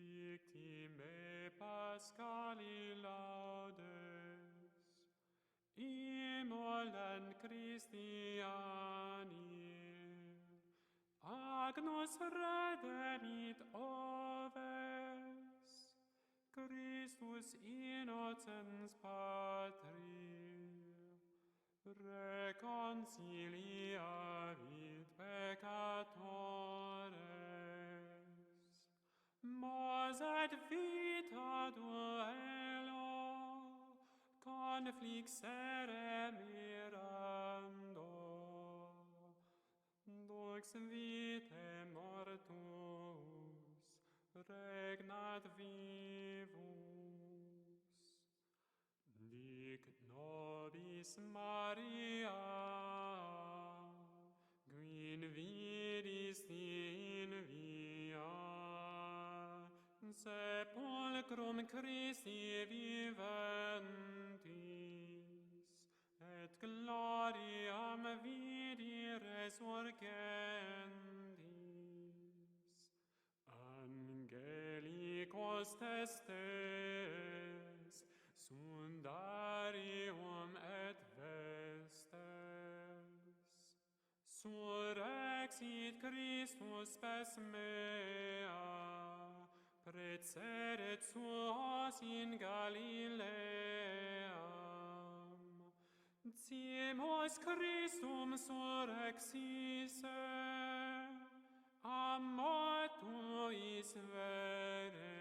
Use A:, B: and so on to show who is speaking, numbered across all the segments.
A: Victime Paschali laudes, immolent Christiani, agnus redemit oves, Christus innocens Patri, reconciliavit peccatores, mos et vita duello conflixere mirando, dux vitae mortus regnat vivus. Dic nobis Maria, qui invidis in via, sepulcrum Christi viventis, et gloriam vidi resurgentis. Angelicos testes, sundarium et vestes. Surrexit Christus spes mea, precedit suos in Galileam. Cimus Christum surrexisse, a mortuis vere,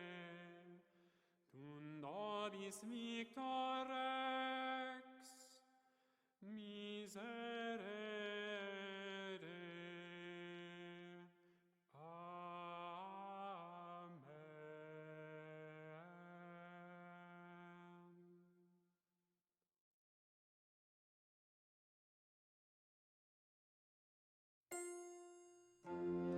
A: tu nobis victor rex, miserere. Amen.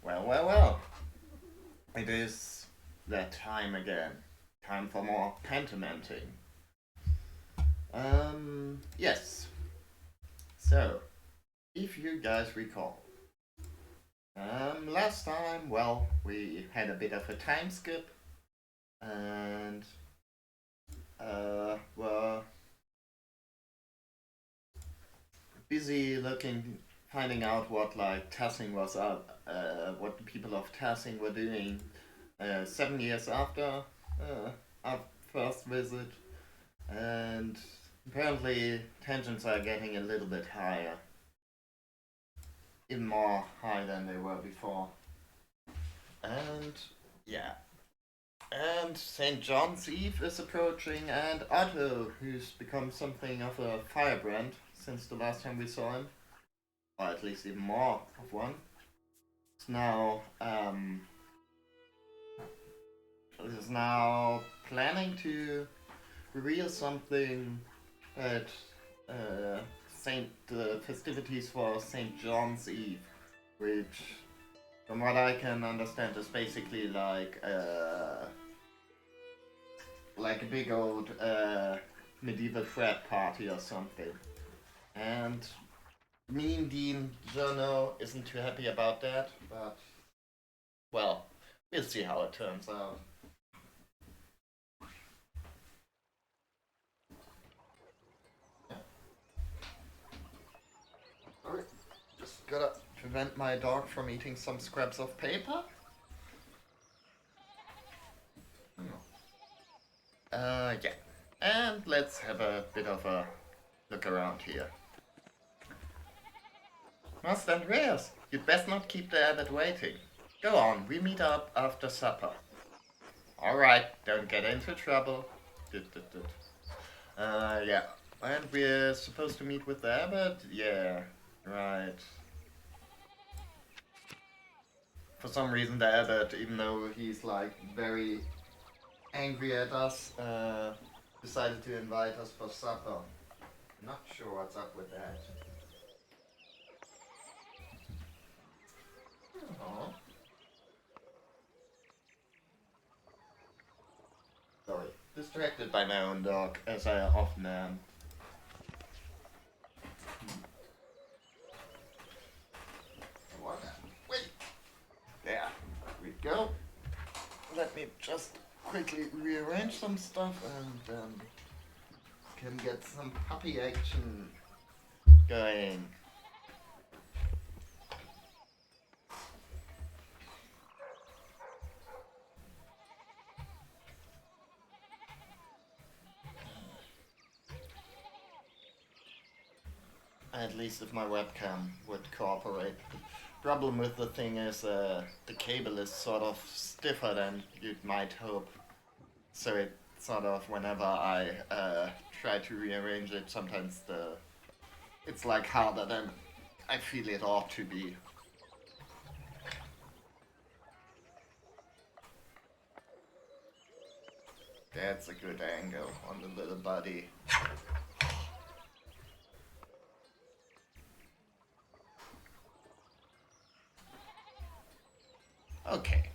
B: Well. It is that time again. Time for more pentimenting. Yes. So, if you guys recall, last time, well, we had a bit of a time skip, and, were busy finding out what, like, Tassing was up, what the people of Tassing were doing 7 years after our first visit, and apparently tensions are getting a little bit higher, even more high than they were before. And yeah, and St. John's Eve is approaching, and Otto, who's become something of a firebrand since the last time we saw him, or at least even more of one, is now planning to reveal something at the festivities for St. John's Eve, which, from what I can understand, is basically like a big old medieval frat party or something. And Mean Dean Jono isn't too happy about that, but well, we'll see how it turns out. Alright, just gotta prevent my dog from eating some scraps of paper. Yeah. And let's have a bit of a look around here. Master Andreas, you'd best not keep the abbot waiting. Go on, we meet up after supper. Alright, don't get into trouble. Yeah. And we're supposed to meet with the abbot? Yeah, right. For some reason the abbot, even though he's like very angry at us, decided to invite us for supper. Not sure what's up with that. Aww. Sorry, distracted by my own dog, as I often am. What? Wait! There we go. Let me just quickly rearrange some stuff and can get some puppy action going. At least if my webcam would cooperate. The problem with the thing is the cable is sort of stiffer than you might hope. So it sort of, whenever I try to rearrange it, sometimes it's like harder than I feel it ought to be. That's a good angle on the little buddy. Okay.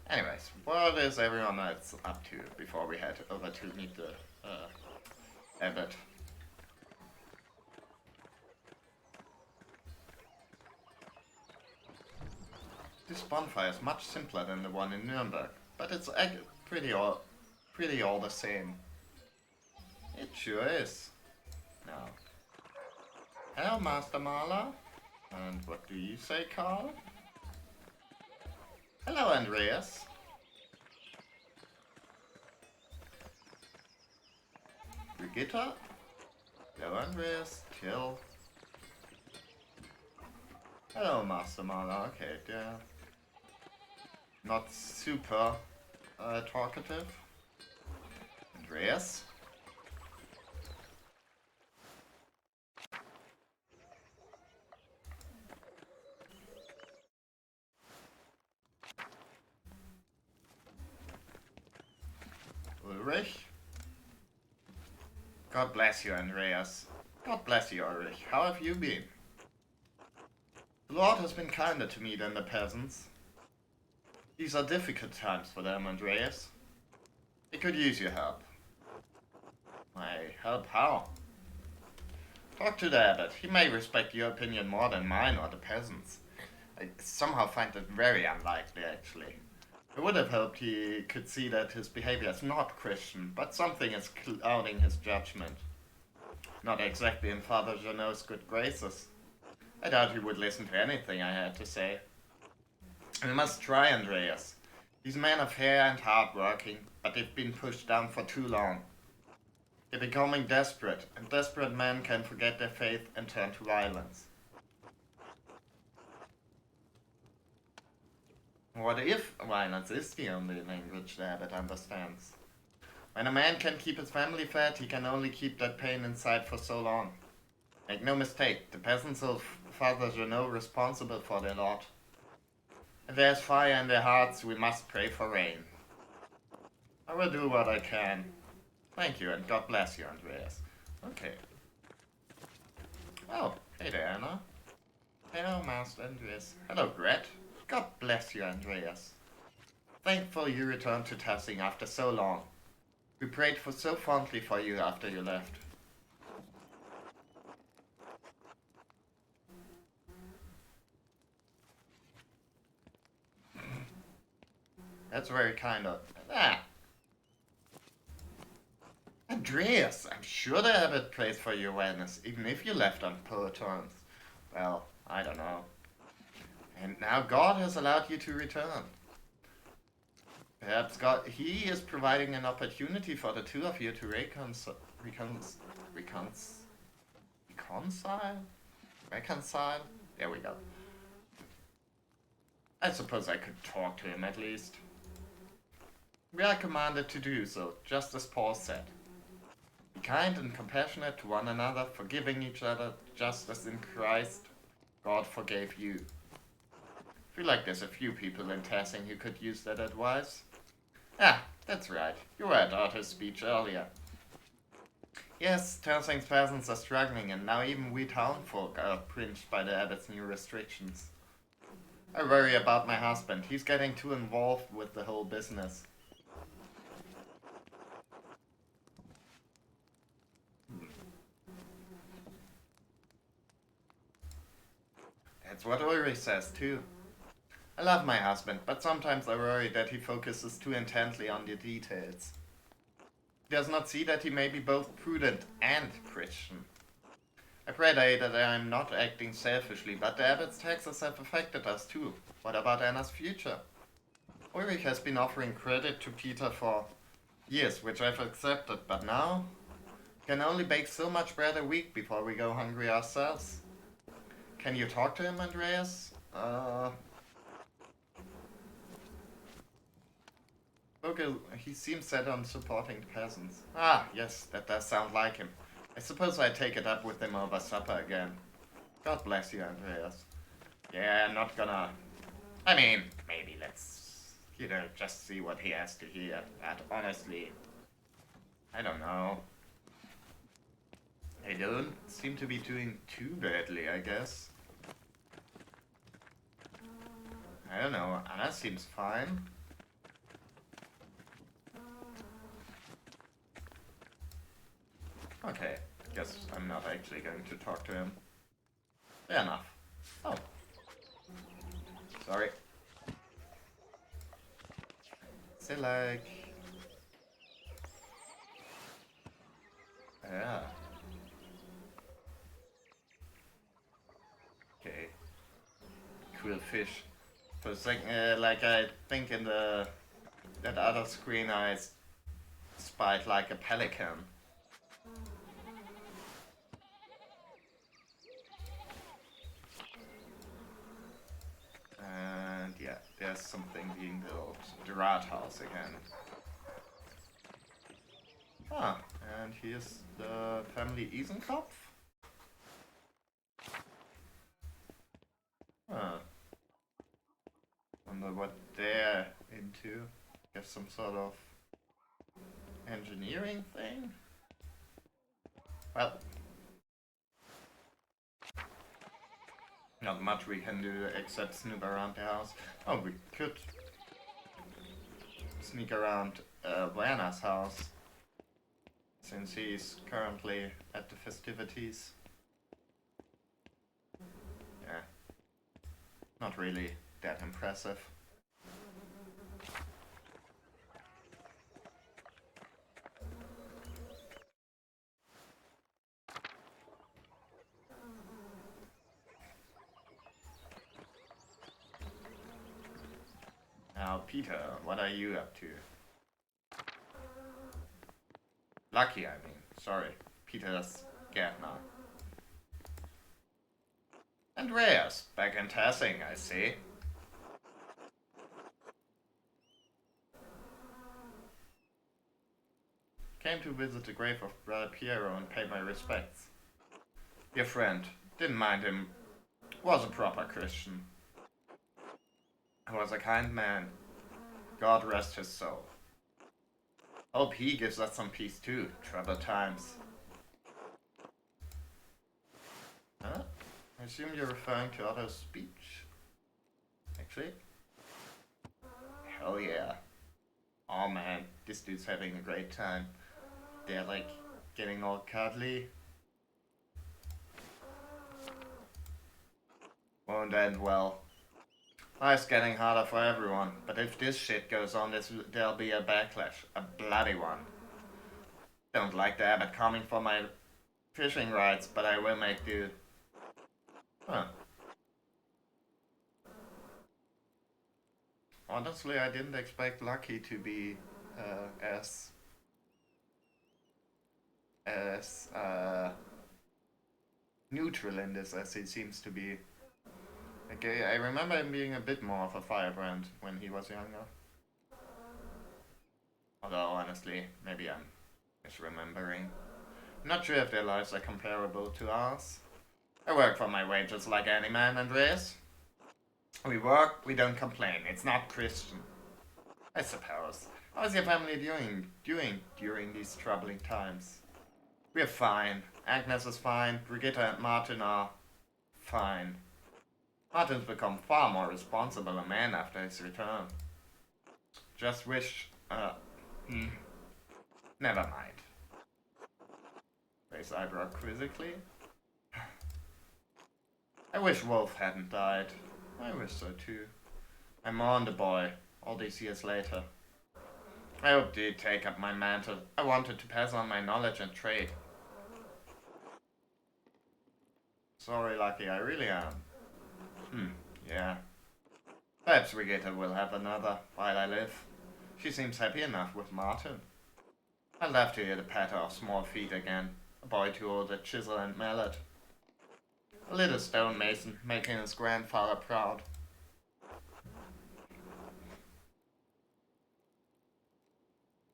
B: Anyways, what is everyone else up to before we head over to meet the abbot? This bonfire is much simpler than the one in Nuremberg, but it's pretty all the same. It sure is. Now, hello, Master Marla. And what do you say, Carl? Hello, Andreas. Brigitta? Hello, Andreas. Till. Hello, Master Marla. Okay, yeah. Not super talkative. Andreas? Ulrich? God bless you, Andreas. God bless you, Ulrich. How have you been? The Lord has been kinder to me than the peasants. These are difficult times for them, Andreas. They could use your help. My help how? Talk to the abbot. He may respect your opinion more than mine or the peasants. I somehow find it very unlikely, actually. I would have hoped he could see that his behavior is not Christian, but something is clouding his judgment. Not exactly in Father Janot's good graces. I doubt he would listen to anything I had to say. We must try, Andreas. He's a man of hair and hard-working, but they've been pushed down for too long. They're becoming desperate, and desperate men can forget their faith and turn to violence. What if violence is the only language the abbot understands? When a man can keep his family fed, he can only keep that pain inside for so long. Make no mistake, the peasants hold Father Janot responsible for their lot. If there's fire in their hearts, we must pray for rain. I will do what I can. Thank you, and God bless you, Andreas. Okay. Oh, hey there, Anna. Hello, Master Andreas. Hello, Gret. God bless you, Andreas. Thankful you returned to Tassing after so long. We prayed so fondly for you after you left. That's very kind of... Andreas, I'm sure the abbot prays for your wellness, even if you left on poor terms. Well, I don't know. And now God has allowed you to return. Perhaps he is providing an opportunity for the two of you to reconcile? There we go. I suppose I could talk to him at least. We are commanded to do so, just as Paul said. Be kind and compassionate to one another, forgiving each other, just as in Christ God forgave you. I feel like there's a few people in Tassing who could use that advice. Ah, that's right. You were at Otto's speech earlier. Yes, Tassing's peasants are struggling, and now even we townfolk are pinched by the abbot's new restrictions. I worry about my husband. He's getting too involved with the whole business. That's what Ulrich says too. I love my husband, but sometimes I worry that he focuses too intently on the details. He does not see that he may be both prudent and Christian. I pray that I am not acting selfishly, but the abbot's taxes have affected us too. What about Anna's future? Ulrich has been offering credit to Peter for years, which I've accepted, but now we can only bake so much bread a week before we go hungry ourselves. Can you talk to him, Andreas? Okay, he seems set on supporting the peasants. Ah, yes, that does sound like him. I suppose I take it up with him over supper again. God bless you, Andreas. Yeah, I'm not gonna... I mean, maybe let's, just see what he has to hear. But honestly, I don't know. They don't seem to be doing too badly, I guess. I don't know, Anna seems fine. Okay, guess I'm not actually going to talk to him. Fair enough. Oh. Sorry. Still like... Yeah. Okay. Cool fish. For a second, like I think in that other screen I spied like a pelican. And yeah, there's something being built. The rat house again. Ah, and here's the family Isenkopf. Huh. Wonder what they're into. Guess some sort of engineering thing? Well, not much we can do except snoop around the house. Oh, we could sneak around Werner's house, since he's currently at the festivities. Yeah, not really that impressive. Now, Peter, what are you up to? Lucky, I mean. Sorry. Peter's Gärtner. Andreas, back in Tassing, I see. Came to visit the grave of Brother Piero and pay my respects. Your friend, didn't mind him, was a proper Christian. He was a kind man. God rest his soul. Hope he gives us some peace too, troubled times. Huh? I assume you're referring to Otto's speech? Actually? Hell yeah. Oh man, this dude's having a great time. They're like getting all cuddly. Won't end well. Life's getting harder for everyone, but if this shit goes on, there'll be a backlash. A bloody one. Don't like the abbot coming for my fishing rights, but I will make do. Huh. Honestly, I didn't expect Lucky to be as neutral in this as he seems to be. Okay, I remember him being a bit more of a firebrand when he was younger. Although, honestly, maybe I'm misremembering. I'm not sure if their lives are comparable to ours. I work for my wages like any man, Andreas. We work, we don't complain. It's not Christian. I suppose. How's your family doing during these troubling times? We're fine. Agnes is fine. Brigitta and Martin are fine. Martin's become far more responsible a man after his return. Just wish, never mind. Raise eyebrow quizzically. I wish Wolf hadn't died. I wish so too. I mourn the boy, all these years later. I hoped he'd take up my mantle. I wanted to pass on my knowledge and trade. Sorry, Lucky, I really am. Yeah. Perhaps Brigitta will have another while I live. She seems happy enough with Martin. I'd love to hear the patter of small feet again. A boy to hold a chisel and mallet. A little stonemason making his grandfather proud.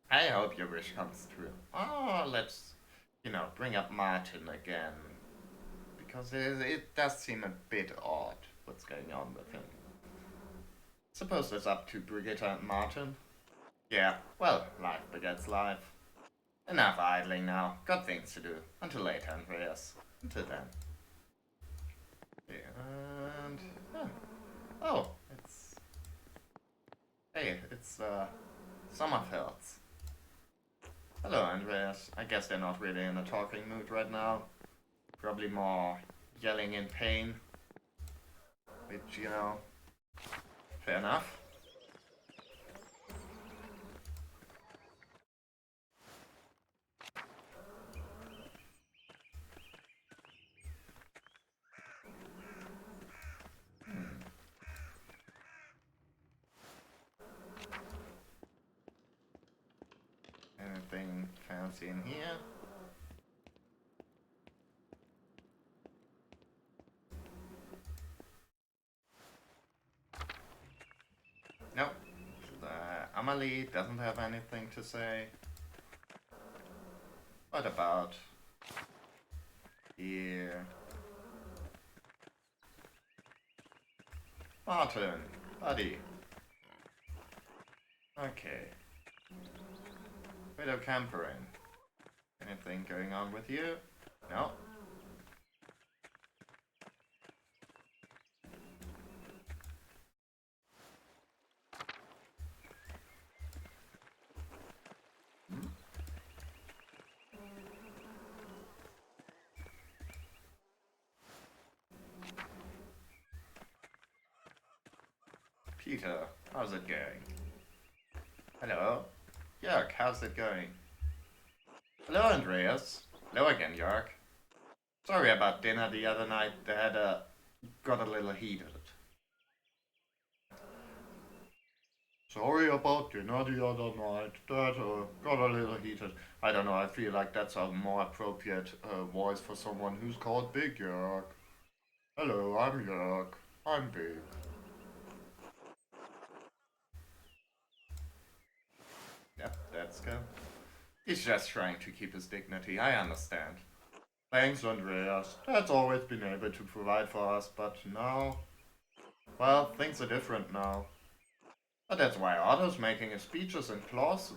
B: I hope your wish comes true. Oh, let's, bring up Martin again. Because it does seem a bit odd what's going on with him. Suppose it's up to Brigitta and Martin. Yeah, well, life begets life. Enough idling now. Got things to do. Until later, Andreas. Until then. And... oh, it's... hey, it's, Sommerfeld's. Hello, Andreas. I guess they're not really in a talking mood right now. Probably more yelling in pain. Which, fair enough. Anything fancy in here? Nope. Amalie doesn't have anything to say. What about here? Martin, buddy. Okay. Widow Camperin. Anything going on with you? No. Peter, how's it going? Hello? Jörg, how's it going? Hello, Andreas. Hello again, Jörg. Sorry about dinner the other night. That got a little heated. Sorry about dinner the other night. That got a little heated. I don't know, I feel like that's a more appropriate voice for someone who's called Big Jörg. Hello, I'm Jörg. I'm big. Yep, that's good. He's just trying to keep his dignity, I understand. Thanks, Andreas. Dad's always been able to provide for us, but now... Well, things are different now. But that's why Otto's making his speeches and Klaus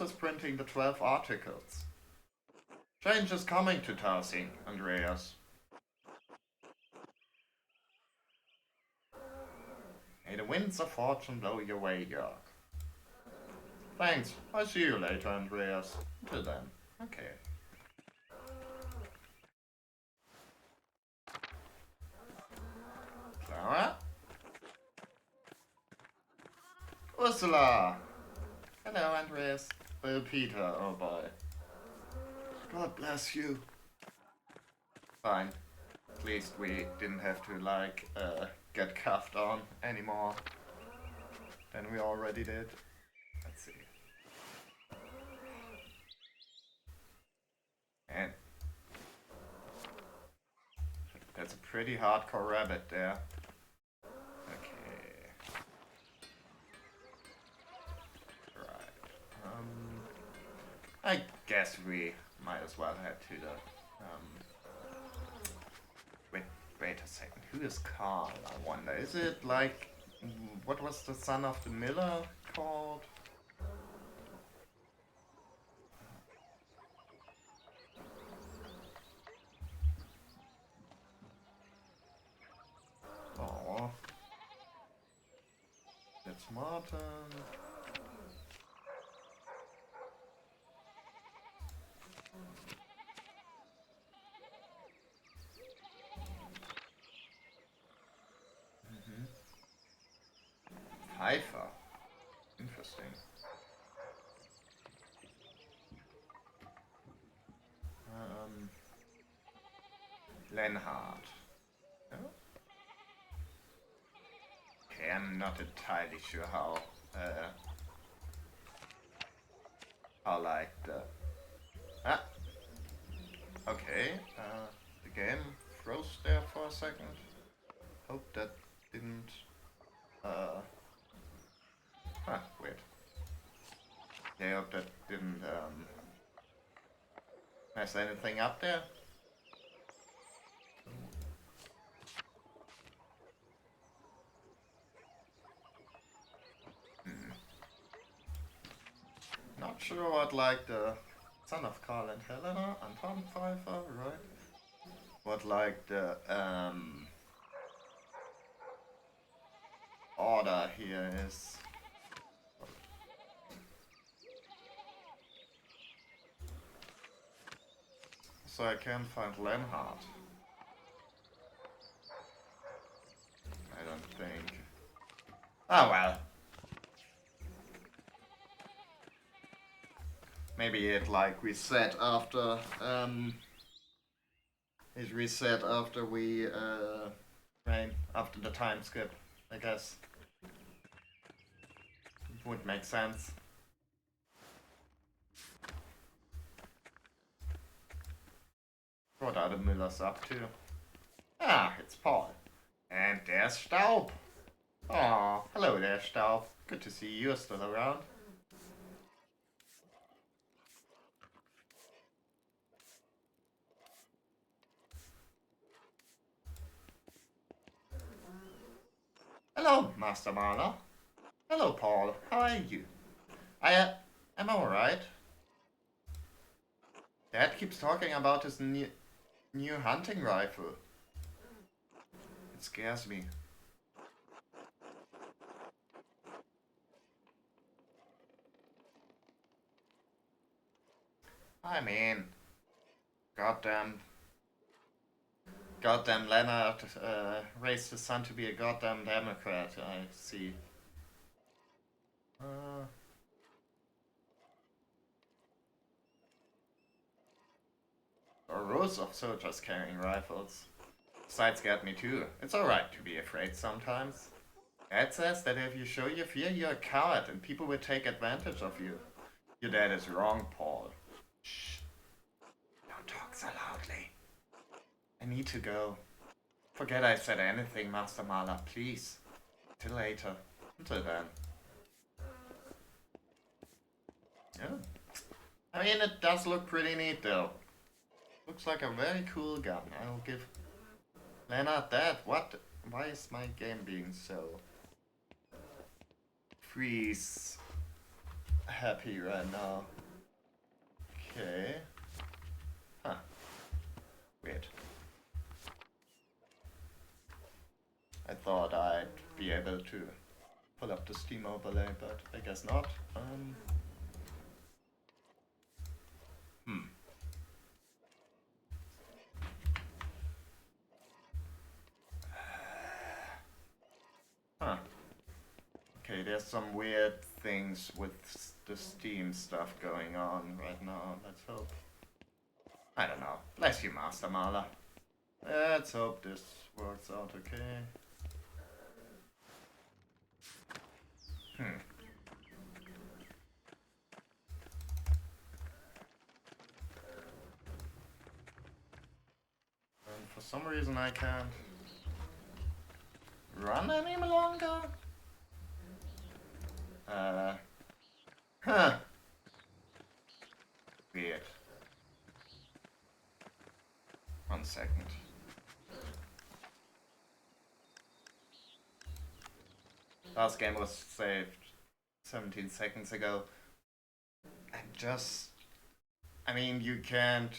B: is printing the 12 articles. Change is coming to Tarsing, Andreas. May the winds of fortune blow your way, Jörg. Thanks. I'll see you later, Andreas. Until then. Okay. Clara? Ursula! Hello, Andreas. Well, Peter, oh boy. God bless you. Fine. At least we didn't have to, like, get cuffed on anymore than we already did. Let's see. And that's a pretty hardcore rabbit there. Okay. Right. I guess we might as well head to the wait a second. Who is Carl, I wonder? Is it like what was the son of the miller called? Oh, that's Martin. Haifa. Interesting. Lenhard. Oh. Okay, I'm not entirely sure how like the okay, the game froze there for a second. Hope that didn't weird. Yeah, I hope that didn't mess anything up there. Not sure what, like, the son of Carl and Helena, Anton Pfeiffer, right? What, like, the order here is. So I can't find Lenhard. I don't think. Oh well. Maybe it like reset after it reset after we right after the time skip, I guess. It would make sense. What are the Müllers up to? Ah, it's Paul. And there's Staub. Aw, hello there, Staub. Good to see you're still around. Hello, Master Marla. Hello, Paul. How are you? I'm alright. Dad keeps talking about his new hunting rifle. It scares me. I mean, goddamn Leonard raised his son to be a goddamn Democrat, I see. Or rows of soldiers carrying rifles. Sight scared me too. It's alright to be afraid sometimes. Dad says that if you show your fear, you're a coward and people will take advantage of you. Your dad is wrong, Paul. Shh. Don't talk so loudly. I need to go. Forget I said anything, Master Mala, please. Till later. Until then. Yeah. I mean, it does look pretty neat though. Looks like a very cool gun. I'll give Leonard that. What? Why is my game being so freeze happy right now? Okay. Huh. Weird. I thought I'd be able to pull up the Steam overlay, but I guess not. Huh. Okay, there's some weird things with the Steam stuff going on right now. Let's hope. I don't know. Bless you, Master Mala. Let's hope this works out okay. And for some reason I can't run any longer? Huh. Weird. 1 second. Last game was saved 17 seconds ago. I mean, you can't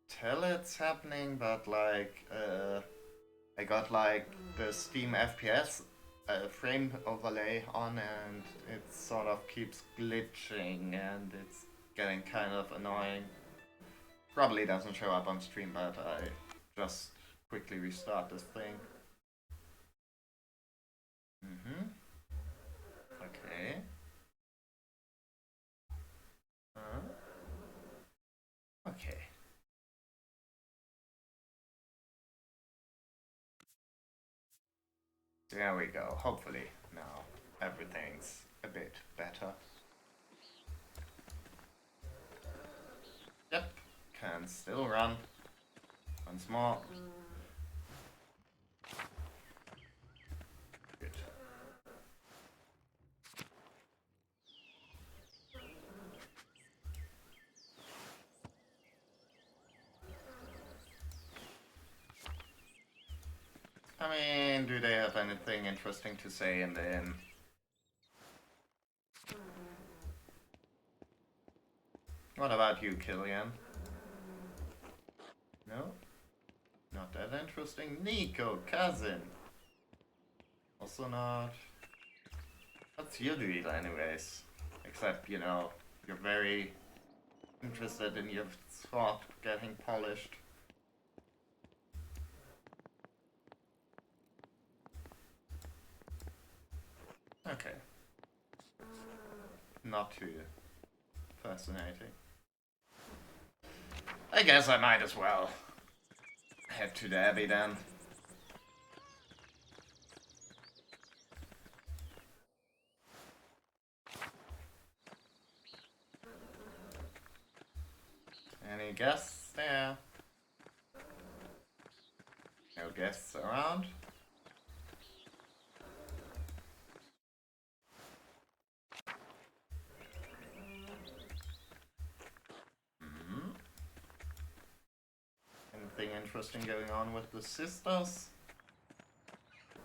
B: tell it's happening, but like, I got like the Steam FPS frame overlay on and it sort of keeps glitching and it's getting kind of annoying. Probably doesn't show up on stream, but I just quickly restart this thing. Okay. Okay. There we go. Hopefully now everything's a bit better. Yep. Can still run. Once more. Good. I mean, do they have anything interesting to say in the inn? What about you, Killian? No? Not that interesting. Nico, cousin. Also not. What's your deal anyways? Except, you know, you're very interested in your sword getting polished. Okay. Not too fascinating. I guess I might as well head to the Abbey then. Any guests there? No guests around? Anything interesting going on with the sisters?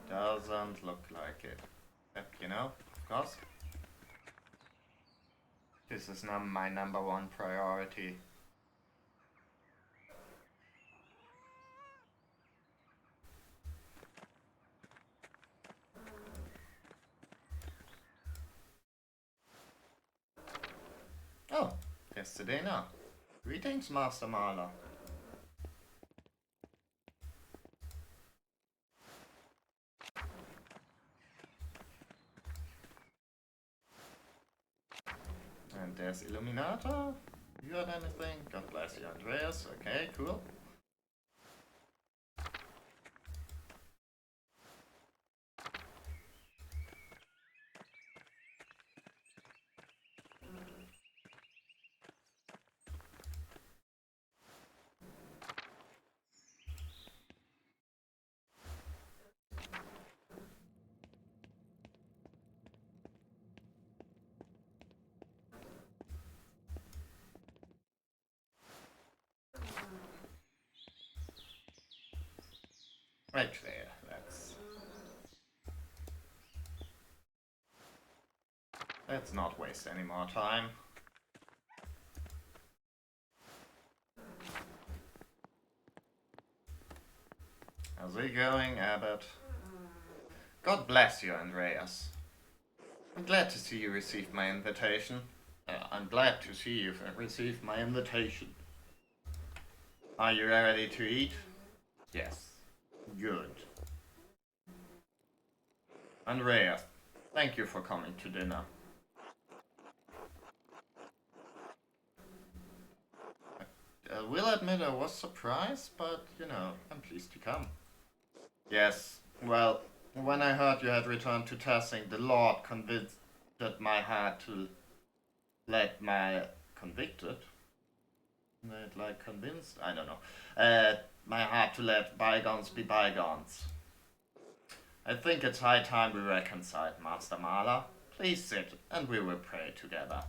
B: Doesn't look like it. Except, you know, of course. This is not my #1 priority. Oh, yesterday now. Greetings, Master Mala. there's Illuminator. You got anything? God bless you, Andreas. Okay, cool. Right there, let's not waste any more time. How's it going, Abbott? God bless you, Andreas. I'm glad to see you received my invitation. I'm glad to see you received my invitation. Are you ready to eat? Yes. Good. Andreas, thank you for coming to dinner. I will admit I was surprised, but, I'm pleased to come. Yes, well, when I heard you had returned to Tassing, the Lord convinced my heart to let my convicted? Convinced? I don't know. My heart to let bygones be bygones. I think it's high time we reconciled, Master Marla. Please sit, and we will pray together.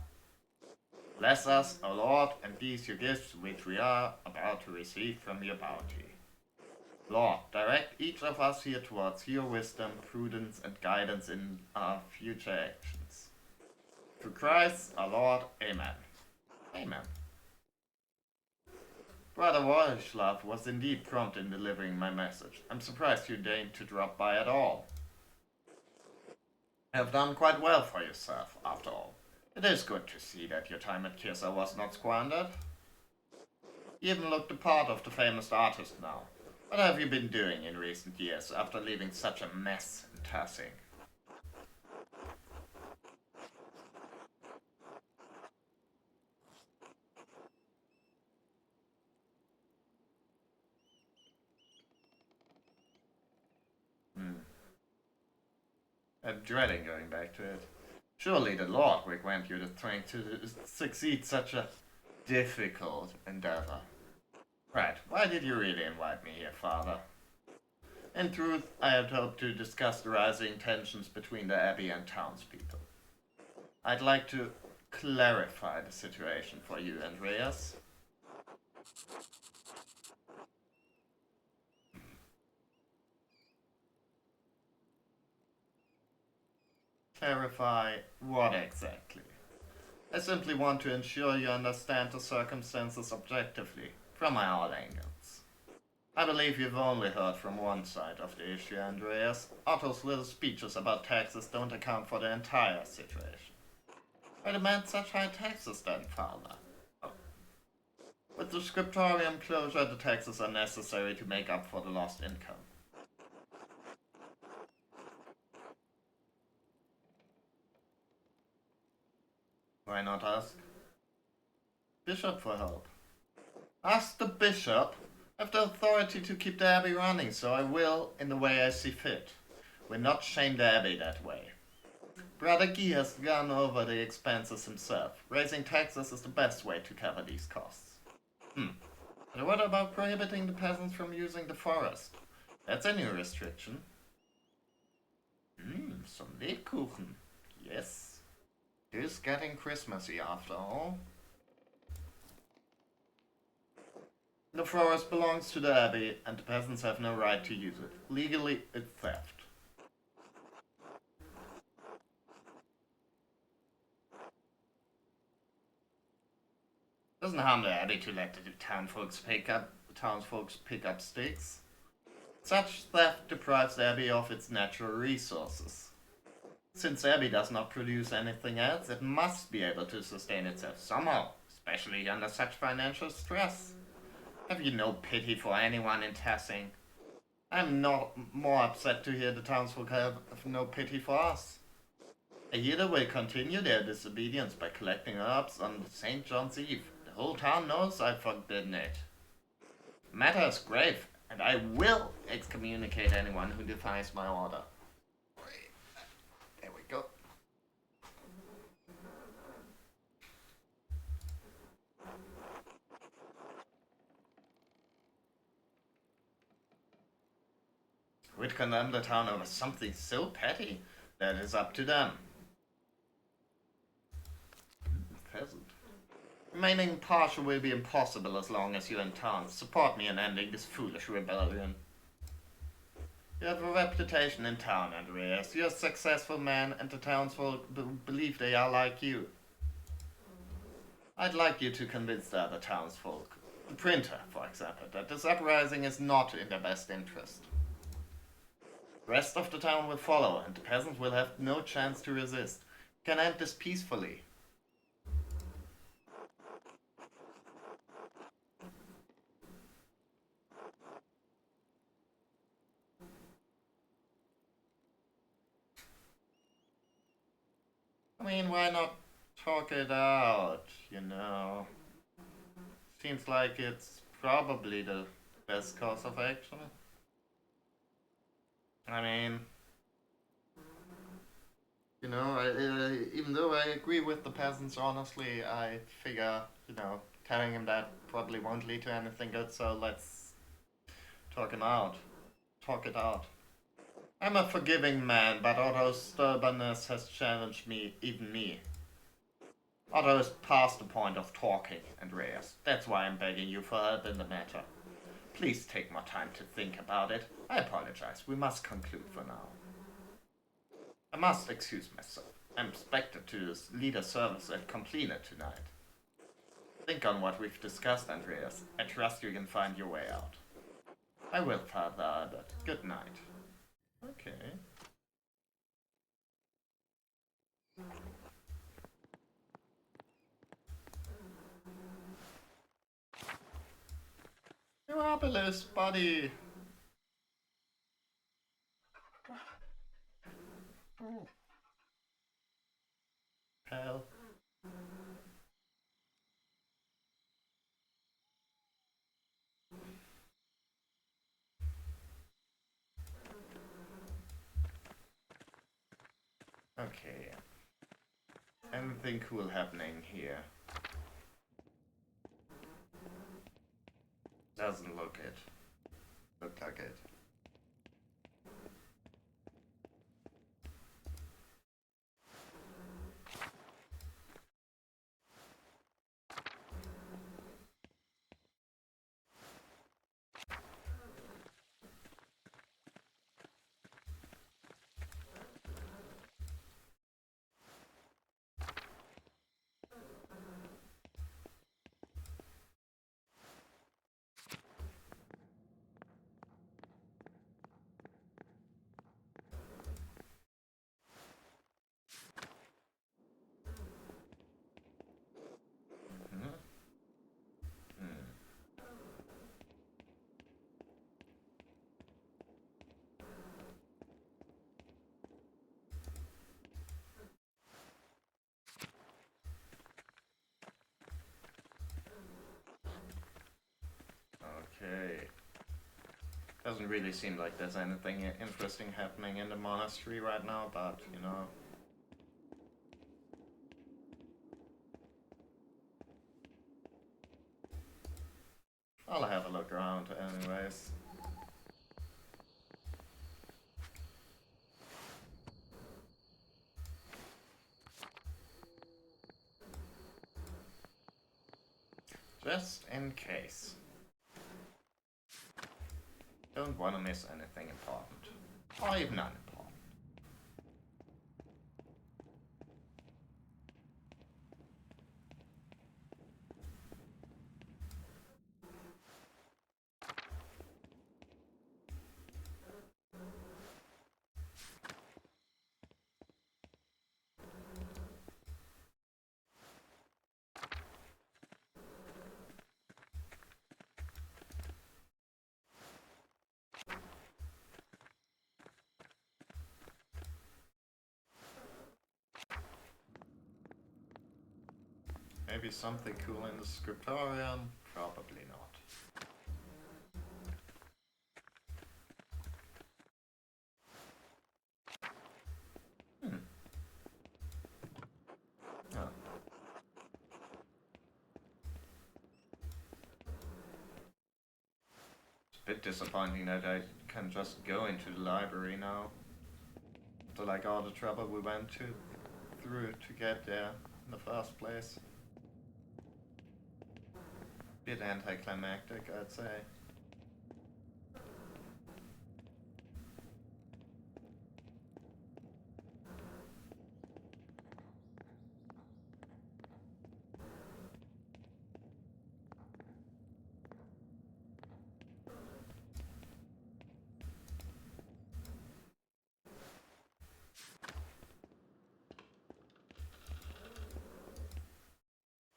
B: Bless us, O Lord, and these your gifts which we are about to receive from your bounty. Lord, direct each of us here towards your wisdom, prudence, and guidance in our future actions. Through Christ our Lord, Amen. Amen. Brother Wojslav was indeed prompt in delivering my message. I'm surprised you deigned to drop by at all. You have done quite well for yourself, after all. It is good to see that your time at Kirsa was not squandered. You even look the part of the famous artist now. What have you been doing in recent years after leaving such a mess in Tassing? I'm dreading going back to it. Surely the Lord will grant you the strength to succeed such a difficult endeavor. Right, why did you really invite me here, Father? In truth, I had hoped to discuss the rising tensions between the Abbey and townspeople. I'd like to clarify the situation for you, Andreas. Clarify what exactly? I simply want to ensure you understand the circumstances objectively, from all angles. I believe you've only heard from one side of the issue, Andreas. Otto's little speeches about taxes don't account for the entire situation. Why demand such high taxes then, Father? Oh. With the scriptorium closure, the taxes are necessary to make up for the lost income. Why not ask Bishop for help? Ask the Bishop? I have the authority to keep the Abbey running, so I will in the way I see fit. We'll not shame the Abbey that way. Brother Guy has gone over the expenses himself. Raising taxes is the best way to cover these costs. And what about prohibiting the peasants from using the forest? That's a new restriction. Some Lebkuchen. Yes. It is getting Christmassy after all. The forest belongs to the Abbey, and the peasants have no right to use it. Legally, it's theft. Doesn't harm the Abbey to let the townsfolks pick up sticks. Such theft deprives the Abbey of its natural resources. Since Abbey does not produce anything else, it must be able to sustain itself somehow, especially under such financial stress. Have you no pity for anyone in Tassing? I'm not more upset to hear the townsfolk have no pity for us. Aida will continue their disobedience by collecting herbs on St. John's Eve. The whole town knows I've forbidden it. The matter is grave, and I will excommunicate anyone who defies my order. There we go. Would condemn the town over something so petty? That is up to them. Peasant. Remaining impartial will be impossible as long as you're in town. Support me in ending this foolish rebellion. You have a reputation in town, Andreas. You're a successful man, and the townsfolk believe they are like you. I'd like you to convince the other townsfolk, the printer, for example, that this uprising is not in their best interest. The rest of the town will follow, and the peasants will have no chance to resist. We can end this peacefully. I mean, why not talk it out, you know? Seems like it's probably the best course of action. I mean, you know, even though I agree with the peasants, honestly, I figure, you know, telling him that probably won't lead to anything good, so let's talk him out. Talk it out. I'm a forgiving man, but Otto's stubbornness has challenged me, even me. Otto is past the point of talking, Andreas. That's why I'm begging you for help in the matter. Please take more time to think about it. I apologize. We must conclude for now. I must excuse myself. I'm expected to lead a service at Complina tonight. Think on what we've discussed, Andreas. I trust you can find your way out. I will, Father Albert. Good night. Okay. Neuropolis, buddy. Hell. Okay. Anything cool happening here? Doesn't look like it. Okay. Doesn't really seem like there's anything interesting happening in the monastery right now, but, you know. I'll have a look around anyways. Just in case. Don't want to miss anything important. Or even unimportant. Maybe something cool in the scriptorium? Probably not. Oh. It's a bit disappointing that I can just go into the library now. After like all the trouble we went through to get there in the first place. Bit anticlimactic, I'd say.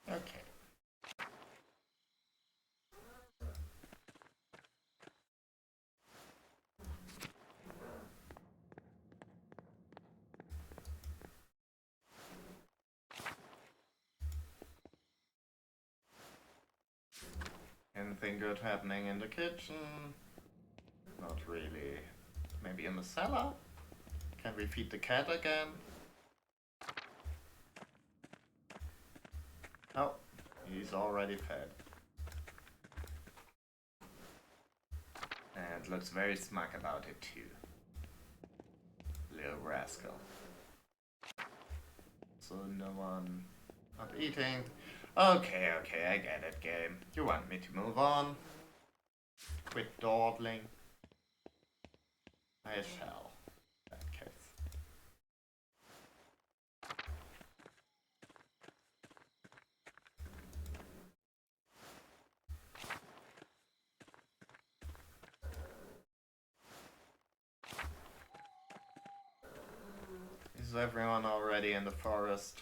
B: Okay. Anything good happening in the kitchen? Not really. Maybe in the cellar? Can we feed the cat again? Oh, he's already fed. And looks very smug about it too. Little rascal. So no one not eating. Okay, I get it, game. You want me to move on? Quit dawdling? I shall. In that case. Is everyone already in the forest?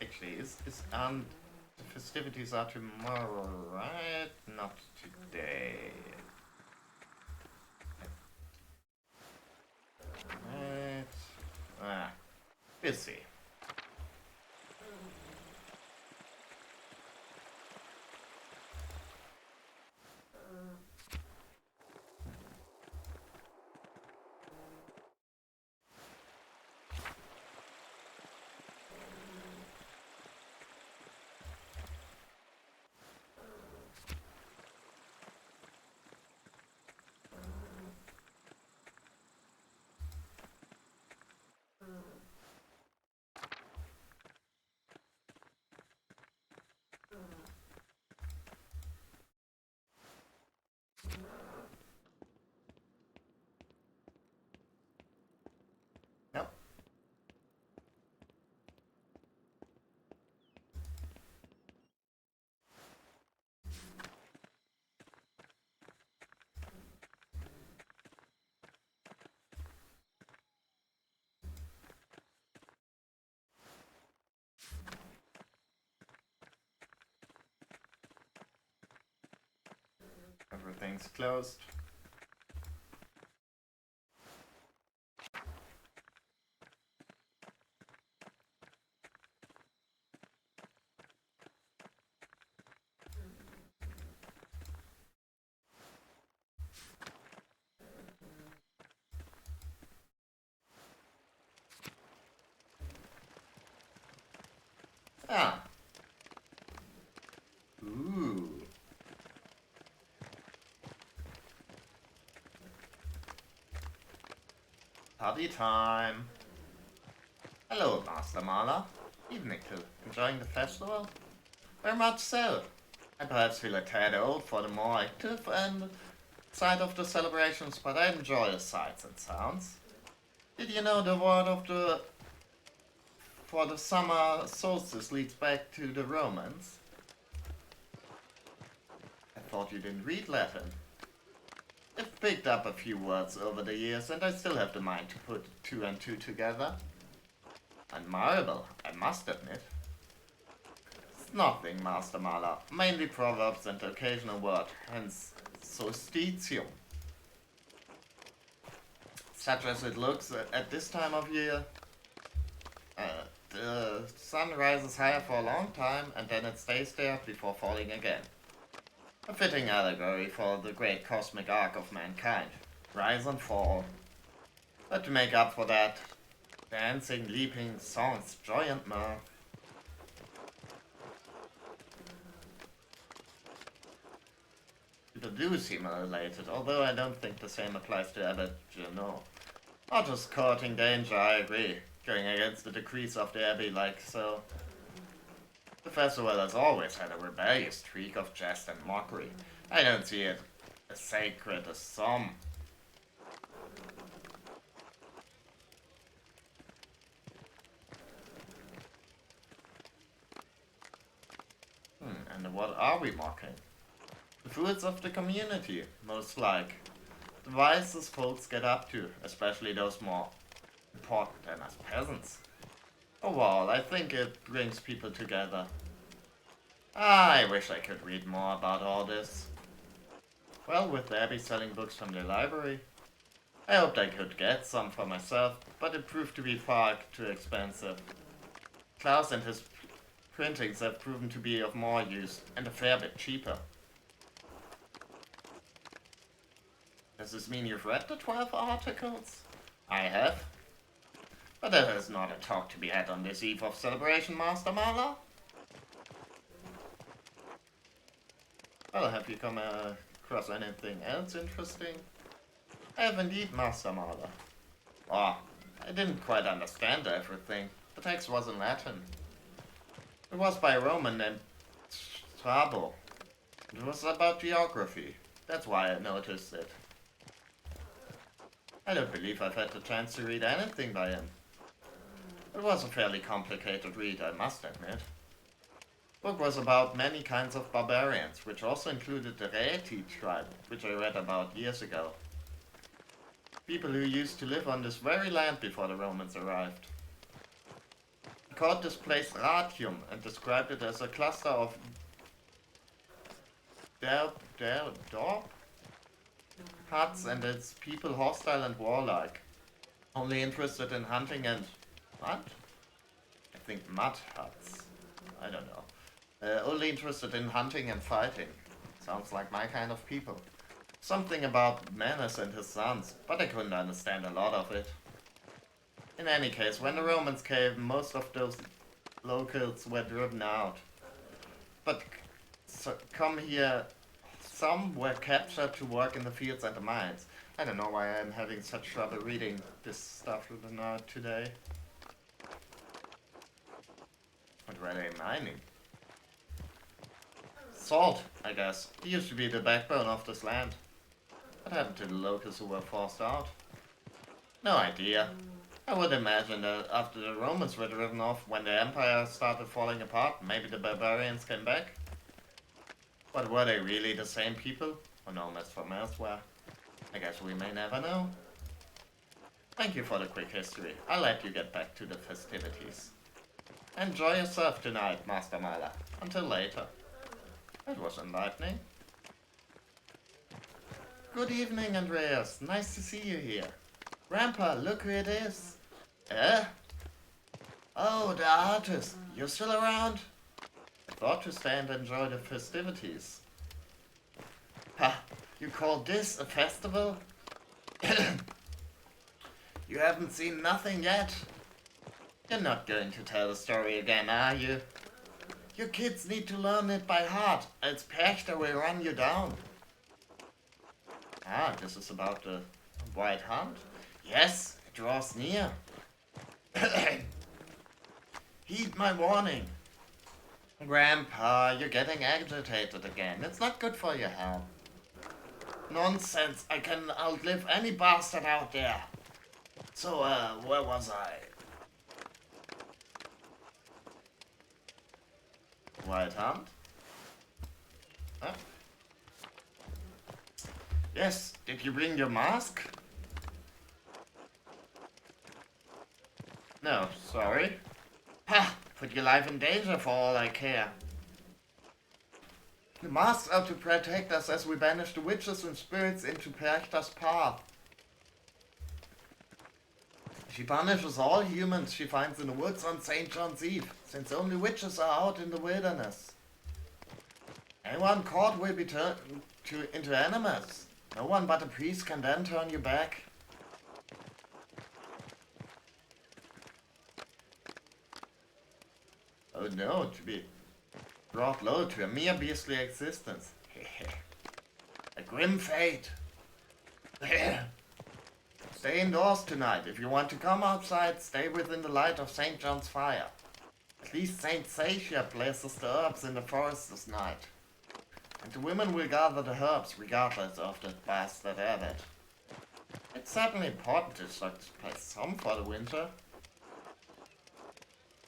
B: Actually, the festivities are tomorrow, right? Not today. Right. We'll see. Yep. Everything's closed. Ah. Ooh. Party time. Hello, Master Maler. Evening too. Enjoying the festival? Very much so. I perhaps feel a tad old for the more active and side of the celebrations, but I enjoy the sights and sounds. Did you know the word of the for the summer solstice leads back to the Romans? I thought you didn't read Latin. I've picked up a few words over the years and I still have the mind to put two and two together. Admirable, I must admit. It's nothing, Master Maler. Mainly proverbs and occasional word, hence solstitium. Such as it looks at this time of year. The sun rises higher for a long time and then it stays there before falling again. A fitting allegory for the great cosmic arc of mankind. Rise and fall. But to make up for that, dancing, leaping, songs, joy and mirth. People do seem related, although I don't think the same applies to Abbot Juno. Not just courting danger, I agree. Going against the decrees of the Abbey like so. The festival has always had a rebellious streak of jest and mockery. I don't see it as sacred as some. And what are we mocking? The fruits of the community, most like. The vices folks get up to, especially those more important than us peasants. Overall, I think it brings people together. I wish I could read more about all this. Well, with the Abbey selling books from the library, I hoped I could get some for myself, but it proved to be far too expensive. Klaus and his printings have proven to be of more use and a fair bit cheaper. Does this mean you've read the 12 articles? I have. But there is not a talk to be had on this eve of celebration, Master Marla. Well, have you come across anything else interesting? I have indeed, Master Marla. Oh, I didn't quite understand everything. The text was in Latin. It was by a Roman named Strabo. It was about geography. That's why I noticed it. I don't believe I've had the chance to read anything by him. It was a fairly complicated read, I must admit. The book was about many kinds of barbarians, which also included the Reti tribe, which I read about years ago. People who used to live on this very land before the Romans arrived. He called this place Ratium and described it as a cluster of daub huts and its people hostile and warlike, only interested in hunting and mud? I think mud huts. I don't know. Only interested in hunting and fighting. Sounds like my kind of people. Something about Manus and his sons, but I couldn't understand a lot of it. In any case, when the Romans came, most of those locals were driven out. But come here, some were captured to work in the fields and the mines. I don't know why I'm having such trouble reading this stuff today. What were they mining? Salt, I guess. It used to be the backbone of this land. What happened to the locals who were forced out? No idea. I would imagine that after the Romans were driven off, when the empire started falling apart, maybe the barbarians came back. But were they really the same people? Or nomads from elsewhere? I guess we may never know. Thank you for the quick history. I'll let you get back to the festivities. Enjoy yourself tonight, Master Marla. Until later. That was enlightening. Good evening, Andreas. Nice to see you here. Grandpa, look who it is. Eh? Oh, the artist. You're still around? I thought to stay and enjoy the festivities. Ha! You call this a festival? You haven't seen nothing yet? You're not going to tell the story again, are you? You kids need to learn it by heart, else Perchter will run you down. Ah, this is about the White Hunt? Yes, it draws near. Heed my warning. Grandpa, you're getting agitated again. It's not good for your health. Nonsense, I can outlive any bastard out there. So, where was I? White Hunt? Huh? Yes, did you bring your mask? No, sorry. Ha! Put your life in danger for all I care. The masks are to protect us as we banish the witches and spirits into Perchta's path. She punishes all humans she finds in the woods on St. John's Eve, since only witches are out in the wilderness. Anyone caught will be turned into animals. No one but a priest can then turn you back. Oh no, to be brought low to a mere beastly existence. A grim fate. Stay indoors tonight. If you want to come outside, stay within the light of St. John's fire. At least St. Sacia places the herbs in the forest this night. And the women will gather the herbs regardless of the bastard abbot. It's certainly important to stockpile some for the winter.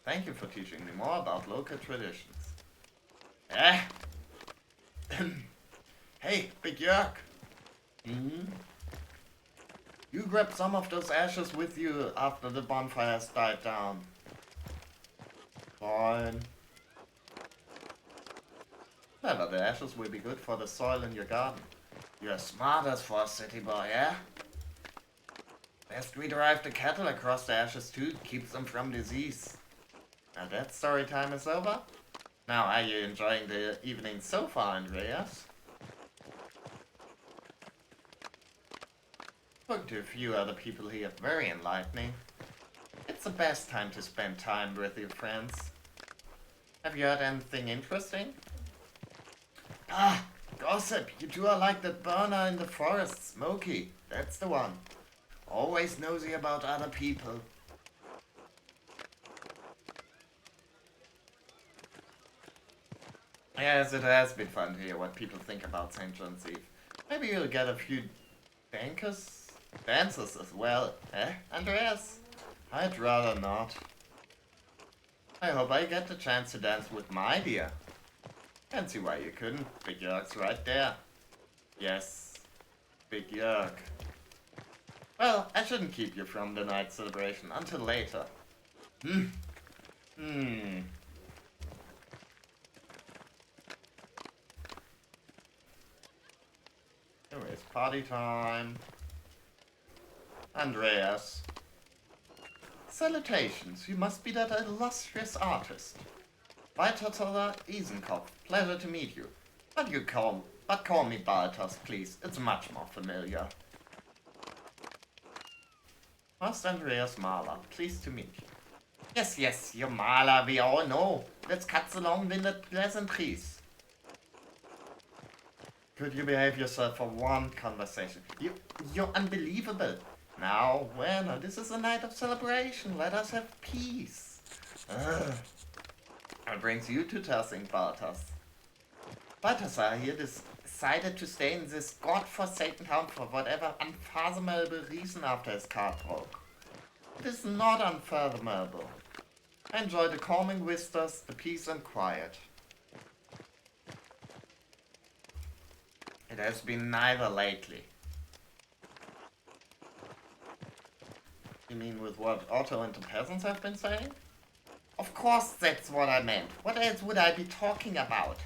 B: Thank you for teaching me more about local traditions. Hey, Big Jörg. You grab some of those ashes with you after the bonfire has died down. Fine. Never, the ashes will be good for the soil in your garden. You're smart as for a city boy, yeah? Best we drive the cattle across the ashes too, keeps them from disease. Now that story time is over. Now, are you enjoying the evening so far, Andreas? Spoke to a few other people here, very enlightening. It's the best time to spend time with your friends. Have you heard anything interesting? Ah, gossip, you two are like that burner in the forest, Smokey. That's the one. Always nosy about other people. Yes, it has been fun to hear what people think about St. John's Eve. Maybe you'll get a few dancers as well, eh, Andreas? I'd rather not. I hope I get the chance to dance with my dear. Can't see why you couldn't. Big Jörg's right there. Yes, Big Jörg. Well, I shouldn't keep you from the night celebration until later. Anyways, party time. Andreas. Salutations, you must be that illustrious artist. Balthasar Isenkopf, pleasure to meet you. But call me Balthas, please, it's much more familiar. Master Andreas Mahler, pleased to meet you. Yes, you're Mahler, we all know. Let's cut the long-winded pleasantries. Could you behave yourself for one conversation? You're unbelievable. Now, Werner, this is a night of celebration. Let us have peace. What brings you to Tersing, Balthas? Balthasar here decided to stay in this god-forsaken town for whatever unfathomable reason after his car broke. It is not unfathomable. I enjoy the calming vistas, the peace and quiet. It has been neither lately. You mean with what Otto and the peasants have been saying? Of course that's what I meant. What else would I be talking about?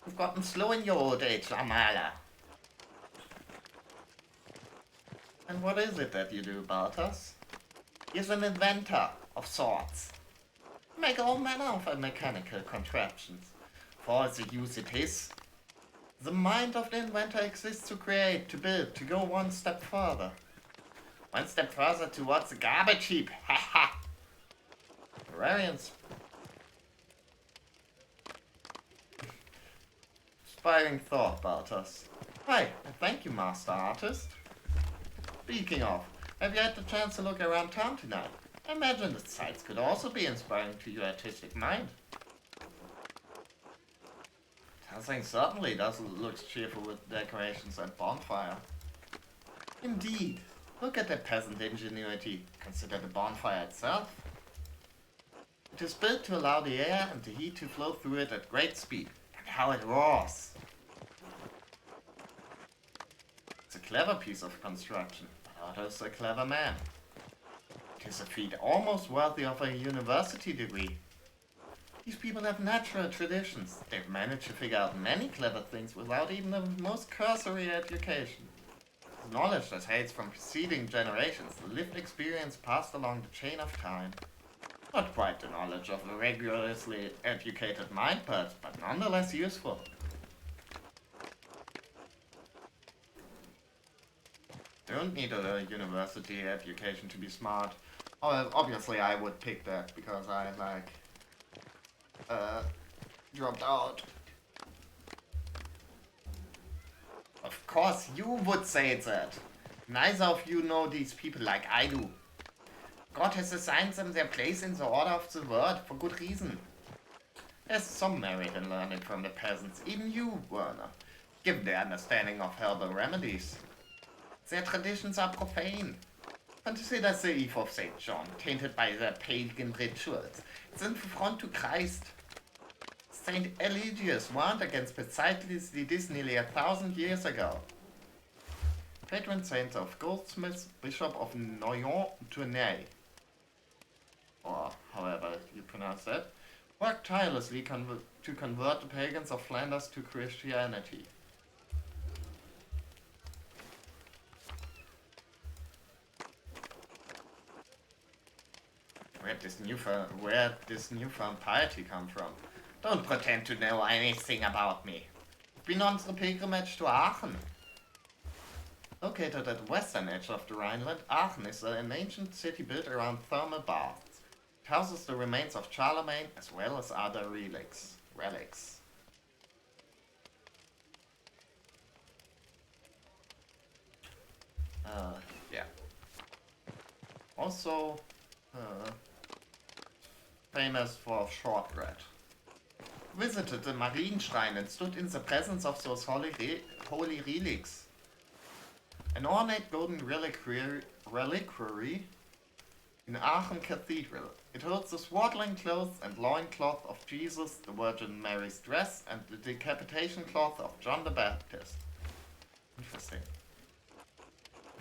B: You've gotten slow in your old age, Amala. And what is it that you do, Balthas? He's an inventor of sorts. You make all manner of mechanical contraptions. For all the use it is. The mind of the inventor exists to create, to build, to go one step further. One step further towards the garbage heap. Ha ha! Very inspiring thought, Balthas. Hi, and thank you, Master Artist. Speaking of, have you had the chance to look around town tonight? I imagine the sights could also be inspiring to your artistic mind. Something certainly doesn't look cheerful with decorations and bonfire. Indeed. Look at that peasant ingenuity. Consider the bonfire itself. It is built to allow the air and the heat to flow through it at great speed. And how it roars. It's a clever piece of construction, but Otto's a clever man. It is a feat almost worthy of a university degree. These people have natural traditions. They've managed to figure out many clever things without even the most cursory education. knowledge that dates from preceding generations, the lived experience passed along the chain of time. Not quite the knowledge of a rigorously educated mind, but nonetheless useful. Don't need a university education to be smart. Oh, obviously I would pick that because I dropped out. Of course you would say that. Neither of you know these people like I do. God has assigned them their place in the order of the world for good reason. There's some merit in learning from the peasants, even you, Werner, given their understanding of herbal remedies. Their traditions are profane. Consider the eve of St. John, tainted by their pagan rituals. It's in front to Christ. Saint Eligius warned against precisely this nearly 1,000 years ago. Patron saint of goldsmiths, Bishop of Noyon-Tournai, or however you pronounce that, worked tirelessly to convert the pagans of Flanders to Christianity. Where this newfound piety come from? Don't pretend to know anything about me. I've been on the pilgrimage to Aachen. Located at the western edge of the Rhineland, Aachen is an ancient city built around thermal baths. It houses the remains of Charlemagne as well as other relics. Yeah. Also, famous for shortbread. Visited the Marienshrine and stood in the presence of those holy relics. An ornate golden reliquary in Aachen Cathedral. It holds the swaddling clothes and loincloth of Jesus, the Virgin Mary's dress, and the decapitation cloth of John the Baptist. Interesting.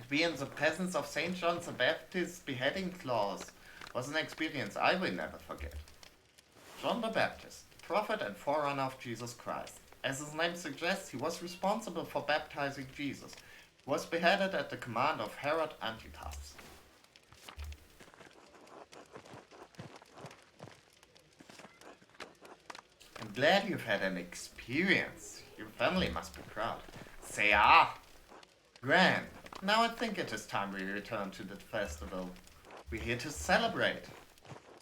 B: To be in the presence of St. John the Baptist's beheading claws was an experience I will never forget. John the Baptist, the prophet and forerunner of Jesus Christ. As his name suggests, he was responsible for baptizing Jesus. He was beheaded at the command of Herod Antipas. I'm glad you've had an experience. Your family must be proud. They are. Grand. Now I think it is time we return to the festival. We're here to celebrate.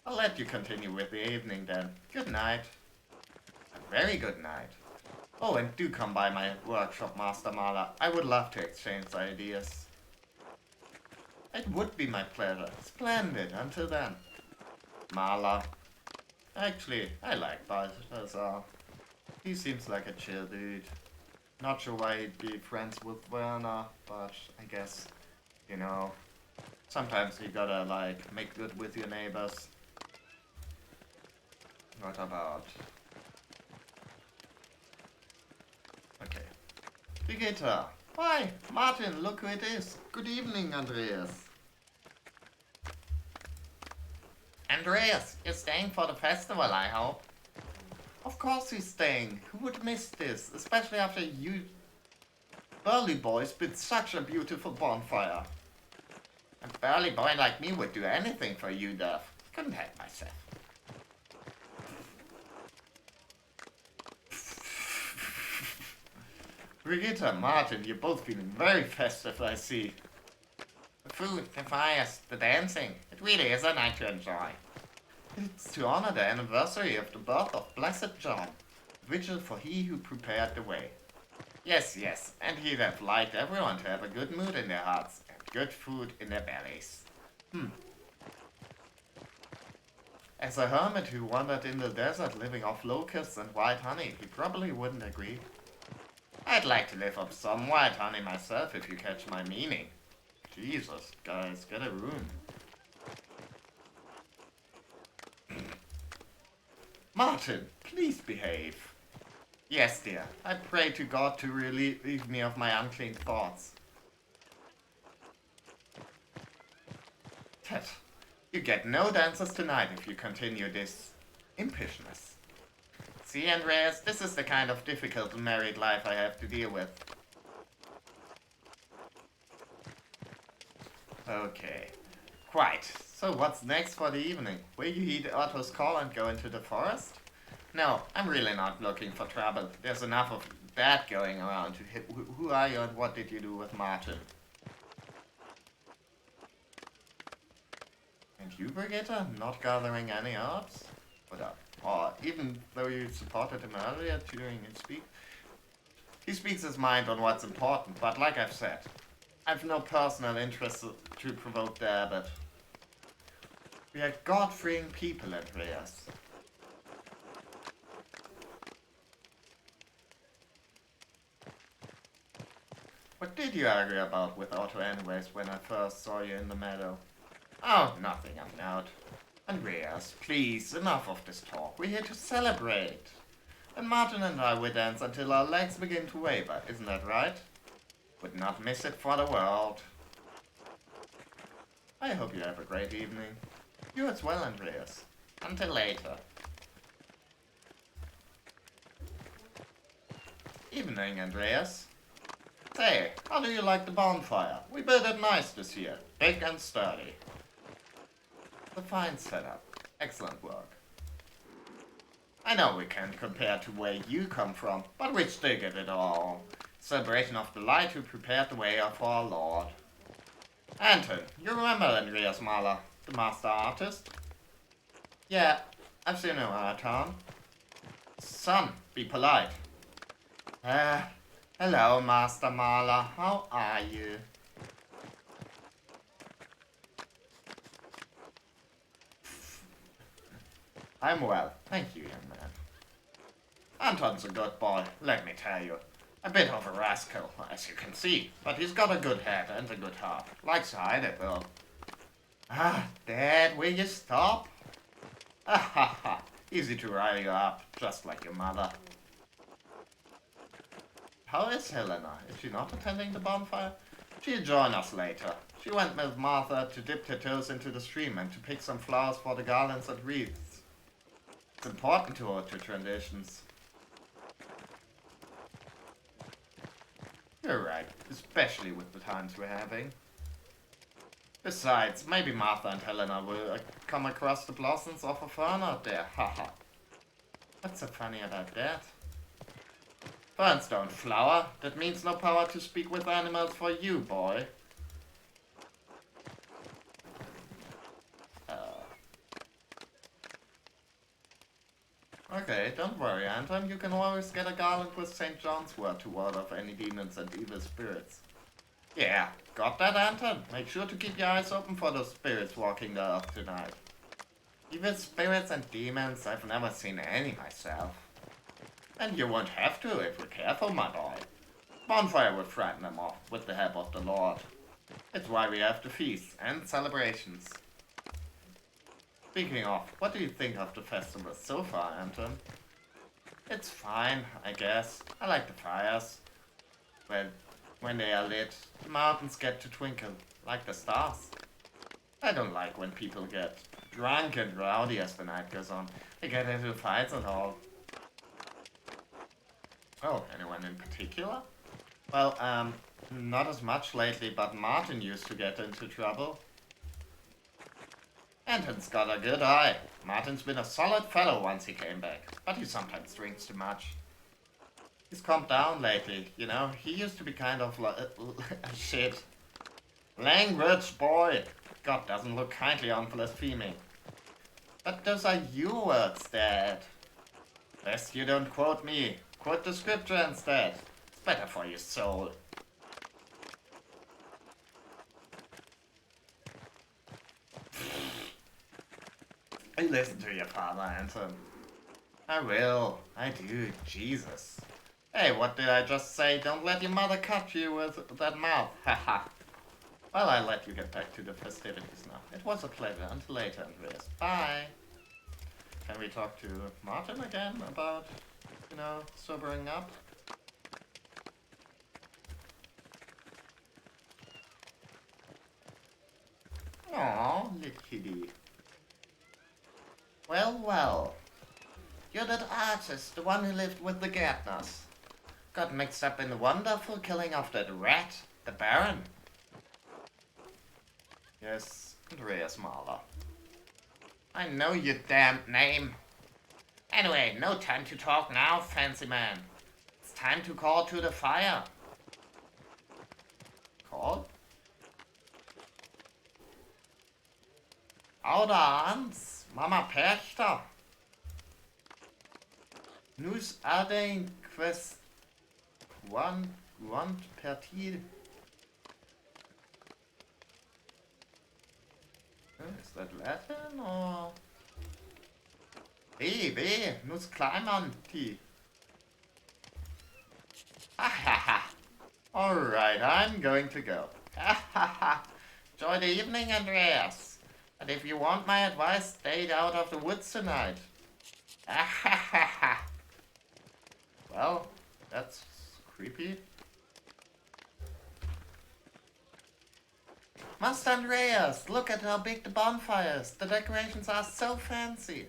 B: I'll let you continue with the evening then. Good night. A very good night. Oh, and do come by my workshop, Master Mahler. I would love to exchange ideas. It would be my pleasure. Splendid. Until then. Mahler. Actually, I like Balthazar. He seems like a chill dude. Not sure why he'd be friends with Werner, but I guess, you know, sometimes you gotta, make good with your neighbors. What about... Okay. Brigitte! Why, Martin, look who it is! Good evening, Andreas! Andreas, you're staying for the festival, I hope? Of course he's staying. Who would miss this? Especially after you burly boys built such a beautiful bonfire. A burly boy like me would do anything for you, Duff. Couldn't help myself. Brigitte, Martin, you're both feeling very festive, I see. The food, the fires, the dancing. It really is a night to enjoy. It's to honor the anniversary of the birth of Blessed John, vigil for he who prepared the way. Yes, and he that liked everyone to have a good mood in their hearts and good food in their bellies. As a hermit who wandered in the desert living off locusts and white honey, he probably wouldn't agree. I'd like to live off some white honey myself if you catch my meaning. Jesus, guys, get a room. Martin, please behave. Yes, dear. I pray to God to relieve me of my unclean thoughts. Ted, you get no dances tonight if you continue this impishness. See, Andreas, this is the kind of difficult married life I have to deal with. Okay. Quite. So what's next for the evening? Will you heed Otto's call and go into the forest? No, I'm really not looking for trouble. There's enough of that going around. Who are you and what did you do with Martin? And you, Brigitte, not gathering any herbs? Or even though you supported him earlier during his speech? He speaks his mind on what's important, but like I've said, I've no personal interest to provoke the abbot. We are God-fearing people, Andreas. What did you argue about with Otto anyways when I first saw you in the meadow? Oh, nothing of note. Andreas, please, enough of this talk. We're here to celebrate. And Martin and I will dance until our legs begin to waver, isn't that right? Would not miss it for the world. I hope you have a great evening. You as well, Andreas. Until later. Evening, Andreas. Say, how do you like the bonfire? We built it nice this year. Big and sturdy. The fine setup. Excellent work. I know we can't compare to where you come from, but we still give it all. Celebration of the light who prepared the way for our Lord. Anton, you remember Andreas Mahler, the master artist? Yeah, I've seen him around town. Son, be polite. Hello, Master Mahler. How are you? I'm well, thank you, young man. Anton's a good boy, let me tell you. A bit of a rascal, as you can see, but he's got a good head and a good heart. Likes to hide it, though. Ah, Dad, will you stop? Ah ha ha, easy to rile you up, just like your mother. How is Helena? Is she not attending the bonfire? She'll join us later. She went with Martha to dip her toes into the stream and to pick some flowers for the garlands and wreaths. It's important to her to traditions. You're right, especially with the times we're having. Besides, maybe Martha and Helena will come across the blossoms of a fern out there, haha. What's so funny about that? Ferns don't flower, that means no power to speak with animals for you, boy. Okay, don't worry, Anton. You can always get a garland with St. John's wort to ward off any demons and evil spirits. Yeah, got that, Anton? Make sure to keep your eyes open for those spirits walking the earth tonight. Evil spirits and demons, I've never seen any myself. And you won't have to if you're careful, my boy. Bonfire would frighten them off with the help of the Lord. It's why we have the feasts and celebrations. Speaking of, what do you think of the festival so far, Anton? It's fine, I guess. I like the fires. Well, when they are lit, the mountains get to twinkle, like the stars. I don't like when people get drunk and rowdy as the night goes on. They get into fights and all. Oh, anyone in particular? Well, not as much lately, but Martin used to get into trouble. Anton's got a good eye. Martin's been a solid fellow once he came back, but he sometimes drinks too much. He's calmed down lately, you know. He used to be kind of like shit. Language, boy. God doesn't look kindly on blaspheming. But those are your words, Dad. Best you don't quote me. Quote the scripture instead. It's better for your soul. Listen to your father, Anton. I will. I do. Jesus. Hey, what did I just say? Don't let your mother cut you with that mouth. Haha. Well, I'll let you get back to the festivities now. It was a pleasure. Until later, Andreas. Bye. Can we talk to Martin again about, you know, sobering up? Aw, little kitty. Well, well. You're that artist, the one who lived with the Gärtners. Got mixed up in the wonderful killing of that rat, the Baron. Yes, Andreas Mahler. I know your damn name. Anyway, no time to talk now, fancy man. It's time to call to the fire. Call? Audans, Mama Perchter. Nus adein quest quant pertil. Is that Latin or? B, nus clamanti. Ha ha ha. Alright, I'm going to go. Ha ha ha. Enjoy the evening, Andreas. And if you want my advice, stay out of the woods tonight. Ha ha ha ha. Well, that's creepy. Master Andreas, look at how big the bonfire is. The decorations are so fancy.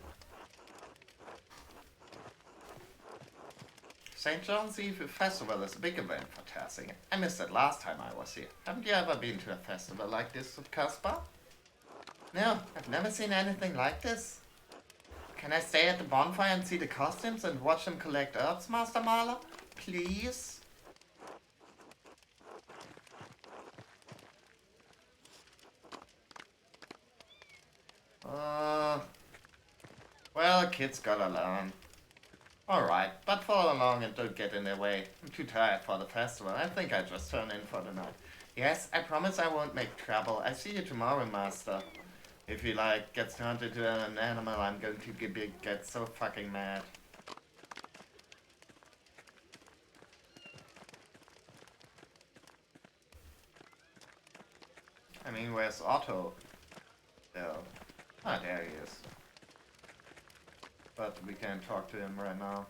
B: St. John's Eve Festival is a big event for Tassing. I missed it last time I was here. Haven't you ever been to a festival like this at Caspar? No, I've never seen anything like this. Can I stay at the bonfire and see the costumes and watch them collect herbs, Master Mahler? Please? Well, kids gotta learn. Alright, but follow along and don't get in their way. I'm too tired for the festival. I think I just turn in for the night. Yes, I promise I won't make trouble. I see you tomorrow, Master. If he, gets turned into an animal, I'm going to get so fucking mad. I mean, where's Otto? Oh. Ah, there he is. But we can't talk to him right now.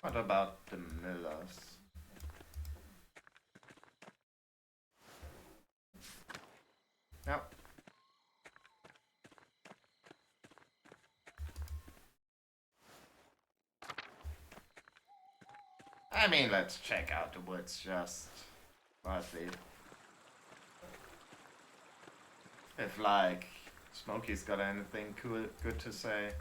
B: What about the Millers? No. I mean, let's check out the woods just quietly. If, Smokey's got anything good to say.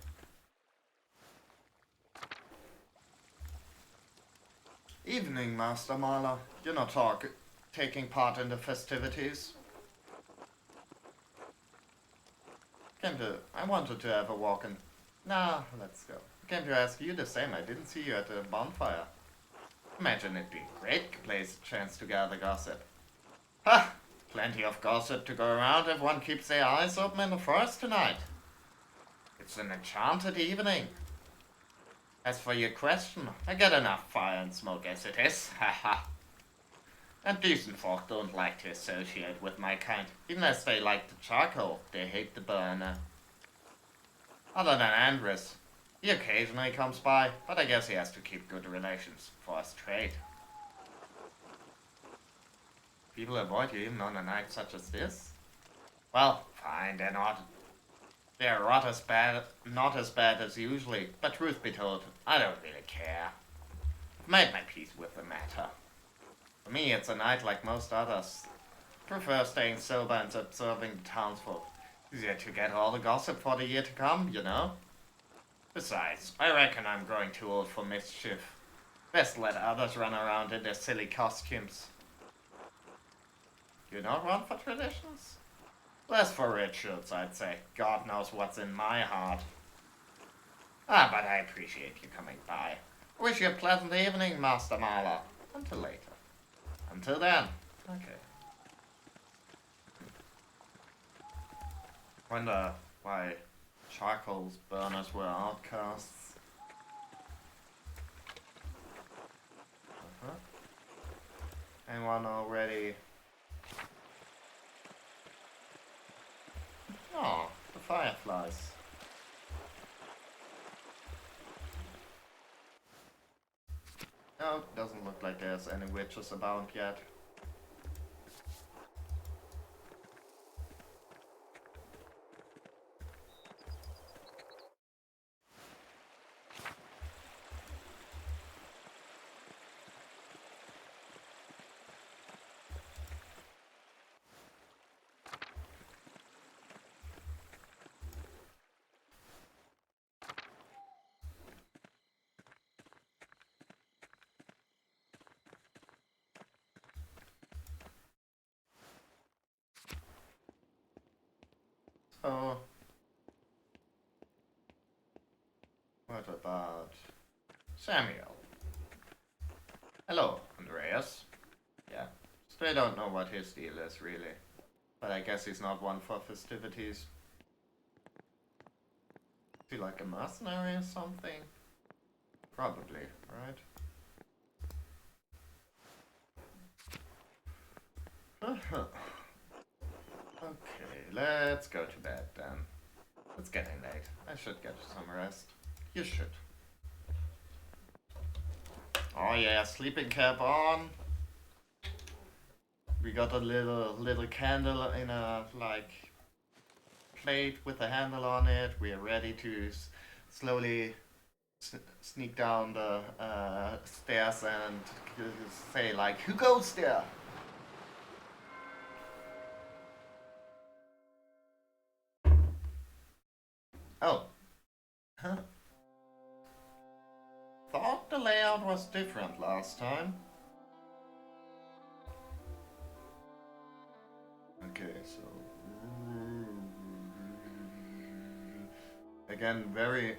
B: Evening, Master Mahler. You're not taking part in the festivities. I wanted to have a walk in. Nah, let's go. Came to ask you the same. I didn't see you at the bonfire. Imagine it'd be a great chance to gather gossip. Ha! Plenty of gossip to go around if one keeps their eyes open in the forest tonight. It's an enchanted evening. As for your question, I get enough fire and smoke as it is. Haha. And decent folk don't like to associate with my kind. Even as they like the charcoal, they hate the burner. Other than Andres. He occasionally comes by, but I guess he has to keep good relations for his trade. People avoid you even on a night such as this? Well, fine, they're not as bad as usually, but truth be told, I don't really care. I've made my peace with the matter. For me, it's a night like most others. Prefer staying sober and observing the townsfolk. Easier to get all the gossip for the year to come, you know? Besides, I reckon I'm growing too old for mischief. Best let others run around in their silly costumes. You not run for traditions? Less for rituals, I'd say. God knows what's in my heart. Ah, but I appreciate you coming by. I wish you a pleasant evening, Master Mahler. Until later. Until then. Okay. Wonder why charcoal burners were outcasts. Anyone already? Oh, the fireflies. No, doesn't look like there's any witches about yet. So, what about Samuel? Hello, Andreas. Yeah, still don't know what his deal is, really. But I guess he's not one for festivities. Is he like a mercenary or something? Probably, right? Okay, let's go to bed then. It's getting late. I should get some rest. You should. Oh yeah, sleeping cap on. We got a little candle in a like plate with a handle on it. We are ready to slowly sneak down the stairs and say like, "Who goes there?" Oh. Huh. Thought the layout was different last time. Okay, so... Again, very...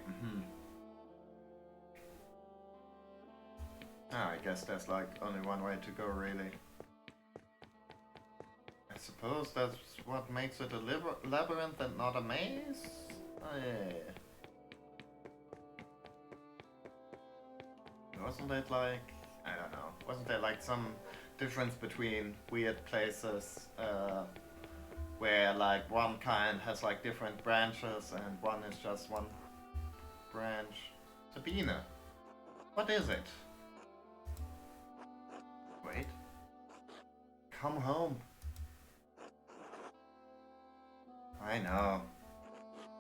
B: I guess there's like only one way to go, really. I suppose that's what makes it a labyrinth and not a maze? Oh, yeah. Wasn't it like... I don't know. Wasn't there like some difference between weird places where like one kind has like different branches and one is just one branch? Sabine, what is it? Wait. Come home. I know.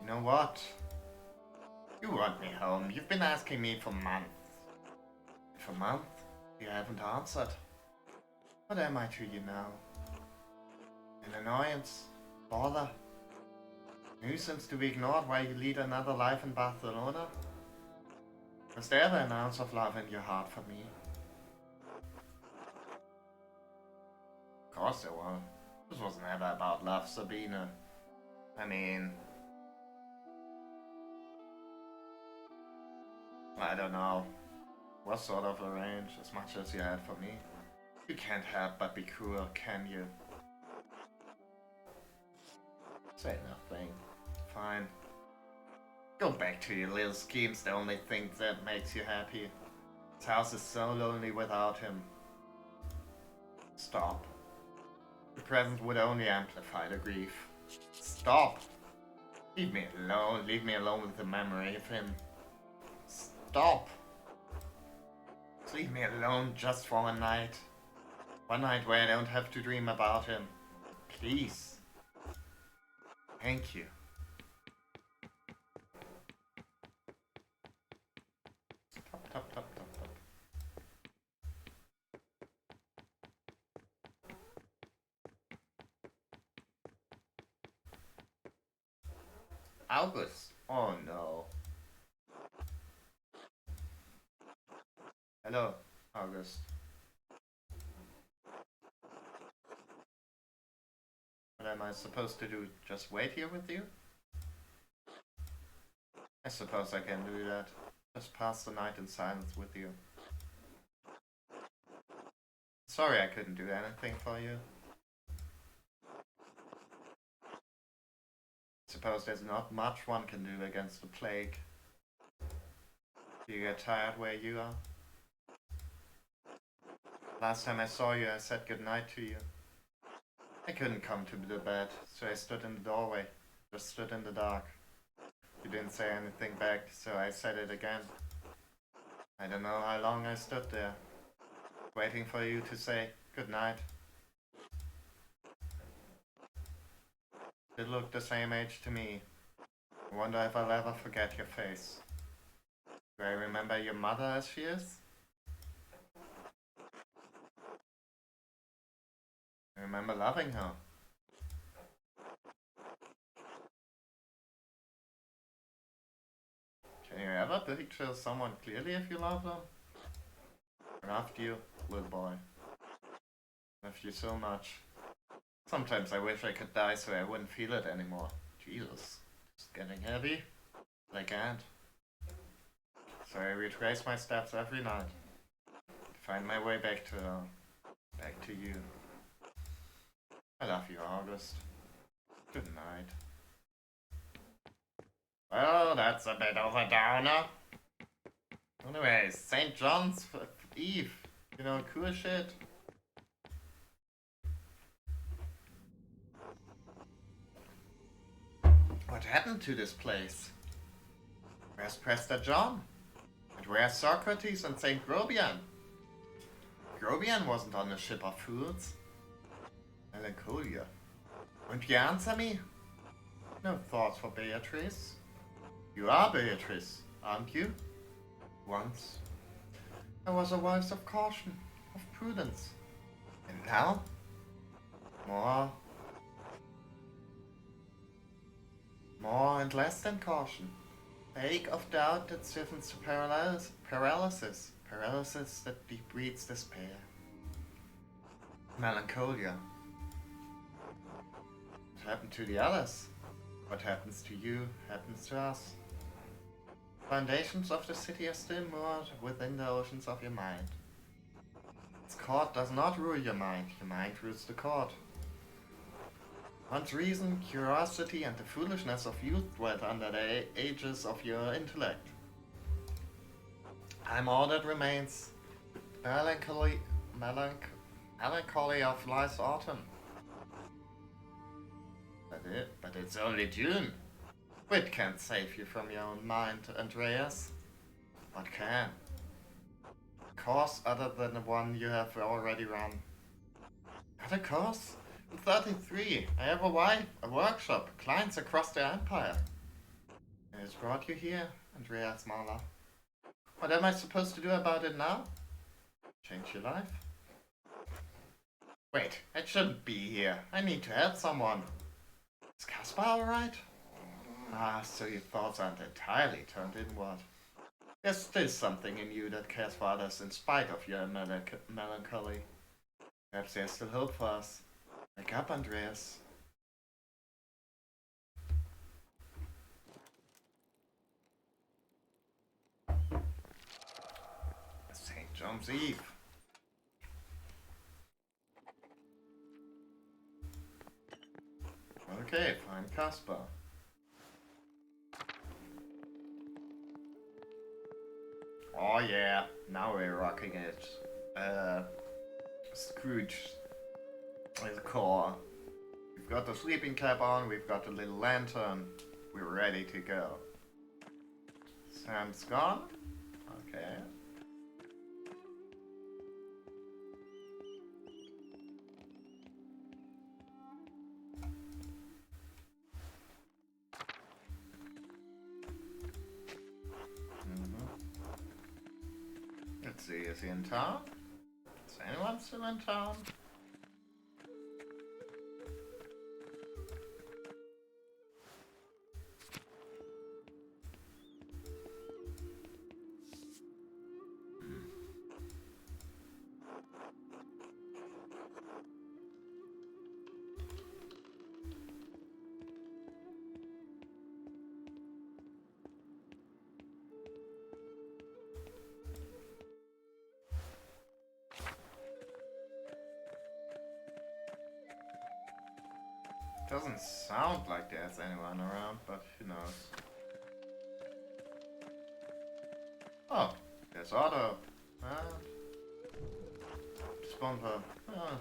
B: You know what? You want me home. You've been asking me for months. For months? You haven't answered. What am I to you now? An annoyance? Bother? Nuisance to be ignored while you lead another life in Barcelona? Was there ever an ounce of love in your heart for me? Of course there was. This was never about love, Sabine. I mean... I don't know. Was sort of arranged as much as you had for me. You can't help but be cruel, can you? Say nothing. Fine. Go back to your little schemes, the only thing that makes you happy. This house is so lonely without him. Stop. The present would only amplify the grief. Stop! Leave me alone. Leave me alone with the memory of him. Stop! Leave me alone just for one night. One night where I don't have to dream about him. Please. Thank you. Top, top, top, top, top. August. Oh no. Hello, August. What am I supposed to do? Just wait here with you? I suppose I can do that. Just pass the night in silence with you. Sorry I couldn't do anything for you. Suppose there's not much one can do against the plague. Do you get tired where you are? Last time I saw you, I said goodnight to you. I couldn't come to the bed, so I stood in the doorway. Just stood in the dark. You didn't say anything back, so I said it again. I don't know how long I stood there, waiting for you to say goodnight. You look the same age to me. I wonder if I'll ever forget your face. Do I remember your mother as she is? I remember loving her. Can you ever picture someone clearly if you love them? I loved you, little boy. Loved you so much. Sometimes I wish I could die so I wouldn't feel it anymore. feels just getting heavy. I can't. So I retrace my steps every night. Find my way back to you. I love you, August. Good night. Well, that's a bit of a downer. Anyways, St. John's Eve. You know, cool shit. What happened to this place? Where's Prester John? And where's Socrates and St. Grobian? Grobian wasn't on the ship of fools. Melancholia. Won't you answer me? No thoughts for Beatrice? You are Beatrice, aren't you? Once. I was a voice of caution, of prudence. And now? More and less than caution. The ache of doubt that stiffens to paralysis. Paralysis that breeds despair. Melancholia. What happened to the others? What happens to you happens to us. Foundations of the city are still moored within the oceans of your mind. Its court does not rule your mind rules the court. Once reason, curiosity, and the foolishness of youth dwelt under the aegis of your intellect. I'm all that remains. Melancholy of life's autumn. But it's only June. Wit can't save you from your own mind, Andreas. What can? A course other than the one you have already run. Not a course? I'm 33. I have a wife, a workshop, clients across the empire. And it's brought you here, Andreas Mahler. What am I supposed to do about it now? Change your life? Wait, I shouldn't be here. I need to help someone. Is Caspar alright? Ah, so your thoughts aren't entirely turned inward. There's still something in you that cares for others in spite of your melancholy. Perhaps there's still hope for us. Wake up, Andreas. St. John's Eve. Okay, find Caspar. Oh yeah, now we're rocking it. Scrooge is a core. We've got the sleeping cap on, we've got the little lantern. We're ready to go. Sam's gone? Okay. Let's see, is he in town? Is anyone still in town? Doesn't sound like there's anyone around, but who knows. Oh, there's Otto. Sponsor. Oh.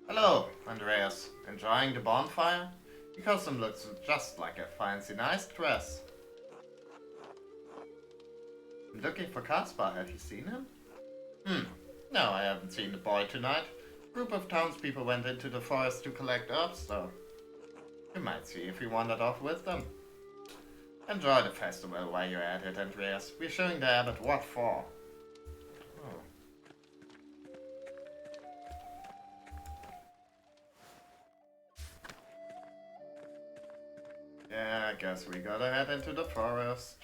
B: Hello, Andreas. Enjoying the bonfire? Your costume looks just like a fancy nice dress. I'm looking for Caspar. Have you seen him? No, I haven't seen the boy tonight. A group of townspeople went into the forest to collect herbs, though. You might see if you wandered off with them. Enjoy the festival while you're at it, Andreas. We're showing the abbot what for. Oh. Yeah, I guess we gotta head into the forest.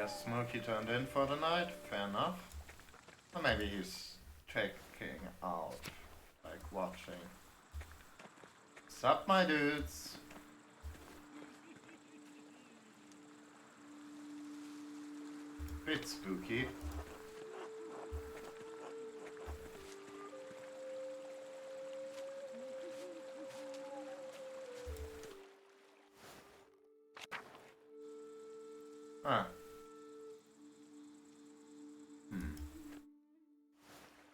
B: guess Smokey turned in for the night. Fair enough. Or maybe he's checking out, like watching. Sup, my dudes? Bit spooky. Huh.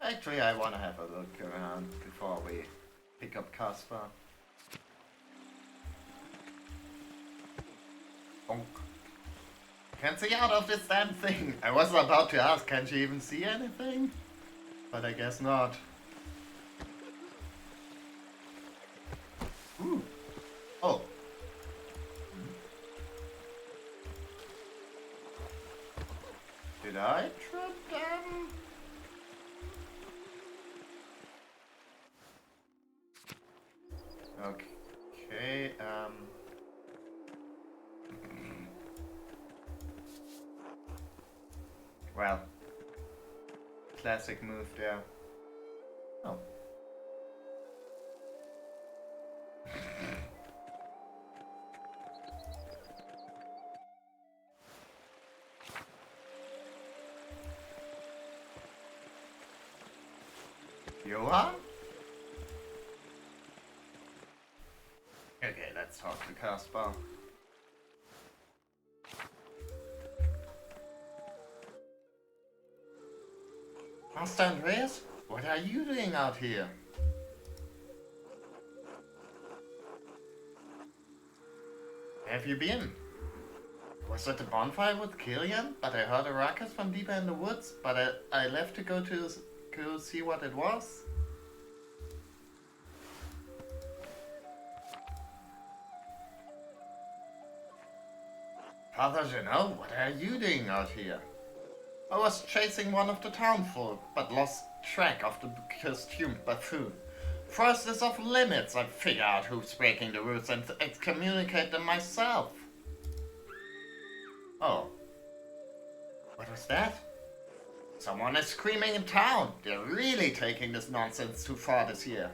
B: Actually, I want to have a look around before we pick up Casper. Bonk. Can't see out of this damn thing. I was about to ask, can't you even see anything? But I guess not. Ooh. Oh. Did I trip them? Okay, well, classic move there. Oh. Johan? Okay, let's talk to Caspar. Master Andreas, what are you doing out here? Where have you been? Was it the bonfire with Killian? But I heard a ruckus from deeper in the woods, but I left to go see what it was. Father Janelle, what are you doing out here? I was chasing one of the townfolk, but lost track of the costumed buffoon. First is off limits, I figure out who's breaking the rules and excommunicate them myself. Oh. What was that? Someone is screaming in town. They're really taking this nonsense too far this year.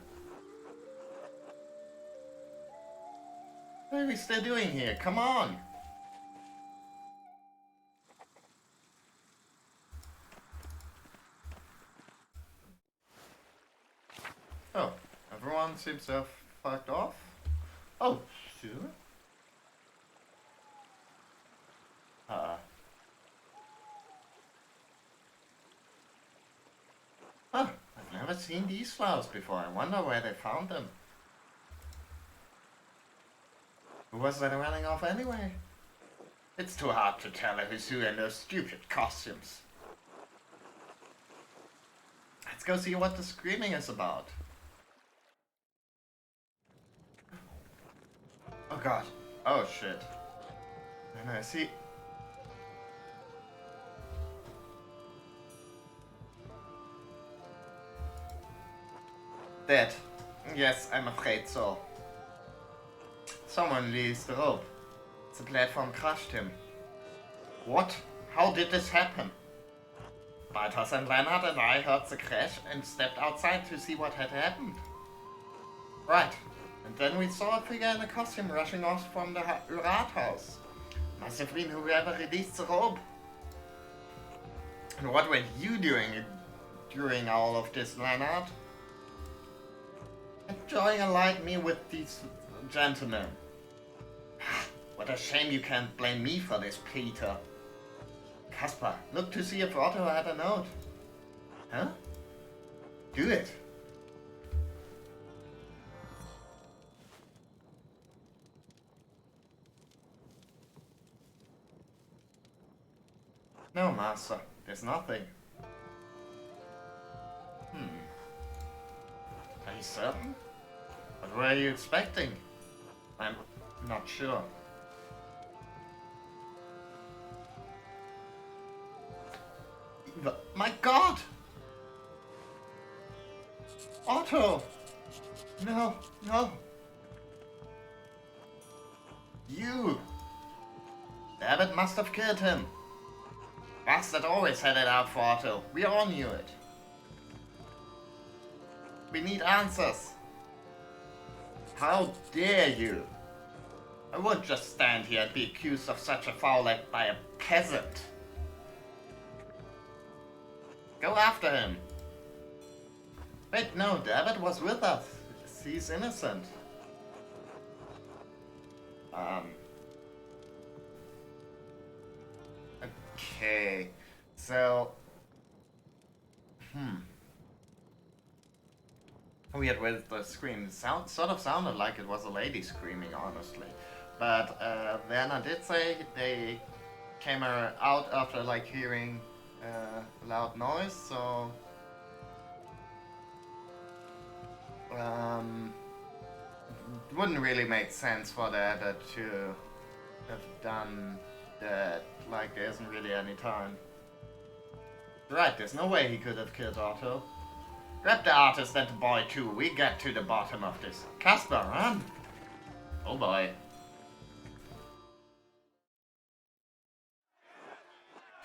B: What are we still doing here? Come on. Oh, everyone seems to have fucked off. Oh, sure. Huh, I've never seen these flowers before. I wonder where they found them. Who was that running off anyway? It's too hard to tell who's who in those stupid costumes. Let's go see what the screaming is about. Oh god. Oh shit. And I see... Dead. Yes, I'm afraid so. Someone released the rope. The platform crushed him. What? How did this happen? Balthas and Leonard and I heard the crash and stepped outside to see what had happened. Right. And then we saw a figure in a costume rushing off from the Rathaus. Must have been whoever released the rope. And what were you doing during all of this, Leonard? Enjoying a light meal with these gentlemen. What a shame you can't blame me for this, Peter. Caspar, look to see if Otto had a note. Huh? Do it. No, Master. There's nothing. Are you certain? What were you expecting? I'm not sure. My God! Otto! No, no! You! David must have killed him. Bastard always had it out for Otto. We all knew it. We need answers. How dare you? I won't just stand here and be accused of such a foul act by a peasant. Go after him. Wait, no, David was with us. He's innocent. Okay. So... Weird with the scream. Sort of sounded like it was a lady screaming, honestly. But then I did say they came out after like hearing loud noise, so wouldn't really make sense for that to have done that. Like there isn't really any time. Right, there's no way he could have killed Otto. Grab the artist and the boy too. We get to the bottom of this. Casper, run! Oh boy.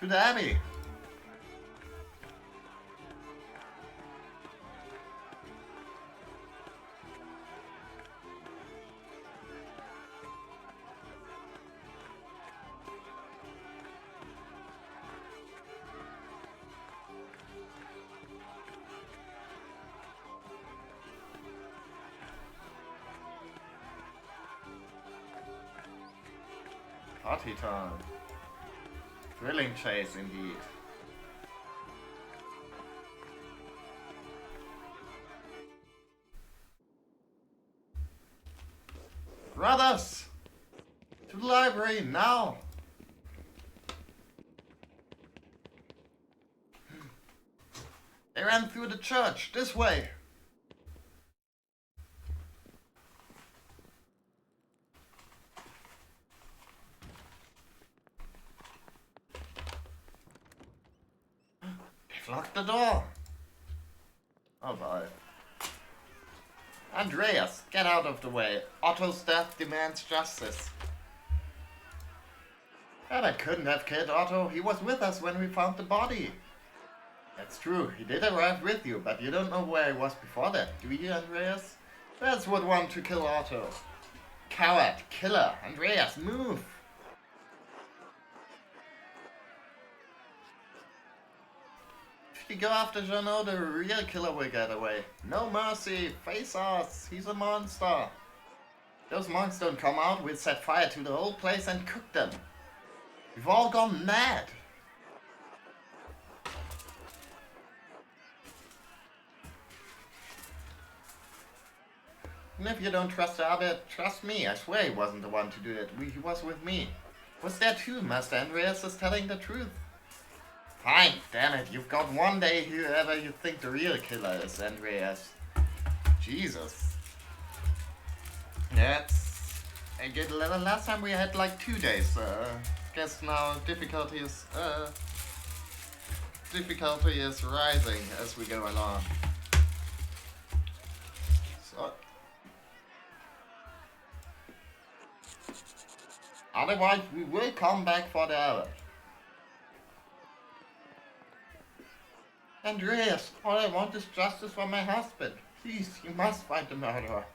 B: To the Abbey. Party time. Thrilling chase indeed. Brothers! To the library now! They ran through the church, this way! Lock the door! Oh boy. Andreas, get out of the way. Otto's death demands justice. And I couldn't have killed Otto. He was with us when we found the body. That's true. He did arrive with you, but you don't know where he was before that, do you, Andreas? That's what want to kill Otto. Coward, killer. Andreas, move! If you go after Jeannot, the real killer will get away. No mercy, face us, he's a monster. Those monks don't come out, we'll set fire to the whole place and cook them. We've all gone mad. And if you don't trust Abed, trust me, I swear he wasn't the one to do it. He was with me. Was there too, Master Andreas is telling the truth. Fine, damn it, you've got one day whoever you think the real killer is, Andreas. Jesus. That's a good level. Last time we had like 2 days. Guess now difficulty is rising as we go along. So otherwise we will come back for the hour. Andreas, all I want is justice for my husband. Please, you must find the murderer.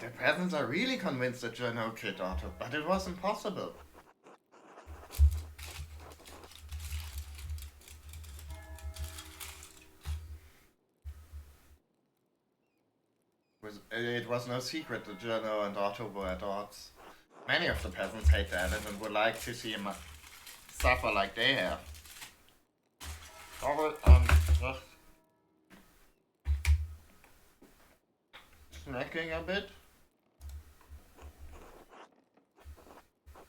B: The peasants are really convinced that Jeannot killed Otto, but it was impossible. It was no secret that Jeannot and Otto were at odds. Many of the peasants hate David and would like to see him suffer like they have. Sorry, just snacking a bit.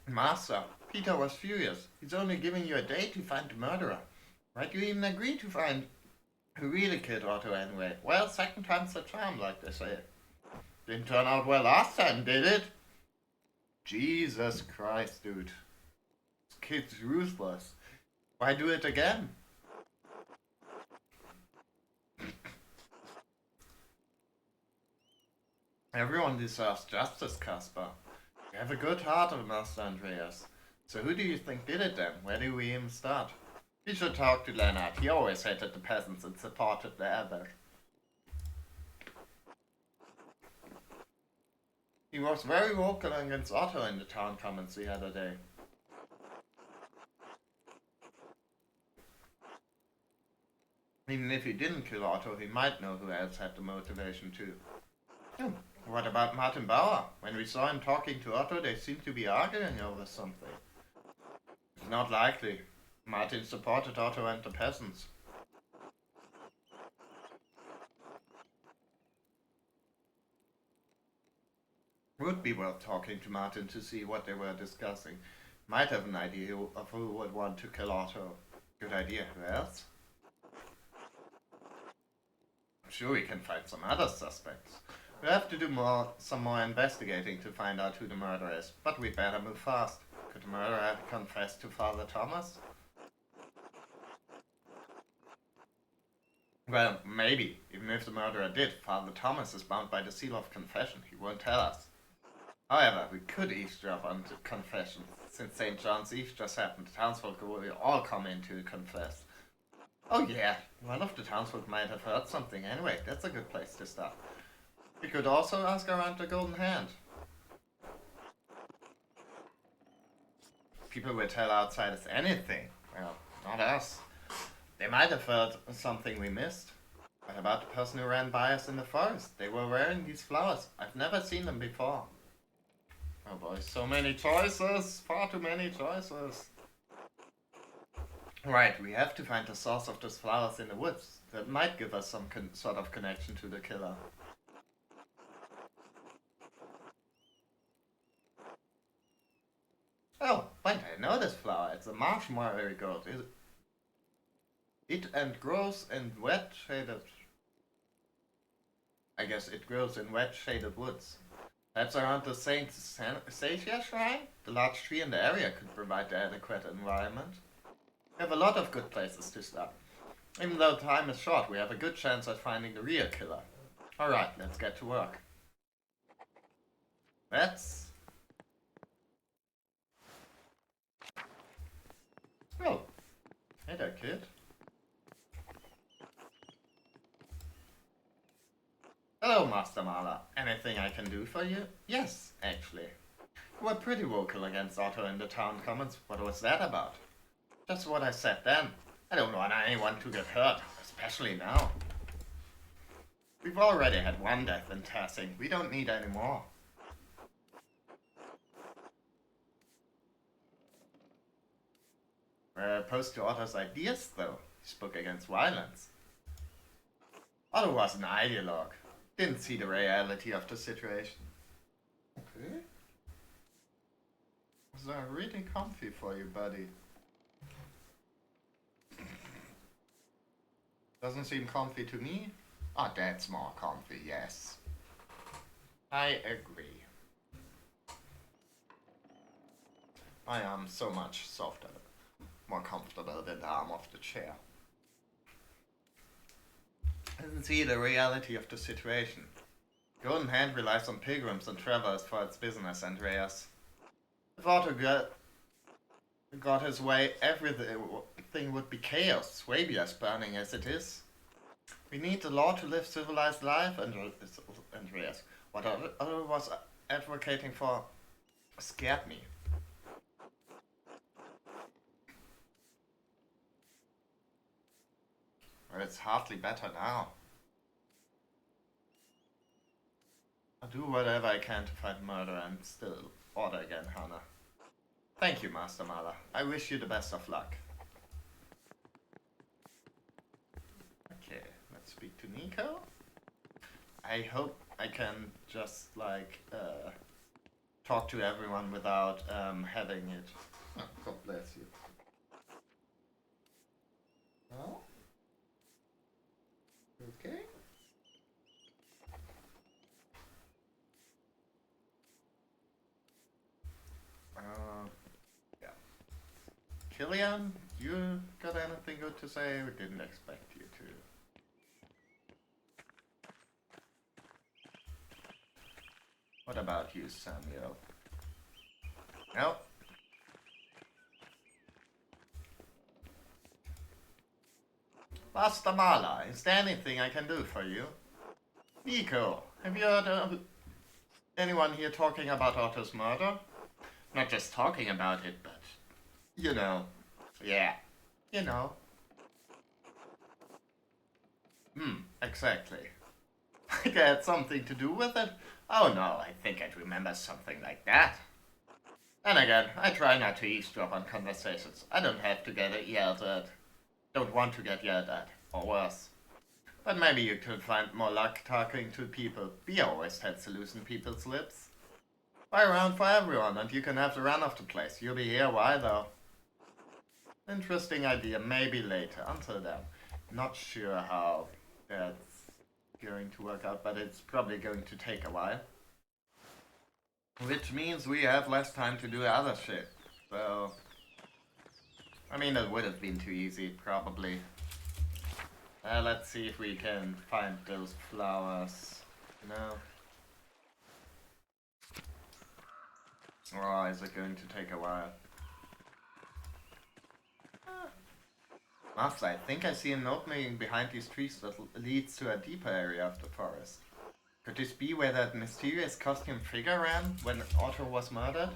B: Master, Peter was furious. He's only giving you a day to find the murderer. Might you even agree to find who really killed Otto anyway? Well, second time's the charm, like they say. Didn't turn out well last time, did it? Jesus Christ, dude. This kid's ruthless. Why do it again? Everyone deserves justice, Caspar. You have a good heart, Master Andreas. So who do you think did it then? Where do we even start? We should talk to Leonard. He always hated the peasants and supported the elder. He was very vocal against Otto in the town comments the other day. Even if he didn't kill Otto, he might know who else had the motivation too. What about Martin Bauer? When we saw him talking to Otto, they seemed to be arguing over something. It's not likely. Martin supported Otto and the peasants. Would be worth talking to Martin to see what they were discussing. Might have an idea of who would want to kill Otto. Good idea. Who else? I'm sure we can find some other suspects. We'll have to do some more investigating to find out who the murderer is, but we'd better move fast. Could the murderer have confessed to Father Thomas? Well, maybe. Even if the murderer did, Father Thomas is bound by the seal of confession. He won't tell us. However, we could eavesdrop on the confession. Since St. John's Eve just happened, the townsfolk will all come in to confess. Oh yeah, one of the townsfolk might have heard something anyway. That's a good place to start. We could also ask around the Golden Hand. People will tell outsiders anything. Well, not us. They might have heard something we missed. What about the person who ran by us in the forest? They were wearing these flowers. I've never seen them before. Oh boy, so many choices! Far too many choices! Right, we have to find the source of those flowers in the woods. That might give us some sort of connection to the killer. Oh, wait, I know this flower. It's a marsh marigold. It grows in wet shaded... I guess it grows in wet shaded woods. Perhaps around the Saint Sacia shrine? The large tree in the area could provide the adequate environment. We have a lot of good places to start. Even though time is short, we have a good chance at finding the real killer. Alright, let's get to work. Let's... Oh, hey there, kid. Hello, Master Mahler. Anything I can do for you? Yes, actually. You were pretty vocal against Otto in the town comments. What was that about? Just what I said then. I don't want anyone to get hurt, especially now. We've already had one death in Tassing. We don't need any more. We're opposed to Otto's ideas, though. He spoke against violence. Otto was an ideologue. Didn't see the reality of the situation. Okay. Those are really comfy for you, buddy. Doesn't seem comfy to me. Ah, that's more comfy, yes. I agree. I am so much softer, more comfortable than the arm of the chair. Doesn't see the reality of the situation. Golden Hand relies on pilgrims and travelers for its business, Andreas. If Otto got his way, everything would be chaos. Swabia's burning as it is. We need the law to live civilized life, Andreas. What Otto was advocating for scared me. Well, it's hardly better now. I'll do whatever I can to find murder and still order again, Hannah. Thank you, Master Mahler. I wish you the best of luck. Okay, let's speak to Nico. I hope I can just, like, talk to everyone without having it. Oh, God bless you. Oh? Okay. Killian, you got anything good to say? We didn't expect you to. What about you, Samuel? No? Master Mala, is there anything I can do for you? Nico, have you heard of anyone here talking about Otto's murder? Not just talking about it, but... you know. Yeah. You know. Exactly. Like I had something to do with it? Oh no, I think I'd remember something like that. And again, I try not to eavesdrop on conversations. I don't have to get yelled at. Don't want to get yelled at, or worse. But maybe you could find more luck talking to people. We always had to loosen people's lips. Buy around for everyone, and you can have the run of the place. You'll be here a while though. Interesting idea, maybe later. Until then, not sure how that's going to work out, but it's probably going to take a while. Which means we have less time to do other shit. So, I mean, it would have been too easy, probably. Let's see if we can find those flowers. No. Or is it going to take a while? Master, I think I see a note making behind these trees that leads to a deeper area of the forest. Could this be where that mysterious costume figure ran when Otto was murdered?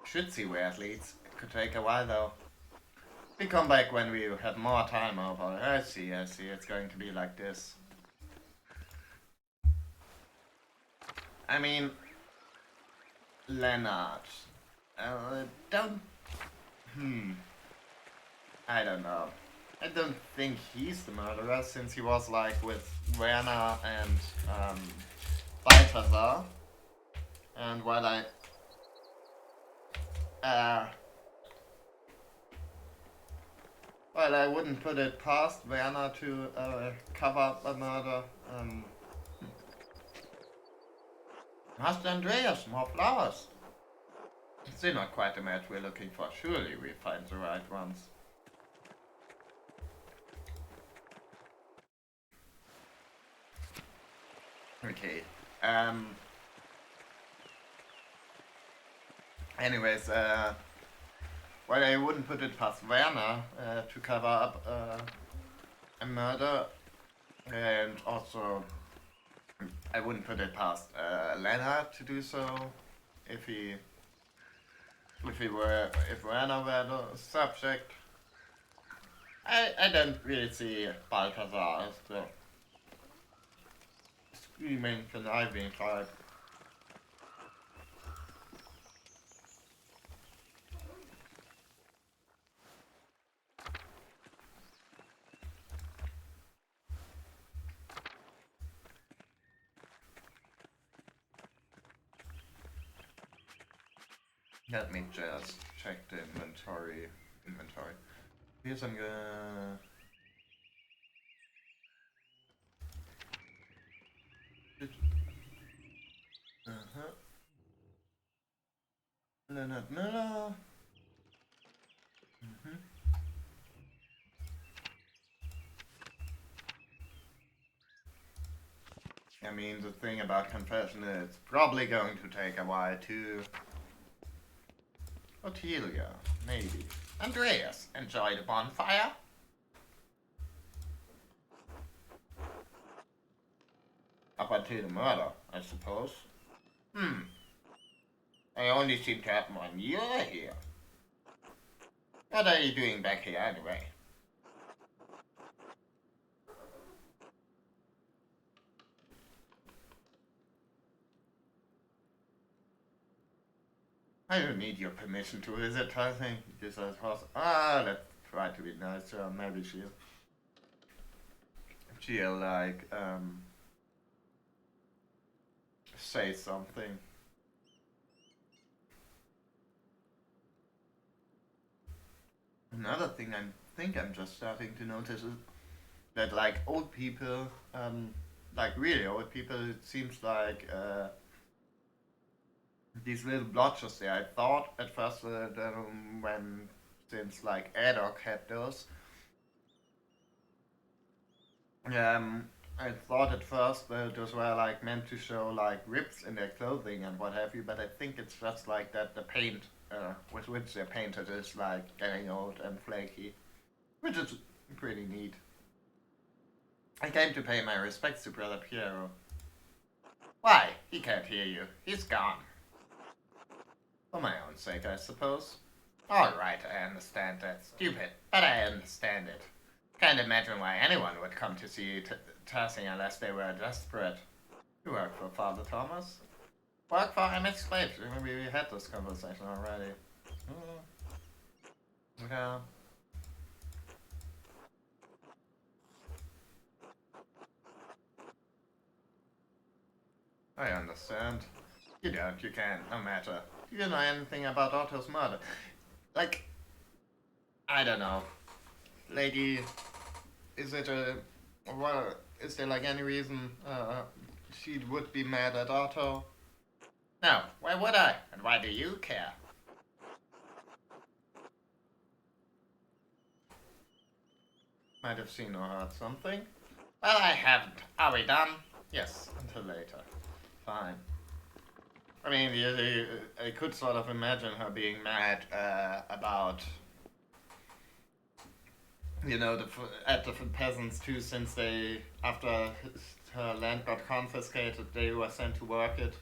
B: Should see where it leads. It could take a while though. We come back when we have more time over. I see, it's going to be like this. I mean, Leonard. Don't... I don't know. I don't think he's the murderer, since he was like with Werner and Balthazar. And while I wouldn't put it past Werner to cover up a murder. Master Andreas, more flowers. Still not quite the match we're looking for. Surely we find the right ones. Okay. Anyways, well, I wouldn't put it past Werner to cover up a murder, and also I wouldn't put it past Leonard to do so if Werner were the subject. I don't really see Balthazar as the screaming conniving type. Let me just check the inventory. Here's I'm gonna... Leonard Miller. I mean, the thing about confession is it's probably going to take a while too. Otelia, maybe. Andreas, enjoy the bonfire? Up until the murder, I suppose. I only seem to have 1 year here. What are you doing back here anyway? I don't need your permission to visit, I think. Just as possible. Let's try to be nice. Maybe she'll like, say something. Another thing I think I'm just starting to notice is that like old people, like really old people, it seems like these little blotches there. I thought at first that when since like Adok had those. I thought at first that those were like meant to show like rips in their clothing and what have you, but I think it's just like that the paint with which they're painted is like getting old and flaky, which is pretty neat. I came to pay my respects to Brother Piero. Why? He can't hear you. He's gone. For my own sake, I suppose. Alright, I understand that's stupid, but I understand it. Can't imagine why anyone would come to see Tassing unless they were desperate. You work for Father Thomas? Work for MS Slaves. Maybe we had this conversation already. Yeah. I understand. You don't, you can't, no matter. Do you know anything about Otto's murder? Like, I don't know. Lady, is it a... Well, is there like any reason she would be mad at Otto? No, why would I? And why do you care? Might have seen or heard something. Well, I haven't. Are we done? Yes, until later. Fine. I mean, I could sort of imagine her being mad about, you know, at the peasants too, since they, after her land got confiscated, they were sent to work it.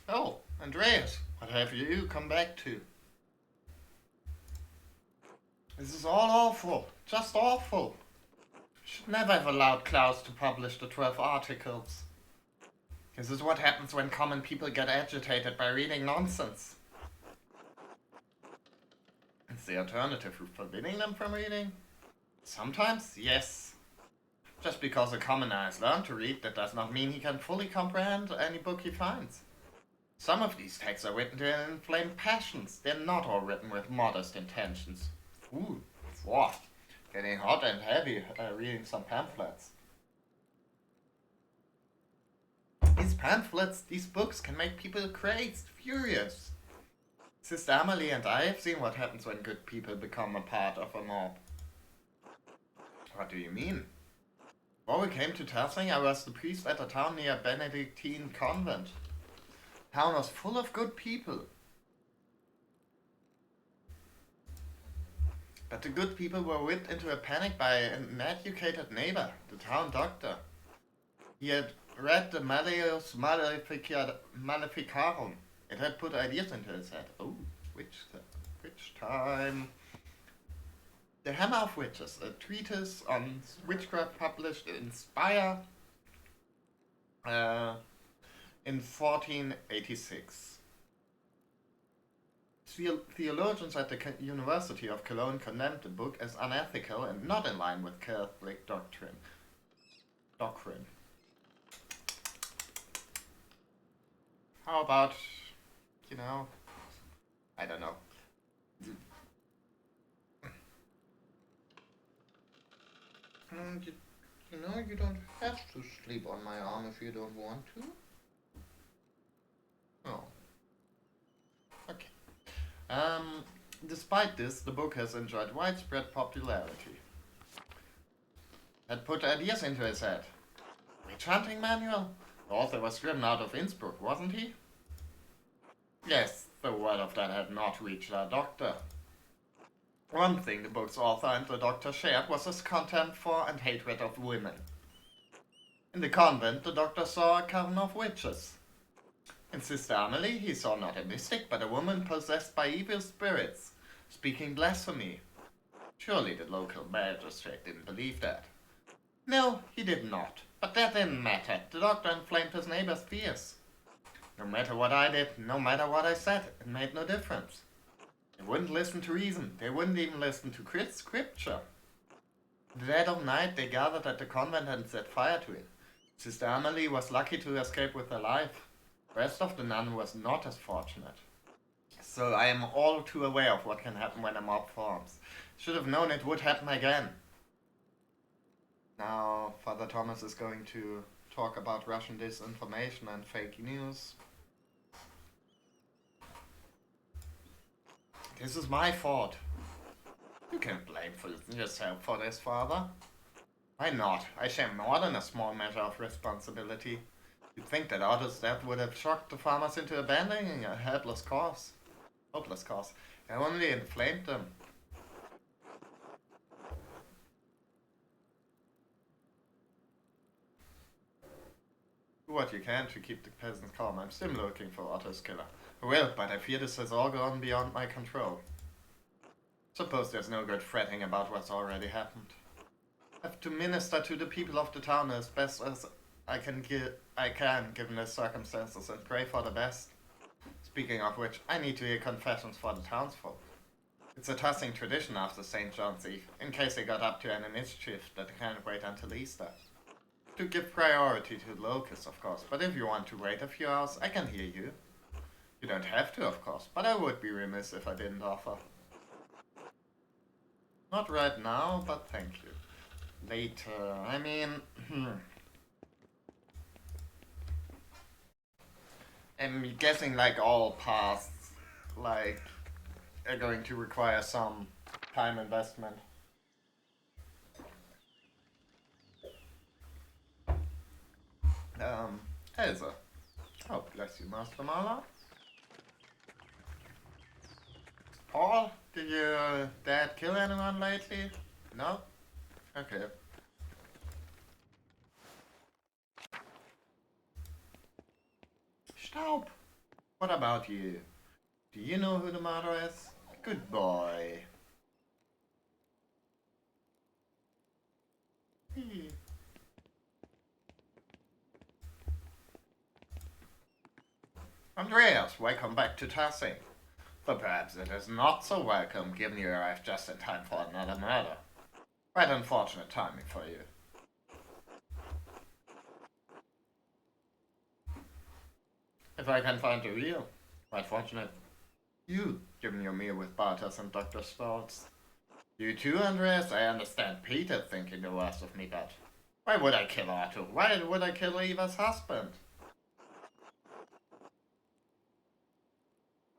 B: Oh, Andreas, what have you come back to? This is all awful, just awful. Should never have allowed Klaus to publish the 12 articles. This is what happens when common people get agitated by reading nonsense. Is the alternative forbidding them from reading? Sometimes, yes. Just because a commoner has learned to read, that does not mean he can fully comprehend any book he finds. Some of these texts are written to inflame passions. They're not all written with modest intentions. Ooh, what? Getting hot and heavy reading some pamphlets. These pamphlets, these books can make people crazed, furious. Sister Amelie and I have seen what happens when good people become a part of a mob. What do you mean? Before we came to Tersing, I was the priest at a town near Benedictine convent. The town was full of good people. But the good people were whipped into a panic by an educated neighbor, the town doctor. He had read the Malleus Maleficarum. It had put ideas into his head. Oh, which time? The Hammer of Witches, a treatise on witchcraft published in Speyer in 1486. Theologians at the University of Cologne condemned the book as unethical and not in line with Catholic doctrine. How about, you know, I don't know. You know, you don't have to sleep on my arm if you don't want to. Oh. Okay. Despite this, the book has enjoyed widespread popularity. Had put ideas into his head. Witch hunting manual? The author was driven out of Innsbruck, wasn't he? Yes, the word of that had not reached our doctor. One thing the book's author and the doctor shared was his contempt for and hatred of women. In the convent, the doctor saw a coven of witches. In Sister Amelie, he saw not a mystic, but a woman possessed by evil spirits, speaking blasphemy. Surely the local magistrate didn't believe that. No, he did not. But that didn't matter. The doctor inflamed his neighbor's fears. No matter what I did, no matter what I said, it made no difference. They wouldn't listen to reason. They wouldn't even listen to scripture. In the dead of night, they gathered at the convent and set fire to it. Sister Amelie was lucky to escape with her life. The rest of the nun was not as fortunate. So I am all too aware of what can happen when a mob forms. Should have known it would happen again. Now, Father Thomas is going to talk about Russian disinformation and fake news. This is my fault. You can't blame yourself for this, Father. Why not? I share more than a small measure of responsibility. You'd think that Otto's death would have shocked the farmers into abandoning a helpless cause. Hopeless cause. It only inflamed them. Do what you can to keep the peasants calm. I'm still looking for Otto's killer. I will, but I fear this has all gone beyond my control. Suppose there's no good fretting about what's already happened. I have to minister to the people of the town as best as I can given the circumstances, and pray for the best. Speaking of which, I need to hear confessions for the townsfolk. It's a tossing tradition after St. John's Eve, in case they got up to any mischief that they can't wait until Easter. To give priority to the locusts, of course, but if you want to wait a few hours, I can hear you. You don't have to, of course, but I would be remiss if I didn't offer. Not right now, but thank you. Later, I mean... I'm guessing like all paths, like, are going to require some time investment. Elsa. Oh, bless you, Master Marla. Paul, did your dad kill anyone lately? No? Okay. Staub! What about you? Do you know who the murderer is? Good boy. Andreas, welcome back to Tassing. But perhaps it is not so welcome, given you arrived just in time for another murder. Quite unfortunate timing for you. If I can find a real, quite fortunate. You, given your meal with Bartas and Dr. Stoltz. You too, Andreas? I understand Peter thinking the worst of me, but... Why would I kill Otto? Why would I kill Eva's husband?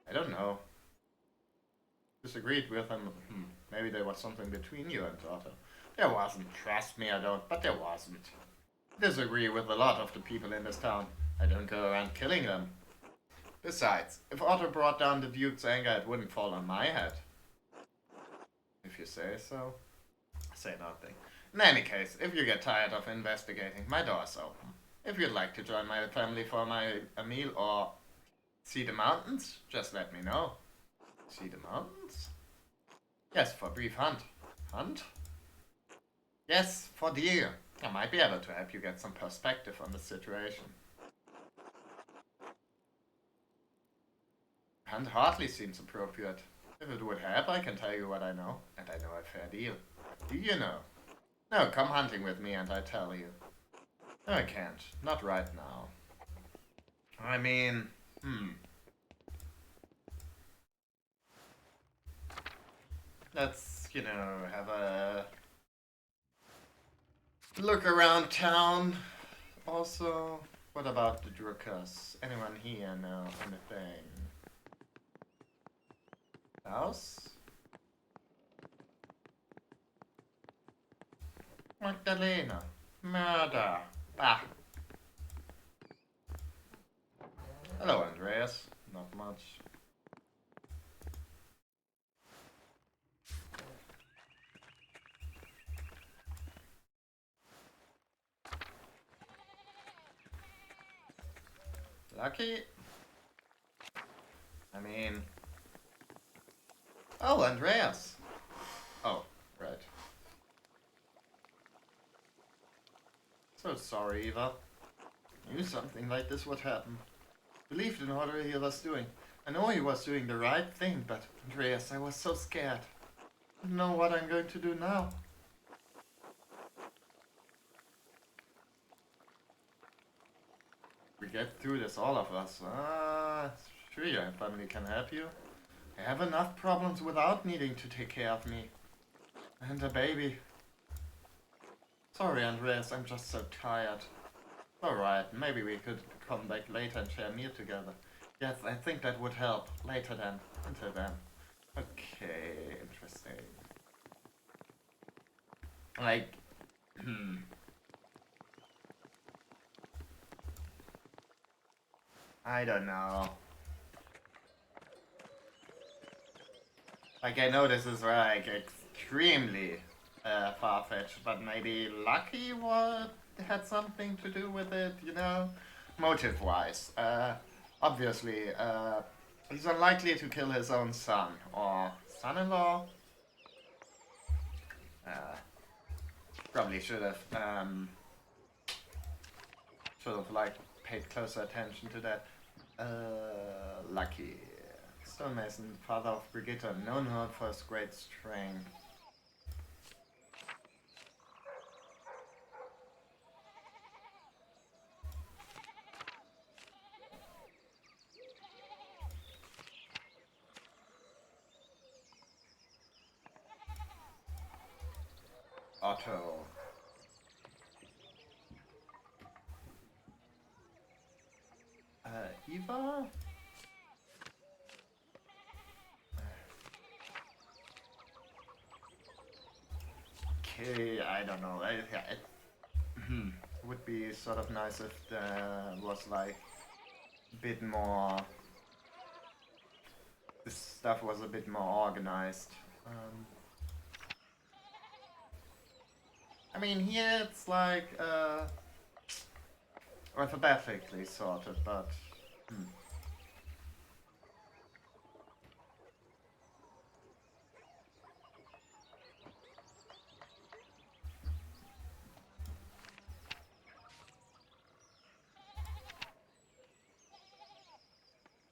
B: I don't know. Disagreed with him. Maybe there was something between you and Otto. There wasn't. Trust me, I don't, but there wasn't. Disagree with a lot of the people in this town. I don't go around killing them. Besides, if Otto brought down the Duke's anger, it wouldn't fall on my head. If you say so. I say nothing. In any case, if you get tired of investigating, my door's open. If you'd like to join my family for a meal or see the mountains, just let me know. See the mountains? Yes, for a brief hunt. Hunt? Yes, for deer. I might be able to help you get some perspective on the situation. Hunt hardly seems appropriate. If it would help, I can tell you what I know, and I know a fair deal. Do you know? No, come hunting with me and I tell you. No, I can't. Not right now. I mean, Let's, have a look around town. Also, what about the Drukas? Anyone here know anything? House? Magdalena. Murder. Ah. Hello, Andreas. Not much. Lucky? I mean... Oh, Andreas! Oh, right. So sorry, Eva. I knew something like this would happen. Believed in what he was doing. I know he was doing the right thing, but Andreas, I was so scared. I don't know what I'm going to do now. We get through this, all of us. Sure, your family can help you. I have enough problems without needing to take care of me. And a baby. Sorry, Andreas, I'm just so tired. Alright, maybe we could come back later and share a meal together. Yes, I think that would help. Later then. Until then. Okay, interesting. Like, I don't know. Like, I know this is like extremely far-fetched, but maybe Lucky had something to do with it, you know? Motive-wise. Obviously, he's unlikely to kill his own son or son-in-law. Probably should have like paid closer attention to that. Lucky. Stonemason, father of Brigitte, known for his great strength. Otto. Eva? Okay, I don't know. It would be sort of nice if there was like a bit more. This stuff was a bit more organized. I mean, here it's like alphabetically sorted, but.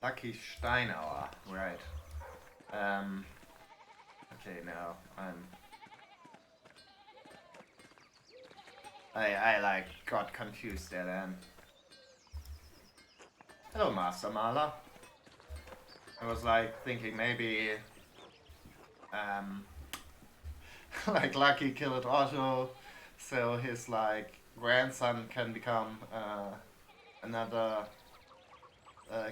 B: Lucky Steinauer, right. Okay, now I like got confused there then. Hello, Master Maler. I was like thinking maybe like Lucky killed Otto, so his like grandson can become another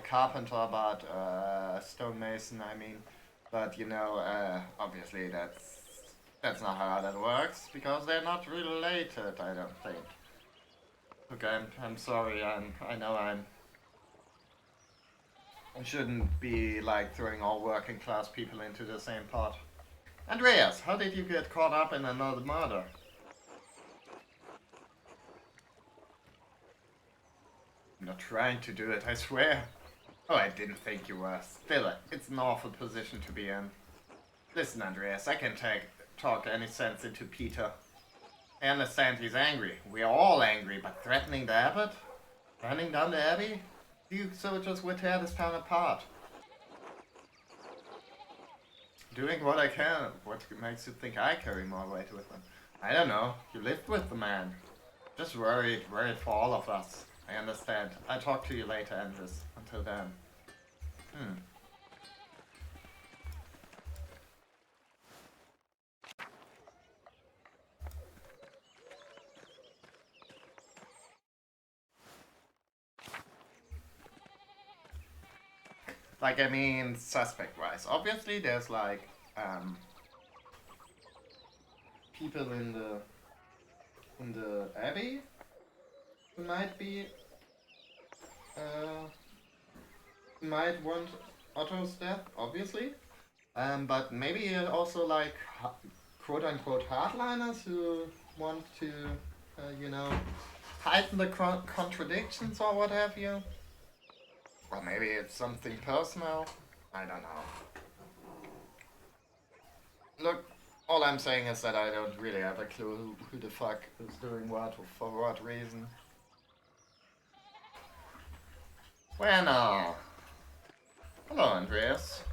B: carpenter, but stonemason. I mean, but you know, obviously that's not how that works because they're not related. I don't think. Okay, I'm sorry. I know I shouldn't be like throwing all working class people into the same pot. Andreas, how did you get caught up in another murder? I'm not trying to do it, I swear. Oh, I didn't think you were. Still, it's an awful position to be in. Listen, Andreas, I can talk any sense into Peter. I understand he's angry. We are all angry, but threatening the abbot? Burning down the abbey? You soldiers would tear this town apart. Doing what I can. What makes you think I carry more weight with them? I don't know. You lived with the man. Just worried for all of us. I understand. I'll talk to you later, Andres. Until then. Like, I mean, suspect-wise. Obviously, there's, like, people in the abbey who might be, might want Otto's death, obviously. But maybe also, like, quote-unquote hardliners who want to, you know, heighten the contradictions or what have you. Or maybe it's something personal. I don't know. Look, all I'm saying is that I don't really have a clue who the fuck is doing what, for what reason. Bueno. Hello, Andreas.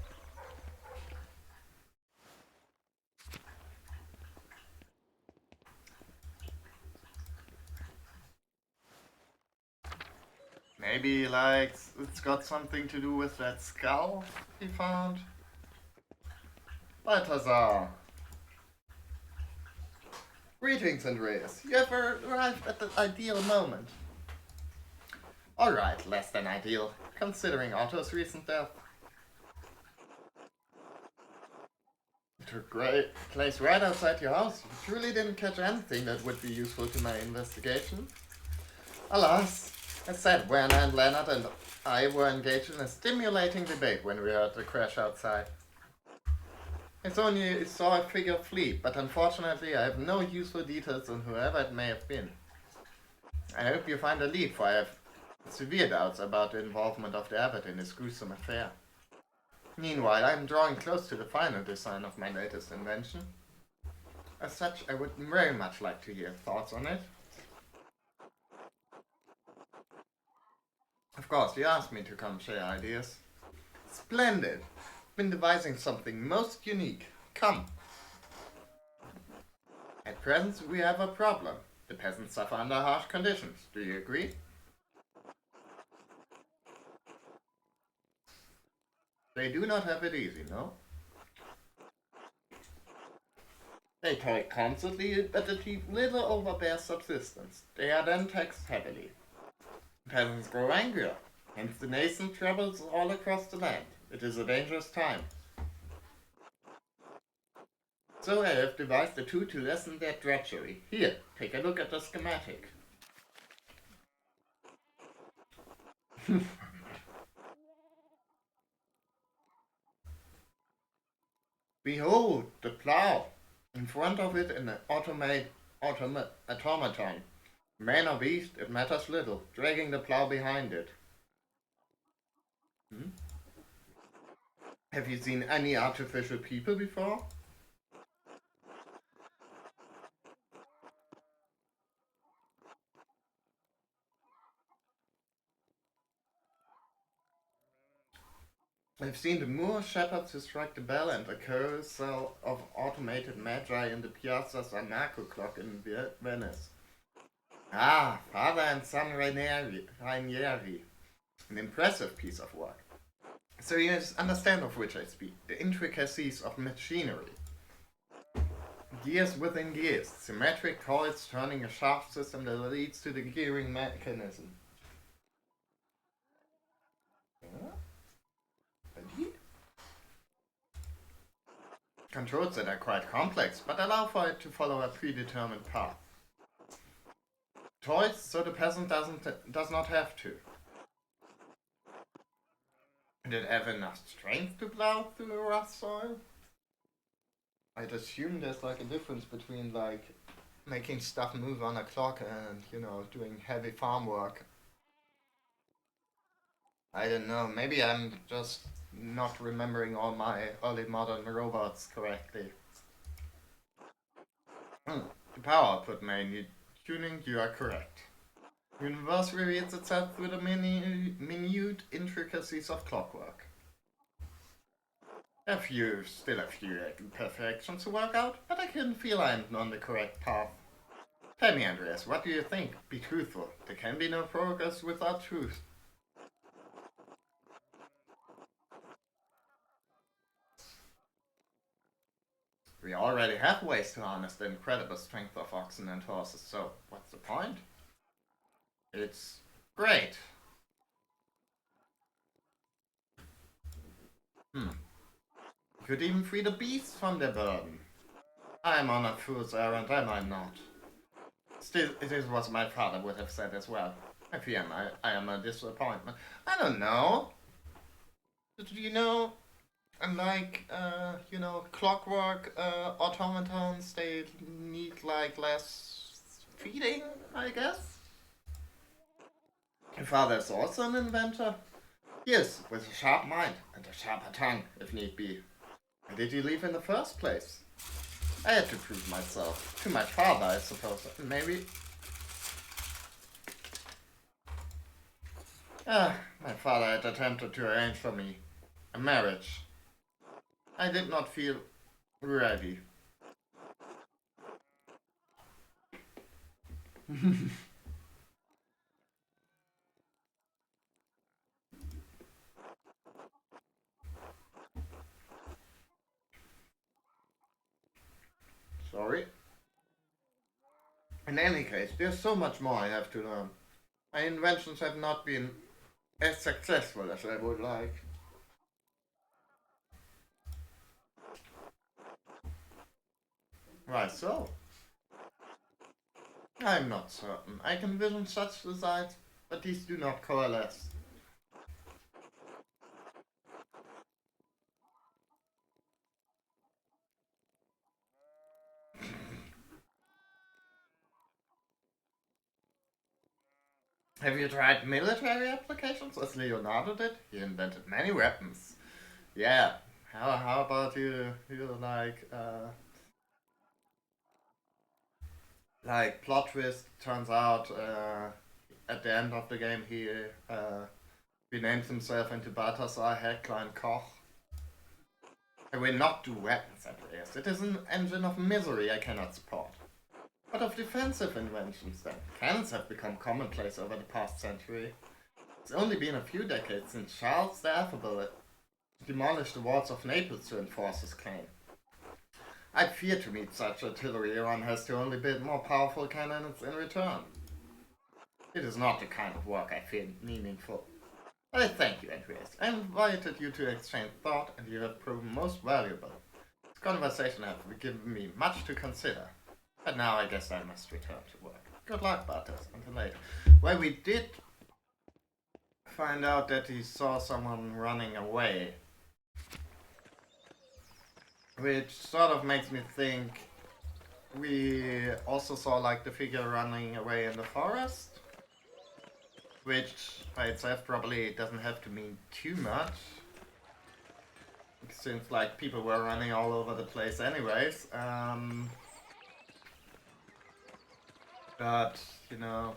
B: Maybe, like, it's got something to do with that skull he found? Balthazar. Greetings, Andreas. You have arrived at the ideal moment. Alright, less than ideal, considering Otto's recent death. to a great place right outside your house. You truly didn't catch anything that would be useful to my investigation. Alas, as said, Werner and Leonard and I were engaged in a stimulating debate when we heard the crash outside. I only saw a figure flee, but unfortunately I have no useful details on whoever it may have been. I hope you find a lead, for I have severe doubts about the involvement of the abbot in this gruesome affair. Meanwhile, I am drawing close to the final design of my latest invention. As such, I would very much like to hear thoughts on it. Of course, you asked me to come share ideas. Splendid! Been devising something most unique. Come! At present, we have a problem. The peasants suffer under harsh conditions. Do you agree? They do not have it easy, no? They toil constantly, but achieve little over bare subsistence. They are then taxed heavily. Peasants grow angrier, hence the nation travels all across the land. It is a dangerous time. So I have devised a tool to lessen their drudgery. Here, take a look at the schematic. Behold, the plough! In front of it an automaton. Man or beast, it matters little, dragging the plough behind it. Have you seen any artificial people before? I've seen the Moor shepherds who strike the bell and a carousel of automated magi in the Piazza San Marco clock in Venice. Ah, father and son Rainieri. An impressive piece of work. So you understand of which I speak, the intricacies of machinery. Gears within gears, symmetric coils turning a shaft system that leads to the gearing mechanism. Controls that are quite complex, but allow for it to follow a predetermined path. Toys, so the peasant does not have to. Did it have enough strength to plow through the rough soil? I'd assume there's like a difference between like making stuff move on a clock and, you know, doing heavy farm work. I don't know, maybe I'm just not remembering all my early modern robots correctly. The power output mainly tuning, you are correct. The universe reveals itself through the minute intricacies of clockwork. Still a few imperfections to work out, but I can feel I'm on the correct path. Tell me, Andreas, what do you think? Be truthful. There can be no progress without truth. We already have ways to harness the incredible strength of oxen and horses, so what's the point? It's great. Could even free the beasts from their burden. I'm on a fool's errand, am I not? Still, it is what my father would have said as well. I fear I am a disappointment. I don't know. Do you know, unlike, clockwork automatons, they need, like, less feeding, I guess? Your father is also an inventor? Yes, with a sharp mind and a sharper tongue, if need be. Why did you leave in the first place? I had to prove myself. To my father, I suppose. Maybe. My father had attempted to arrange for me a marriage. I did not feel ready. Sorry. In any case, there's so much more I have to learn. My inventions have not been as successful as I would like. Why so? I'm not certain. I can vision such designs, but these do not coalesce. Have you tried military applications as Leonardo did? He invented many weapons. Yeah. How about you like plot twist turns out at the end of the game he renames himself into Balthasar Hecklein Koch. I will not do weapons, Andreas. It is an engine of misery I cannot support. But of defensive inventions, then. Cannons have become commonplace over the past century. It's only been a few decades since Charles the Affable demolished the walls of Naples to enforce his claim. I fear to meet such artillery. Iran has to only build more powerful cannons in return. It is not the kind of work I find meaningful. But I thank you, Andreas. I invited you to exchange thought, and you have proven most valuable. This conversation has given me much to consider. But now I guess I must return to work. Good luck, Bartos. Until later. Well, we did find out that he saw someone running away. Which sort of makes me think we also saw like the figure running away in the forest. Which by itself probably doesn't have to mean too much. It seems like people were running all over the place anyways. But, you know...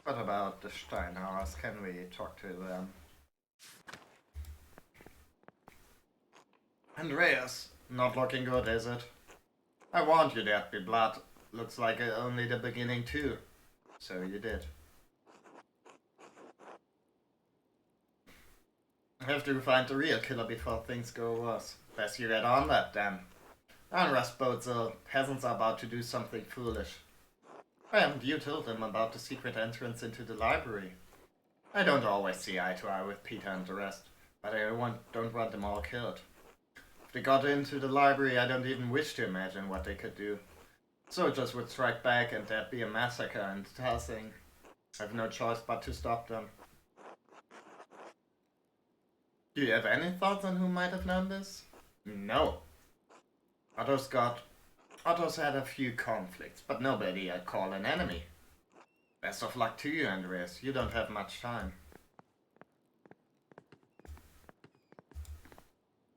B: What about the Steinhauers? Can we talk to them? Andreas, not looking good, is it? I warned you there'd be blood. Looks like only the beginning too. So you did. Have to find the real killer before things go worse. Best you get on that then. Unrest boats peasants are about to do something foolish. Haven't you told them about the secret entrance into the library? I don't always see eye to eye with Peter and the rest, but I don't want them all killed. If they got into the library, I don't even wish to imagine what they could do. Soldiers would strike back and there'd be a massacre and Tarsing. I have no choice but to stop them. Do you have any thoughts on who might have done this? No. Otto's had a few conflicts, but nobody I'd call an enemy. Best of luck to you, Andreas. You don't have much time.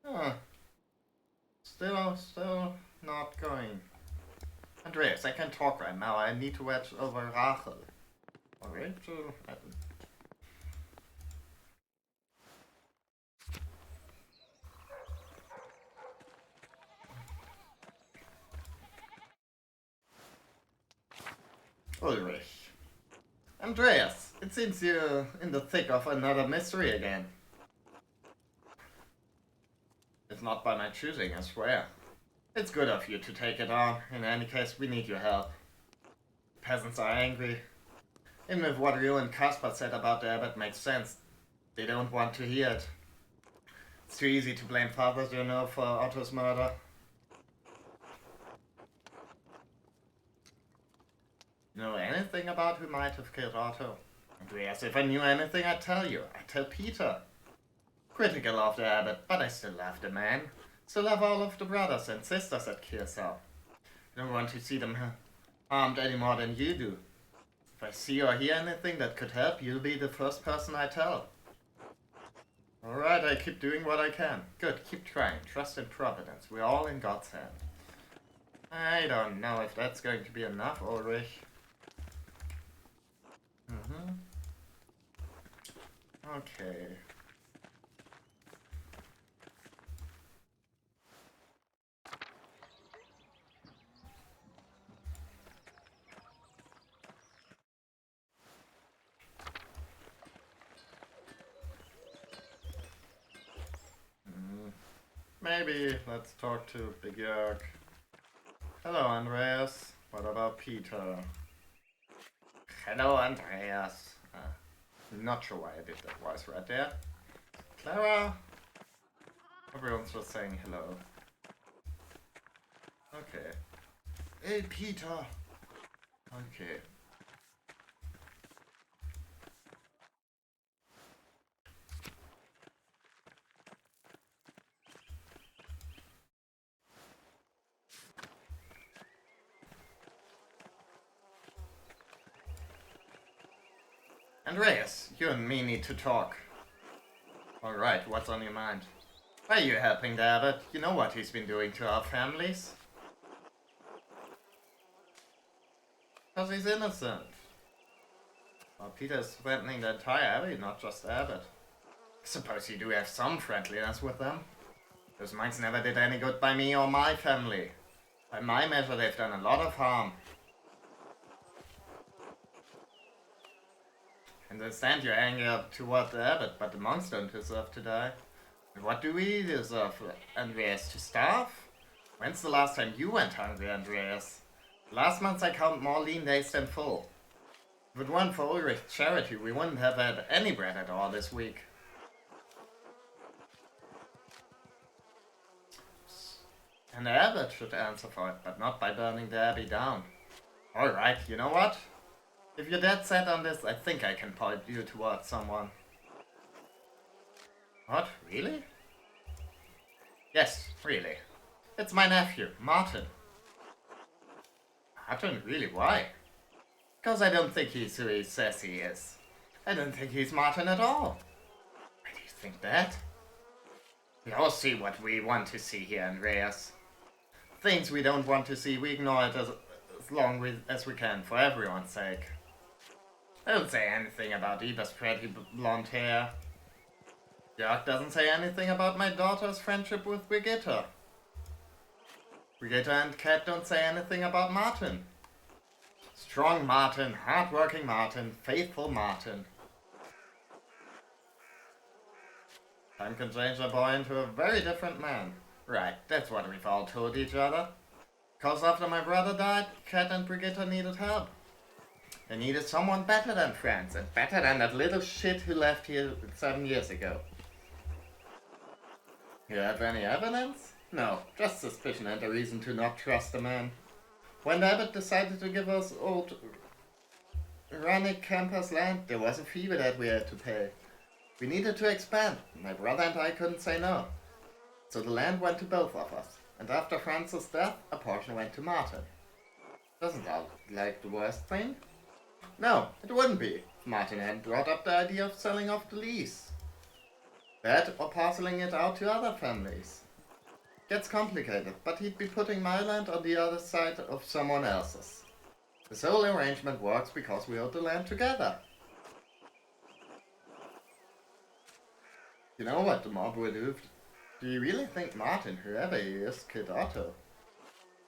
B: Huh. Still not going. Andreas, I can't talk right now. I need to watch over Rachel. Or Rachel? Ulrich. Andreas, it seems you're in the thick of another mystery again. It's not by my choosing, I swear. It's good of you to take it on. In any case, we need your help. Peasants are angry. Even if what you and Caspar said about the abbot makes sense, they don't want to hear it. It's too easy to blame fathers, you know, for Otto's murder. Know anything about who might have killed Otto? Andreas, if I knew anything, I'd tell you. I'd tell Peter. Critical of the abbot, but I still love the man. Still love all of the brothers and sisters at Kirsau. I don't want to see them harmed any more than you do. If I see or hear anything that could help, you'll be the first person I tell. Alright, I keep doing what I can. Good, keep trying. Trust in Providence. We're all in God's hand. I don't know if that's going to be enough, Ulrich. Okay. Maybe let's talk to Big Jörg. Hello, Andreas. What about Peter? Hello, Andreas. Not sure why I did that voice right there. Clara? Everyone's just saying hello. Okay. Hey, Peter! Okay. Andreas, you and me need to talk. Alright, what's on your mind? Why are you helping the abbot? You know what he's been doing to our families? Because he's innocent. Well, Peter's threatening the entire abbey, not just the abbot. I suppose you do have some friendliness with them. Those minds never did any good by me or my family. By my measure, they've done a lot of harm. I understand your anger toward the abbot, but the monks don't deserve to die. And what do we deserve, Andreas? To starve? When's the last time you went hungry, Andreas? Last month I counted more lean days than full. If it weren't for Ulrich's charity, we wouldn't have had any bread at all this week. And the abbot should answer for it, but not by burning the abbey down. Alright, you know what? If you're dead set on this, I think I can point you towards someone. What? Really? Yes, really. It's my nephew, Martin. Martin? Really? Why? Because I don't think he's who he says he is. I don't think he's Martin at all. Why do you think that? We all see what we want to see here, Andreas. Things we don't want to see, we ignore it as long as we can, for everyone's sake. I don't say anything about Eva's pretty blonde hair. Jörg doesn't say anything about my daughter's friendship with Brigitte. Brigitte and Kat don't say anything about Martin. Strong Martin, hard-working Martin, faithful Martin. Time can change a boy into a very different man. Right, that's what we've all told each other. Because after my brother died, Kat and Brigitte needed help. They needed someone better than friends, and better than that little shit who left here 7 years ago. You have any evidence? No, just suspicion and a reason to not trust the man. When the abbot decided to give us old Rannick campus land, there was a fee that we had to pay. We needed to expand. My brother and I couldn't say no. So the land went to both of us, and after Francis' death, a portion went to Martin. Doesn't that look like the worst thing? No, it wouldn't be, if Martin hadn't brought up the idea of selling off the lease. That or parceling it out to other families. Gets complicated, but he'd be putting my land on the other side of someone else's. This whole arrangement works because we own the land together. You know what the mob would do? Do you really think Martin, whoever he is, killed Otto?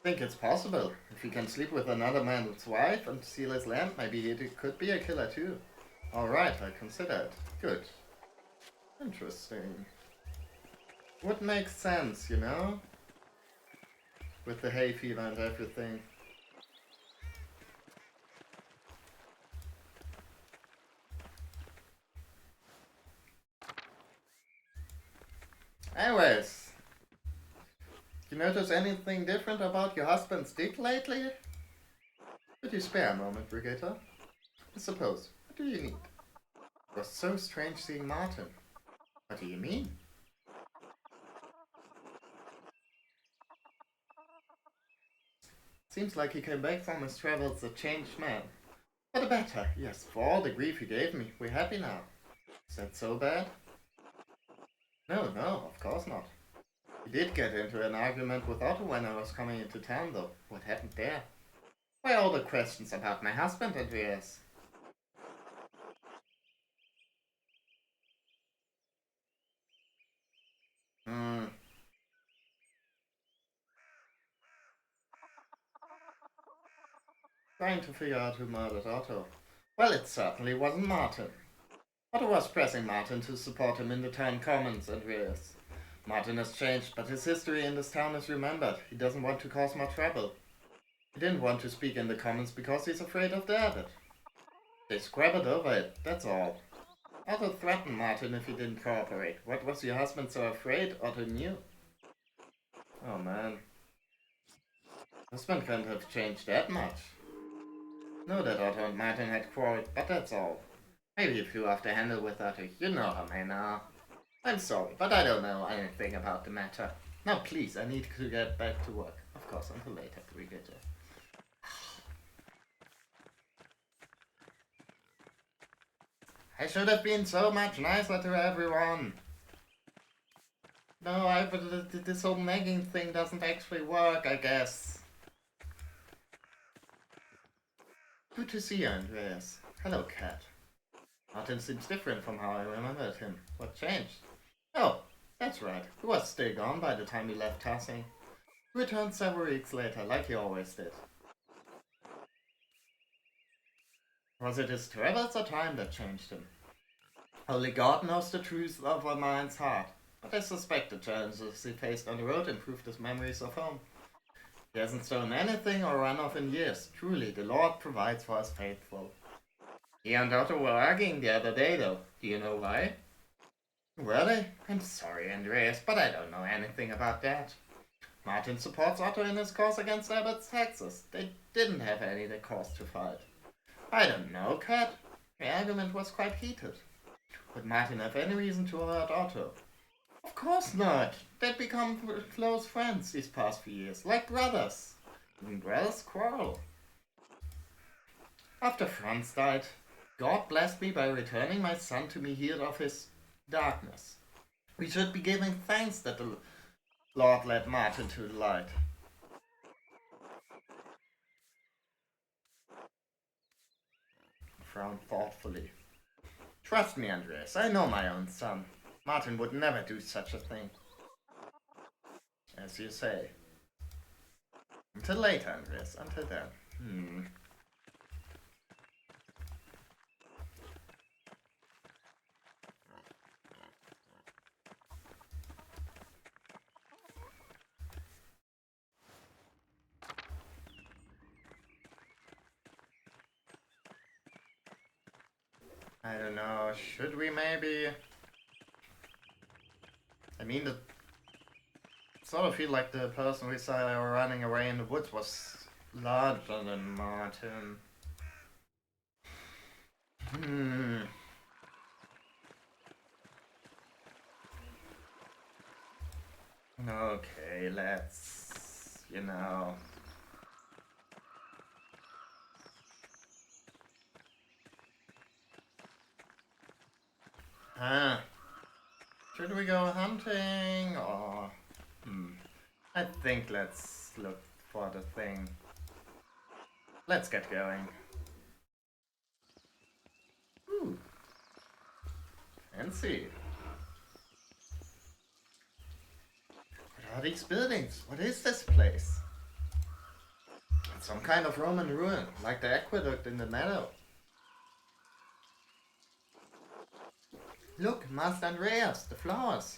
B: Think it's possible. If he can sleep with another man's wife and steal his land, maybe he could be a killer too. Alright, I consider it. Good. Interesting. Would make sense, you know? With the hay fever and everything. Anyways, you notice anything different about your husband's dick lately? Could you spare a moment, Brigitte? I suppose. What do you need? It was so strange seeing Martin. What do you mean? Seems like he came back from his travels a changed man. For the better, yes, for all the grief he gave me, we're happy now. Is that so bad? No, of course not. We did get into an argument with Otto when I was coming into town, though. What happened there? Why all the questions about my husband, Andreas? Trying to figure out who murdered Otto. Well, it certainly wasn't Martin. Otto was pressing Martin to support him in the town commons, Andreas. Martin has changed, but his history in this town is remembered. He doesn't want to cause more trouble. He didn't want to speak in the comments because he's afraid of the abbot. They scrabbled over it, that's all. Otto threatened Martin if he didn't cooperate. What was your husband so afraid? Otto knew. Oh man. Husband couldn't have changed that much. Know that Otto and Martin had quarreled, but that's all. Maybe he flew off the handle with Otto. You know how men are. I'm sorry, but I don't know anything about the matter. Now please, I need to get back to work. Of course, until later, Brigitte. I should have been so much nicer to everyone. No, but this whole nagging thing doesn't actually work, I guess. Good to see you, Andreas. Hello, Cat. Martin seems different from how I remembered him. What changed? Oh, that's right. He was still gone by the time he left Tassing. He returned several weeks later, like he always did. Was it his travels or time that changed him? Only God knows the truth of a man's heart. But I suspect the challenges he faced on the road improved his memories of home. He hasn't stolen anything or run off in years. Truly, the Lord provides for his faithful. He and Otto were arguing the other day, though. Do you know why? Really? I'm sorry, Andreas, but I don't know anything about that. Martin supports Otto in his cause against Abbott's taxes. They didn't have any cause to fight. I don't know, Cat. The argument was quite heated. Would Martin have any reason to hurt Otto? Of course not. They'd become close friends these past few years, like brothers. And brothers quarrel. After Franz died, God blessed me by returning my son to me healed of his darkness. We should be giving thanks that the Lord led Martin to the light. Frowned thoughtfully. Trust me, Andreas, I know my own son. Martin would never do such a thing. As you say. Until later, Andreas, until then. I don't know, should we maybe... I mean, the sort of feel like the person we saw running away in the woods was larger than Martin. Okay, let's... you know... Should we go hunting or... I think let's look for the thing. Let's get going. Ooh. Fancy. What are these buildings? What is this place? It's some kind of Roman ruin, like the aqueduct in the meadow. Look, Master Andreas, the flowers.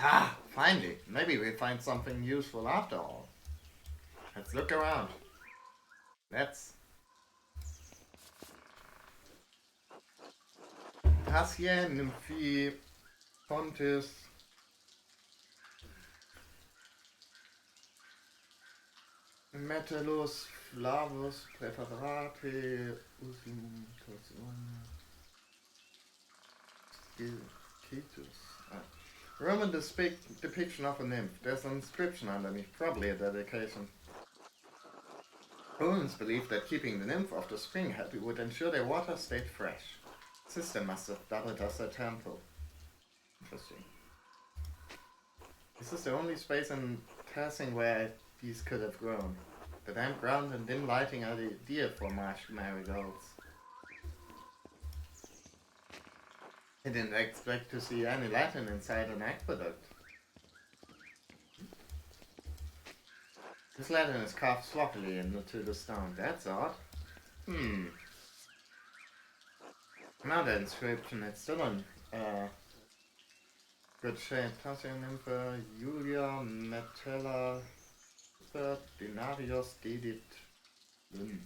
B: Ah, finally. Maybe we'll find something useful after all. Let's look around. Let's. Cassia, Nymphi, Pontis. Metallus, Flavus, Prefabrate, Usim, Roman depiction of a nymph. There's an inscription underneath, probably a dedication. Romans believed that keeping the nymph of the spring happy would ensure their water stayed fresh. System must have doubled as a temple. Interesting. This is the only space in Tassing where these could have grown. The damp ground and dim lighting are ideal for marsh marigolds. I didn't expect to see any Latin inside an aqueduct. This Latin is carved sloppily into the stone. That's odd. Another inscription. It's still in good shape. Tassia Nympha, Julia, Metella, expert Dinarios Dedit Lyn.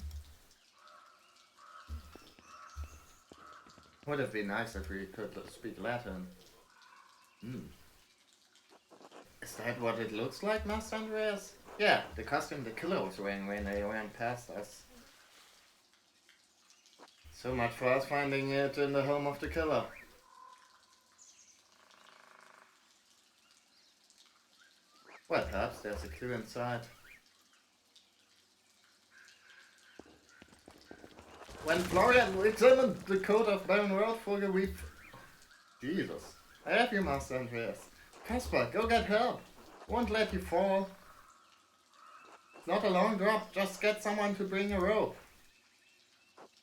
B: Would have been nice if we could speak Latin. Is that what it looks like, Master Andreas? Yeah, the costume the killer was wearing when they ran past us. So much for us finding it in the home of the killer. Well, perhaps there's a clue inside. When Florian examined the code of Baron Roadfogel, we... Jesus. I have you, Master Andreas. Caspar, go get help. Won't let you fall. It's not a long drop, just get someone to bring a rope.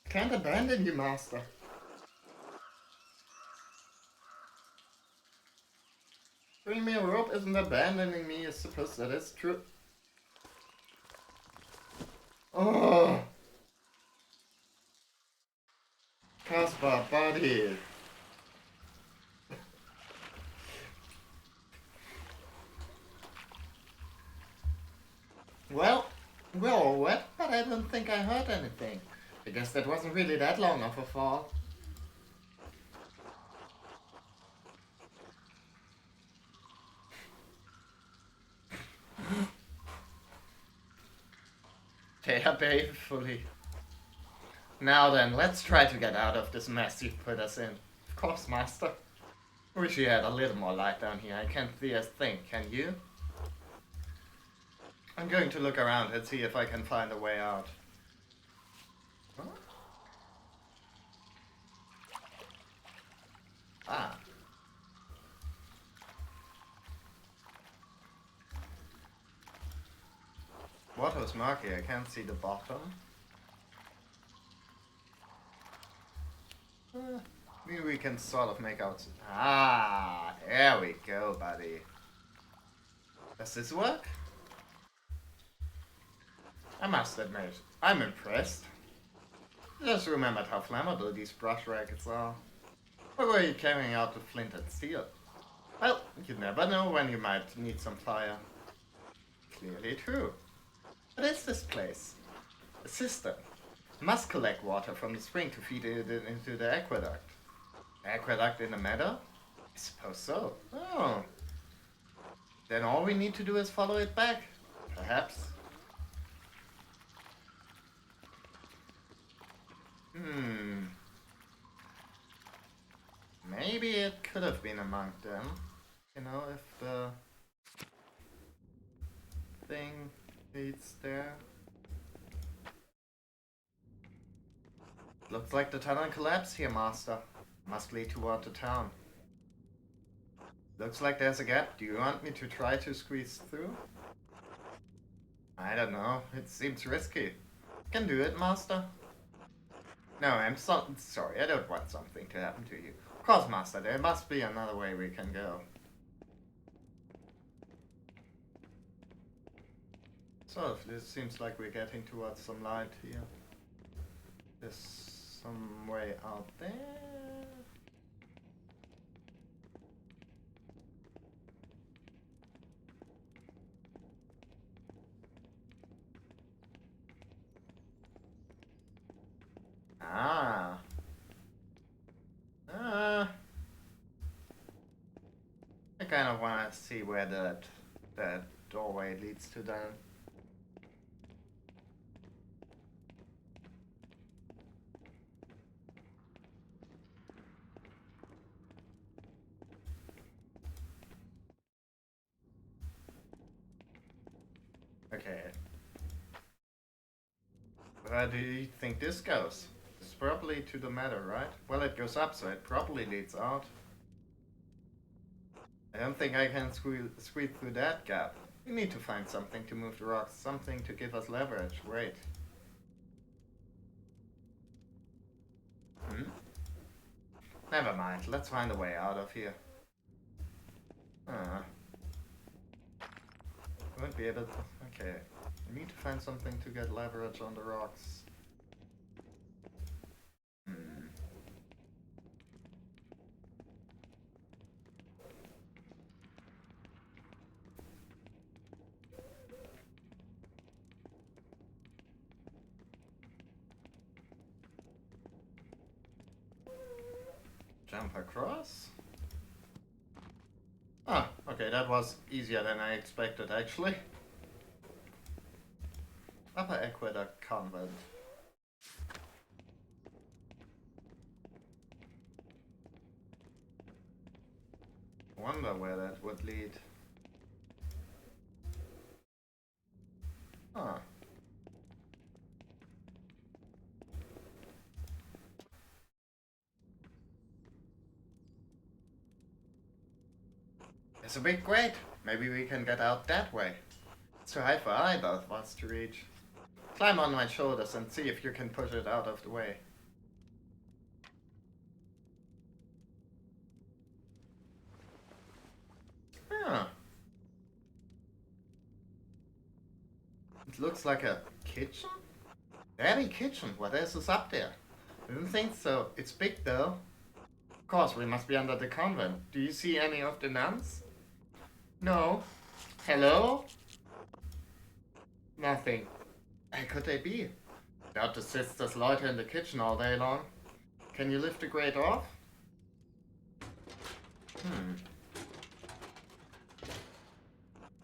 B: Can't abandon you, Master. Bring me a rope isn't abandoning me, I suppose that is true. Oh! Caspar, buddy. Well, we're all wet, but I don't think I hurt anything. I guess that wasn't really that long of a fall. They are painfully. Now then, let's try to get out of this mess you've put us in. Of course, Master. Wish you had a little more light down here. I can't see a thing, can you? I'm going to look around and see if I can find a way out. Huh? Ah. Water's murky, I can't see the bottom. Maybe we can sort of make out... Ah, there we go, buddy. Does this work? I must admit, I'm impressed. Just remembered how flammable these brush rackets are. Or were you carrying out the flint and steel? Well, you never know when you might need some fire. Clearly true. What is this place? A cistern. Must collect water from the spring to feed it into the aqueduct. Aqueduct in the meadow? I suppose so. Oh. Then all we need to do is follow it back. Perhaps. Maybe it could have been among them. You know, if the thing leads there. Looks like the tunnel collapsed here, Master. Must lead toward the town. Looks like there's a gap. Do you want me to try to squeeze through? I don't know. It seems risky. Can do it, Master. No, I'm sorry. I don't want something to happen to you. Of course, Master. There must be another way we can go. So, it seems like we're getting towards some light here. There's some way out there. Ah. I kind of want to see where that doorway leads to then. Okay. Where do you think this goes? It's probably to the meadow, right? Well, it goes up, so it probably leads out. I don't think I can squeeze through that gap. We need to find something to move the rocks, something to give us leverage. Wait. Never mind, let's find a way out of here. Won't be able to... Okay. We need to find something to get leverage on the rocks. Jump across? Ah, okay, that was easier than I expected actually. Upper Aqueduct Convent. Wonder where that would lead. Huh. It's a big grate. Maybe we can get out that way. It's too high for either of us to reach. Climb on my shoulders and see if you can push it out of the way. Huh. It looks like a kitchen? Very kitchen. What else is up there? I didn't think so. It's big though. Of course, we must be under the convent. Do you see any of the nuns? No. Hello? Nothing. How could they be? Doubt the sisters loiter in the kitchen all day long. Can you lift the grate off?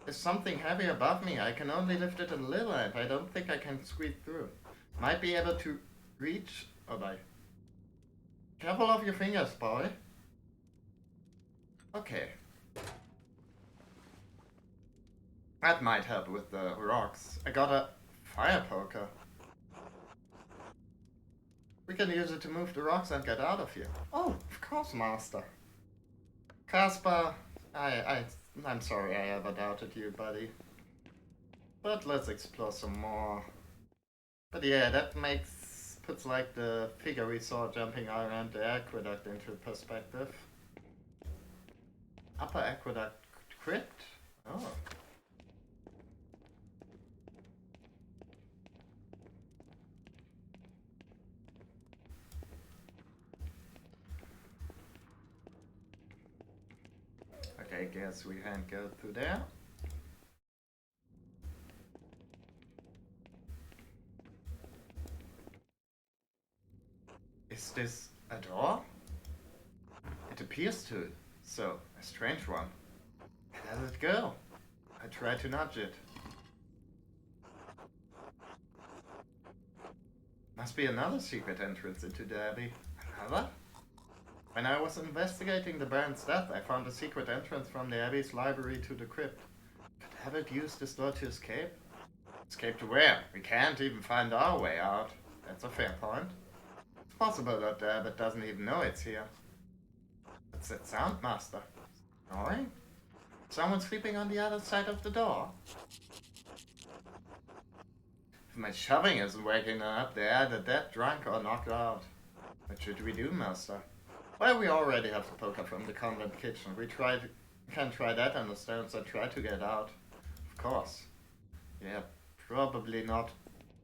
B: There's something heavy above me. I can only lift it a little and I don't think I can squeeze through. Might be able to reach. Oh, bye. Careful of your fingers, boy. Okay. That might help with the rocks. I got a fire poker. We can use it to move the rocks and get out of here. Oh, of course, Master. Caspar, I'm sorry I ever doubted you, buddy. But let's explore some more. But yeah, that puts like the figure we saw jumping around the aqueduct into perspective. Upper Aqueduct Crypt? Oh. Okay, guess we can't go through there. Is this a door? It appears to. So, a strange one. Where does it go? I try to nudge it. Must be another secret entrance into the Abbey. Another? When I was investigating the Baron's death, I found a secret entrance from the Abbey's library to the crypt. Could Abbott use this door to escape? Escape to where? We can't even find our way out. That's a fair point. It's possible that the Abbot doesn't even know it's here. What's that sound, Master? Snoring? Someone sleeping on the other side of the door? If my shoving isn't waking them up, they're either dead, drunk, or knocked out. What should we do, Master? Well, we already have the poker from the convent kitchen. We can try that on the stones and try to get out. Of course. Yeah, probably not.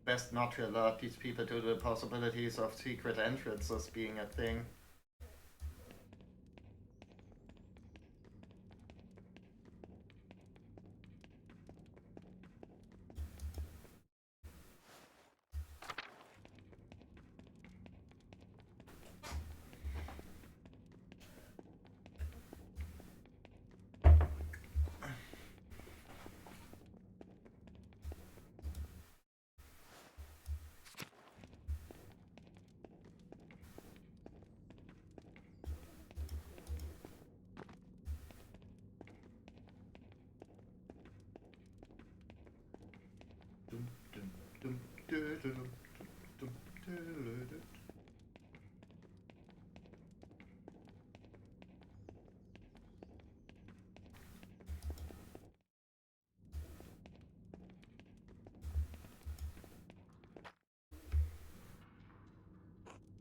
B: Best not to alert these people to the possibilities of secret entrances being a thing.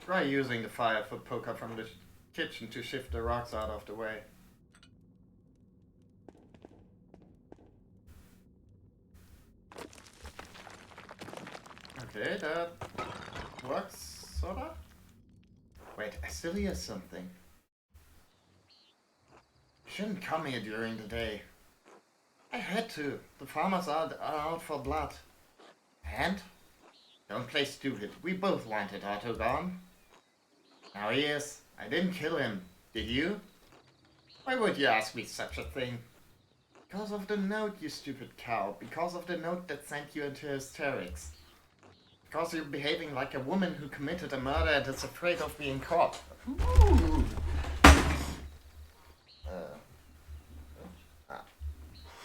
B: Try using the fire for poker from the kitchen to shift the rocks out of the way. Okay, that works, sorta. Wait, I still hear something. You shouldn't come here during the day. I had to. The farmers are out for blood. And? Don't play stupid. We both wanted Otto gone. Now he is. I didn't kill him. Did you? Why would you ask me such a thing? Because of the note, you stupid cow. Because of the note that sent you into hysterics. Because you're behaving like a woman who committed a murder and is afraid of being caught. Ooh.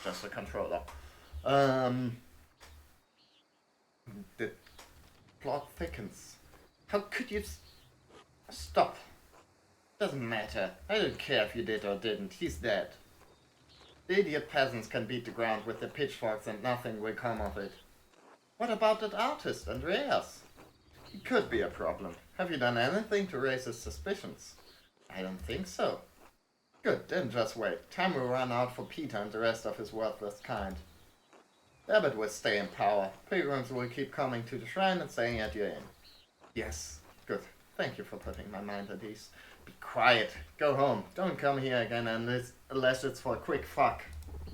B: Just a controller. The plot thickens. How could you... Stop. Doesn't matter. I don't care if you did or didn't. He's dead. The idiot peasants can beat the ground with their pitchforks and nothing will come of it. What about that artist, Andreas? He could be a problem. Have you done anything to raise his suspicions? I don't think so. Good, then just wait. Time will run out for Peter and the rest of his worthless kind. The abbot will stay in power. Pilgrims will keep coming to the shrine and staying at your inn. Yes, good. Thank you for putting my mind at ease. Be quiet. Go home. Don't come here again unless it's for a quick fuck.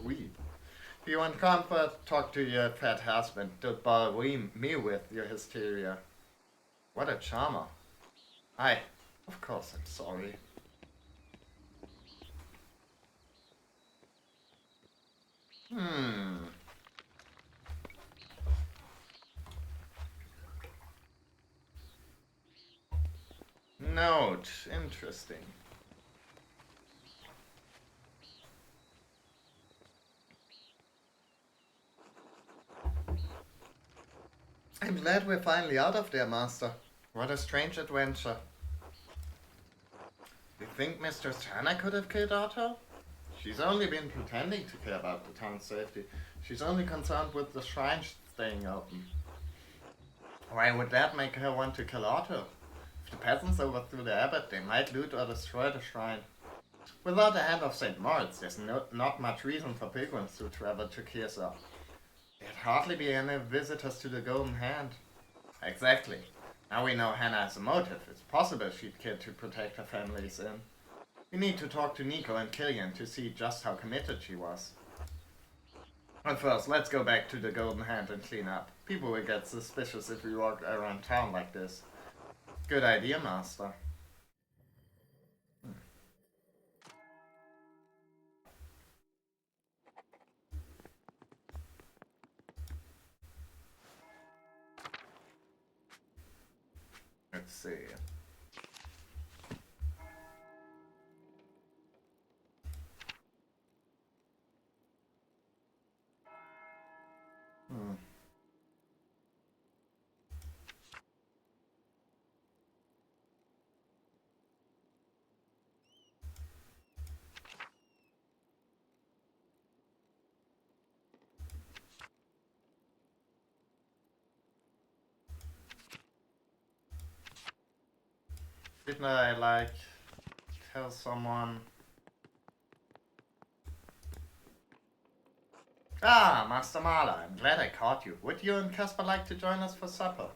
B: If you want comfort, talk to your fat husband. Don't bother me with your hysteria. What a charmer. Of course I'm sorry. Note. Interesting. I'm glad we're finally out of there, Master. What a strange adventure. You think Mistress Hannah could have killed Otto? She's only been pretending to care about the town's safety. She's only concerned with the shrine staying open. Why would that make her want to kill Otto? If the peasants overthrew the abbot, they might loot or destroy the shrine. Without the hand of St. Moritz, there's not much reason for pilgrims to travel to Kiersau. There'd hardly be any visitors to the Golden Hand. Exactly. Now we know Hannah has a motive. It's possible she'd kill to protect her family's inn. We need to talk to Nico and Killian to see just how committed she was. But first, let's go back to the Golden Hand and clean up. People will get suspicious if we walk around town like this. Good idea, Master. Let's see. Didn't I, tell someone... Ah, Master Mahler, I'm glad I caught you. Would you and Caspar like to join us for supper?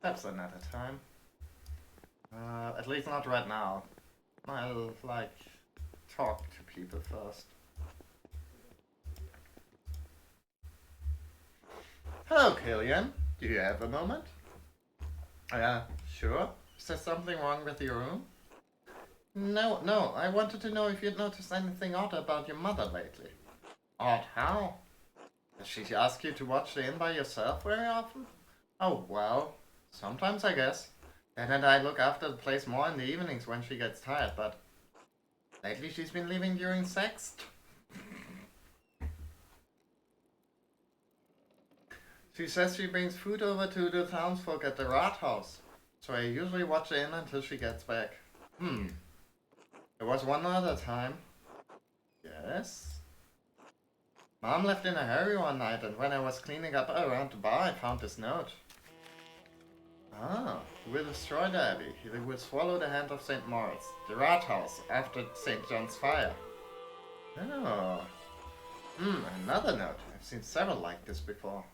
B: Perhaps another time. At least not right now. I'll, talk to people first. Hello, Killian. Do you have a moment? Sure. Is there something wrong with your room? No. I wanted to know if you'd noticed anything odd about your mother lately. Odd how? Does she ask you to watch the inn by yourself very often? Oh, well, sometimes I guess. Dad and I look after the place more in the evenings when she gets tired, but lately she's been leaving during sext. She says she brings food over to the townsfolk at the Rathaus, so I usually watch the inn until she gets back. There was one other time. Yes? Mom left in a hurry one night, and when I was cleaning up around the bar, I found this note. Ah, he will destroy the abbey. He will swallow the hand of St. Moritz, the Rathaus, after St. John's fire. Oh. Another note. I've seen several like this before.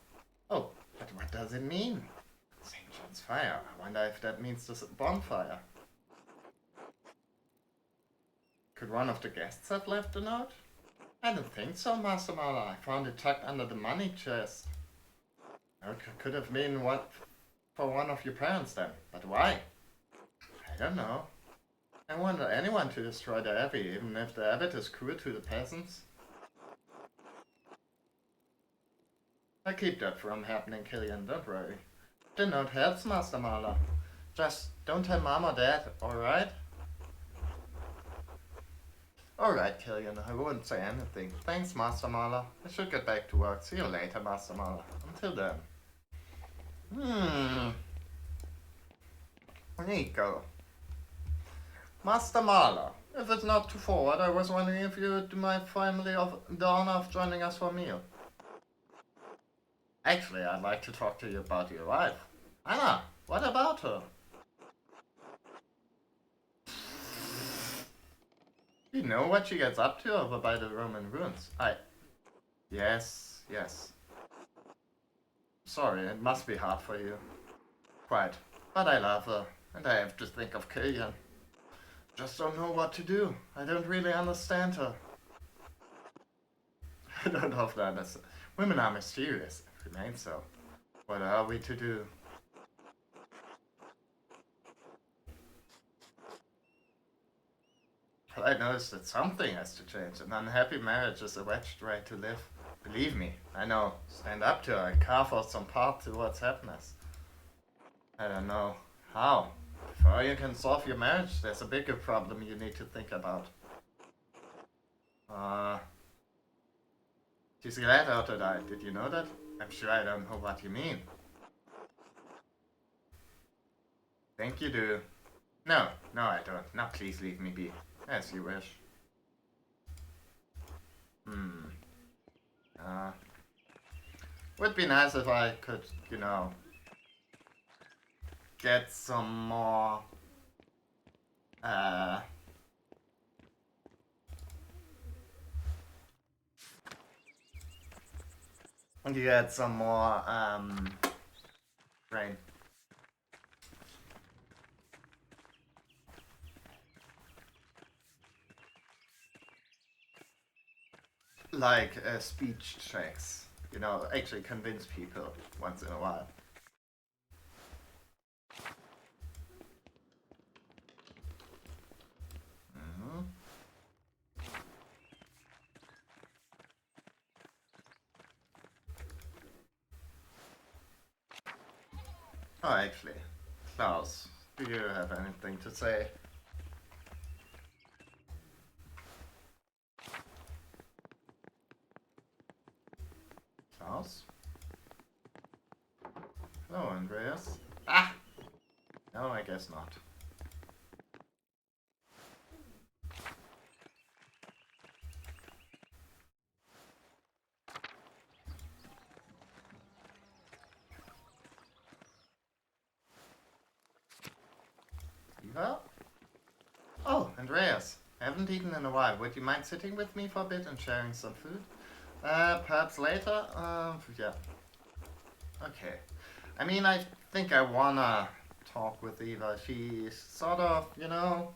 B: Oh, but what does it mean? St. John's fire. I wonder if that means the bonfire. Could one of the guests have left the note? I don't think so, Master Mahler. I found it tucked under the money chest. It could have been for one of your parents then. But why? I don't know. I want anyone to destroy the abbey, even if the abbot is cruel to the peasants. I keep that from happening, Killian, don't worry. The note helps, Master Marla. Just don't tell Mom or Dad, alright? Alright, Killian, I won't say anything. Thanks, Master Marla. I should get back to work. See you later, Master Marla. Until then. Nico. Master Marla, if it's not too forward, I was wondering if you would do my family the honor of joining us for a meal. Actually, I'd like to talk to you about your wife. Anna, what about her? You know what she gets up to over by the Roman ruins? Yes. Sorry, it must be hard for you. Quite. But I love her, and I have to think of Killian. Just don't know what to do. I don't really understand her. I don't know if that is... Women are mysterious, and remain so. What are we to do? Well, I noticed that something has to change. An unhappy marriage is a wretched way to live. Believe me, I know. Stand up to her and carve out some path towards happiness. I don't know how. Before you can solve your marriage, there's a bigger problem you need to think about. She's glad how to die. Did you know that? I'm sure I don't know what you mean. Think you do. No, I don't. Now please leave me be. As you wish. Would be nice if I could, you know, get some more, get some more, brain. Like, speech checks. You know, actually convince people once in a while. Oh, actually, Klaus, do you have anything to say? Klaus? Hello, Andreas. Ah! No, I guess not. Eva? Oh, Andreas. I haven't eaten in a while. Would you mind sitting with me for a bit and sharing some food? Perhaps later? Yeah. Okay. I mean, I think I wanna talk with Eva. She's sort of, you know,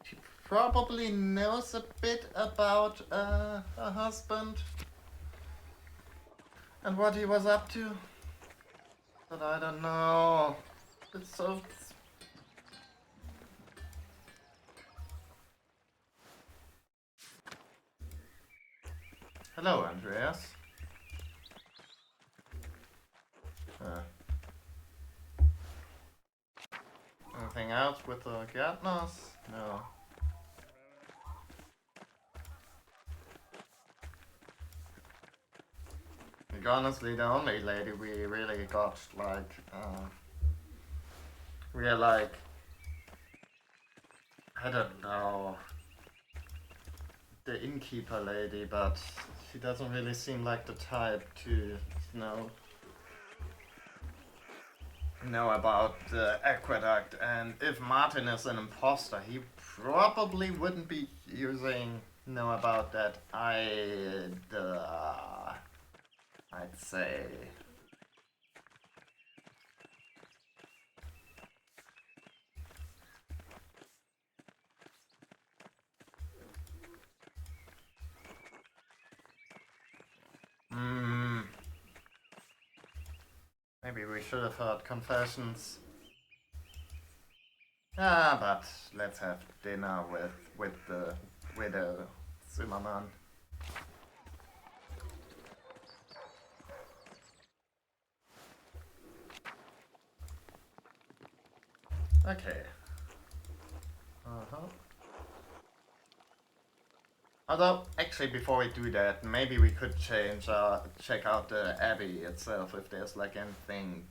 B: she probably knows a bit about her husband and what he was up to. But I don't know. It's so... Hello, Andreas. Anything else with the Gärtners? No. Like, honestly, the only lady we really got, like, we're like, I don't know, the innkeeper lady, but she doesn't really seem like the type to, know about the aqueduct. And if Martin is an imposter, he probably wouldn't be know about that. I'd say. Maybe we should have heard confessions. Ah, but let's have dinner with the widow Zimmerman. Okay. Although, actually, before we do that, maybe we could check out the abbey itself, if there's like anything,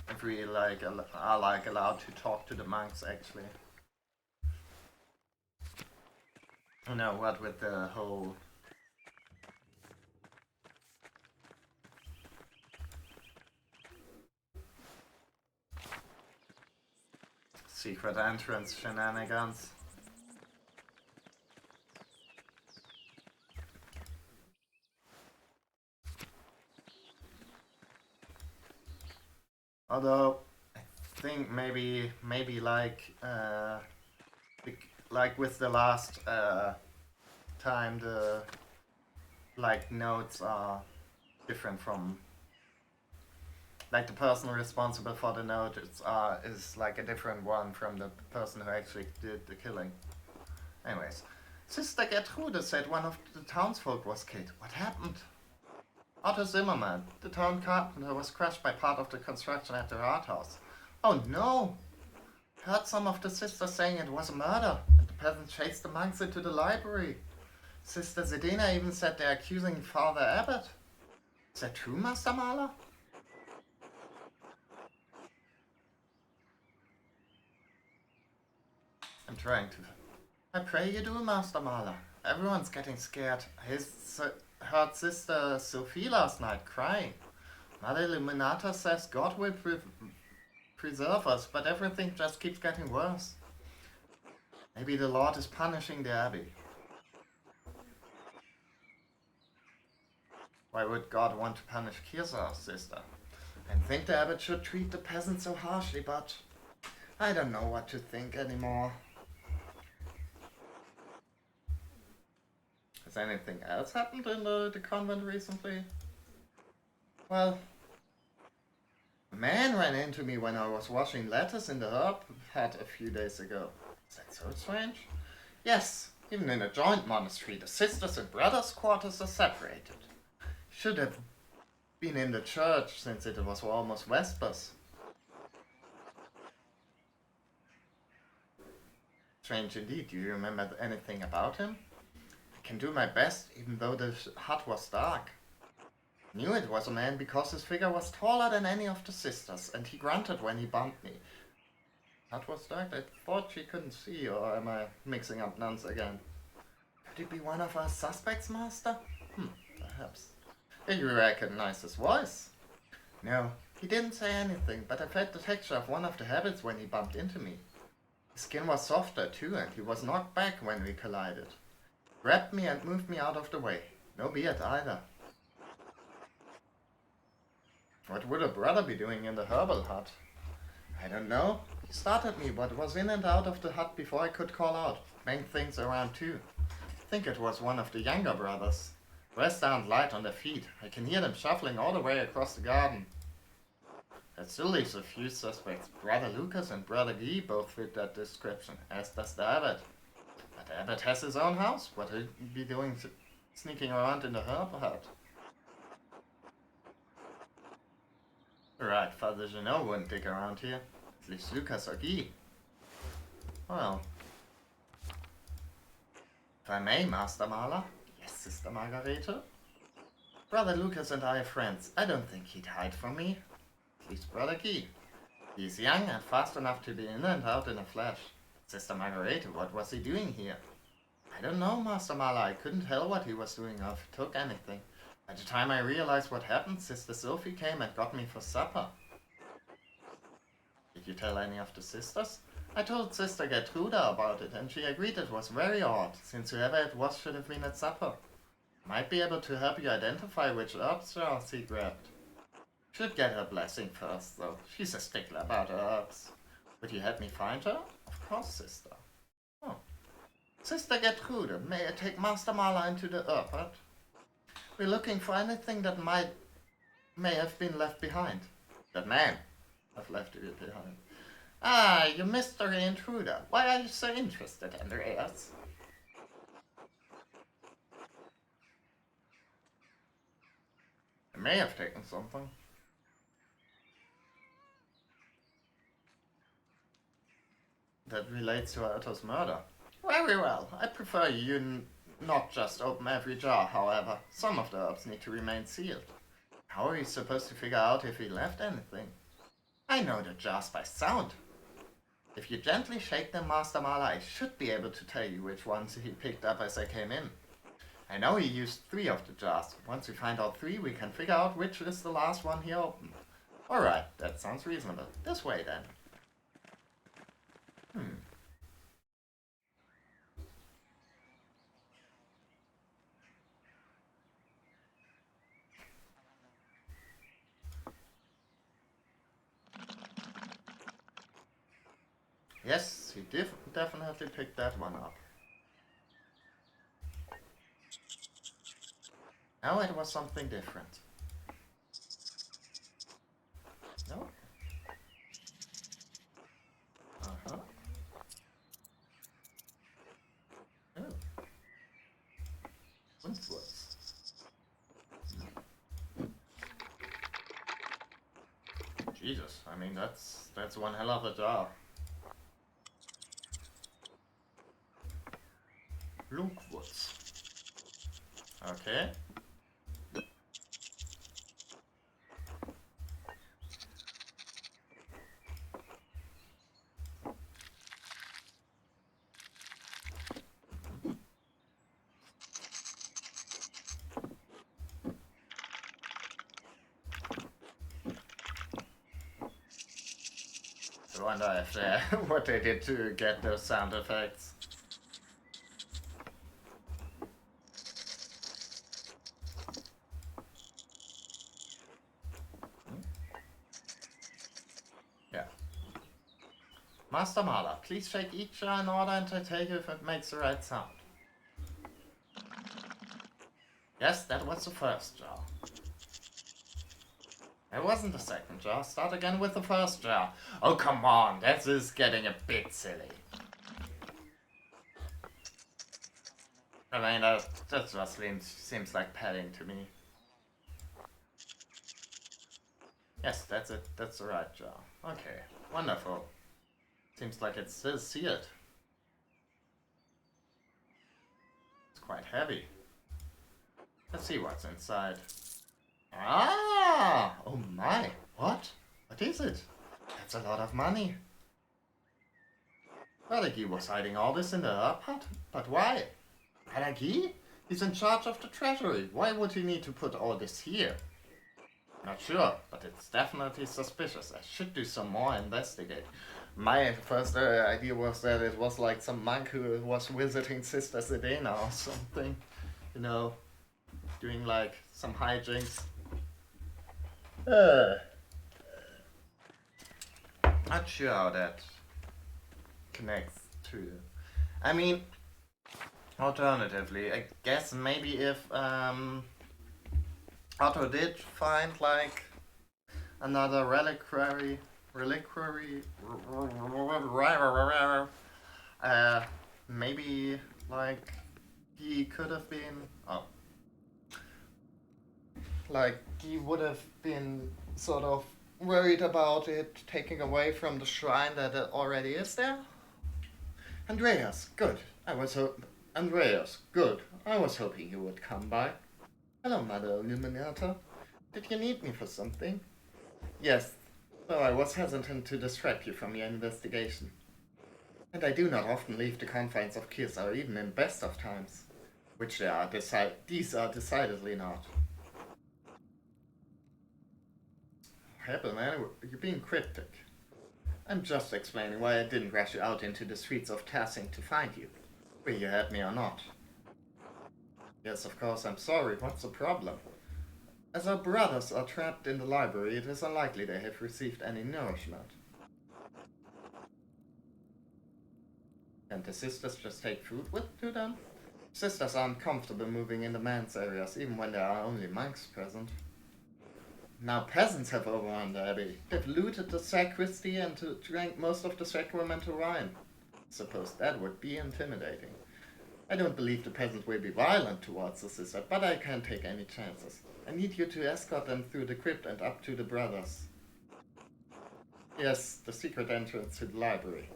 B: if we like are like allowed to talk to the monks actually. You know what with the whole secret entrance shenanigans. Although I think maybe like with the last time the like notes are different from like the person responsible for the note is like a different one from the person who actually did the killing. Anyways, Sister Gertrude said one of the townsfolk was killed. What happened? Otto Zimmerman, the town carpenter, was crushed by part of the construction at the rathaus. Oh no! Heard some of the sisters saying it was a murder, and the peasants chased the monks into the library. Sister Zedena even said they're accusing Father Abbot. Is that true, Master Mahler? I'm trying to. I pray you do, Master Mahler. Everyone's getting scared. Heard Sister Sophie last night crying. Mother Illuminata says God will preserve us, but everything just keeps getting worse. Maybe the Lord is punishing the abbey. Why would God want to punish Kirsa, sister? I think the abbot should treat the peasants so harshly, but I don't know what to think anymore. Has anything else happened in the convent recently? Well, a man ran into me when I was washing lettuce in the herb hut a few days ago. Is that so strange? Yes, even in a joint monastery, the sisters and brothers' quarters are separated. Should have been in the church since it was almost Vespers. Strange indeed. Do you remember anything about him? I can do my best, even though the hut was dark. I knew it was a man because his figure was taller than any of the sisters, and he grunted when he bumped me. Hut was dark? I thought she couldn't see, or am I mixing up nuns again? Could it be one of our suspects, Master? Perhaps. Did you recognize his voice? No, he didn't say anything, but I felt the texture of one of the habits when he bumped into me. His skin was softer too, and he was knocked back when we collided. Grabbed me and moved me out of the way. No beard either. What would a brother be doing in the herbal hut? I don't know. He started me, but was in and out of the hut before I could call out. Banged things around too. I think it was one of the younger brothers. Dressed aren't light on their feet. I can hear them shuffling all the way across the garden. That still leaves a few suspects. Brother Lucas and Brother Guy both fit that description, as does the abbot. But the abbot has his own house. What would he be doing sneaking around in the herb hut? Right, Father Genot wouldn't dig around here. At least Lucas or Guy. Well. If I may, Master Mahler. Yes, Sister Margarete? Brother Lucas and I are friends. I don't think he'd hide from me. At least Brother Guy. He's young and fast enough to be in and out in a flash. Sister Margarete, what was he doing here? I don't know, Master Mahler. I couldn't tell what he was doing or if he took anything. By the time I realized what happened, Sister Sophie came and got me for supper. Did you tell any of the sisters? I told Sister Gertrude about it, and she agreed it was very odd, since whoever it was should have been at supper. Might be able to help you identify which herbs jars he grabbed. Should get her blessing first, though. She's a stickler about herbs. Would you help me find her? Of course, sister. Oh. Sister Gertrude, may I take Master Mahler into the herb hut? We're looking for anything that may have been left behind. That man have left it behind. Ah, you mystery intruder. Why are you so interested, Andreas? I may have taken something. That relates to Otto's murder. Very well. I prefer you not just open every jar, however. Some of the herbs need to remain sealed. How are you supposed to figure out if he left anything? I know the jars by sound. If you gently shake them, Master Mala, I should be able to tell you which ones he picked up as I came in. I know he used 3 of the jars. Once we find out 3, we can figure out which is the last one he opened. Alright, that sounds reasonable. This way then. Yes, he definitely picked that one up. Now it was something different. No? Uh-huh. Oh. Windwoods. Jesus, I mean that's one hell of a job. Lookwoods. Okay. I wonder if what they did to get those sound effects. Yeah. Master Mala, please shake each jar in order and I tell you if it makes the right sound. Yes, that was the first jar. It wasn't the second jar. Start again with the first jar. Oh, come on. That is getting a bit silly. I mean, that just seems like padding to me. Yes, that's it. That's the right jar. Okay, wonderful. Seems like it's still sealed. It's quite heavy. Let's see what's inside. Ah! Oh my! What? What is it? That's a lot of money. Pelagi was hiding all this in the herb hut? But why? Pelagi? He's in charge of the treasury. Why would he need to put all this here? Not sure, but it's definitely suspicious. I should do some more investigate. My first idea was that it was like some monk who was visiting Sister Sedena or something. You know, doing like some hijinks. Not sure how that connects to. I mean, alternatively, I guess maybe if Otto did find like another reliquary, maybe like he could have been, like he would have been sort of worried about it taking away from the shrine that it already is there. Andreas, good. Andreas, good. I was hoping you would come by. Hello, Mother Illuminator. Did you need me for something? Yes, though I was hesitant to distract you from your investigation. And I do not often leave the confines of Kirsa, even in best of times. Which these are decidedly not. Hell, man, you're being cryptic. I'm just explaining why I didn't rush you out into the streets of Tassing to find you, whether you had me or not. Yes, of course, I'm sorry. What's the problem? As our brothers are trapped in the library, it is unlikely they have received any nourishment. Can't the sisters just take food to them? Sisters aren't comfortable moving in the men's areas, even when there are only monks present. Now peasants have overrun the abbey. They've looted the sacristy and drank most of the sacramental wine. Suppose that would be intimidating. I don't believe the peasants will be violent towards the sister, but I can't take any chances. I need you to escort them through the crypt and up to the brothers. Yes, the secret entrance to the library.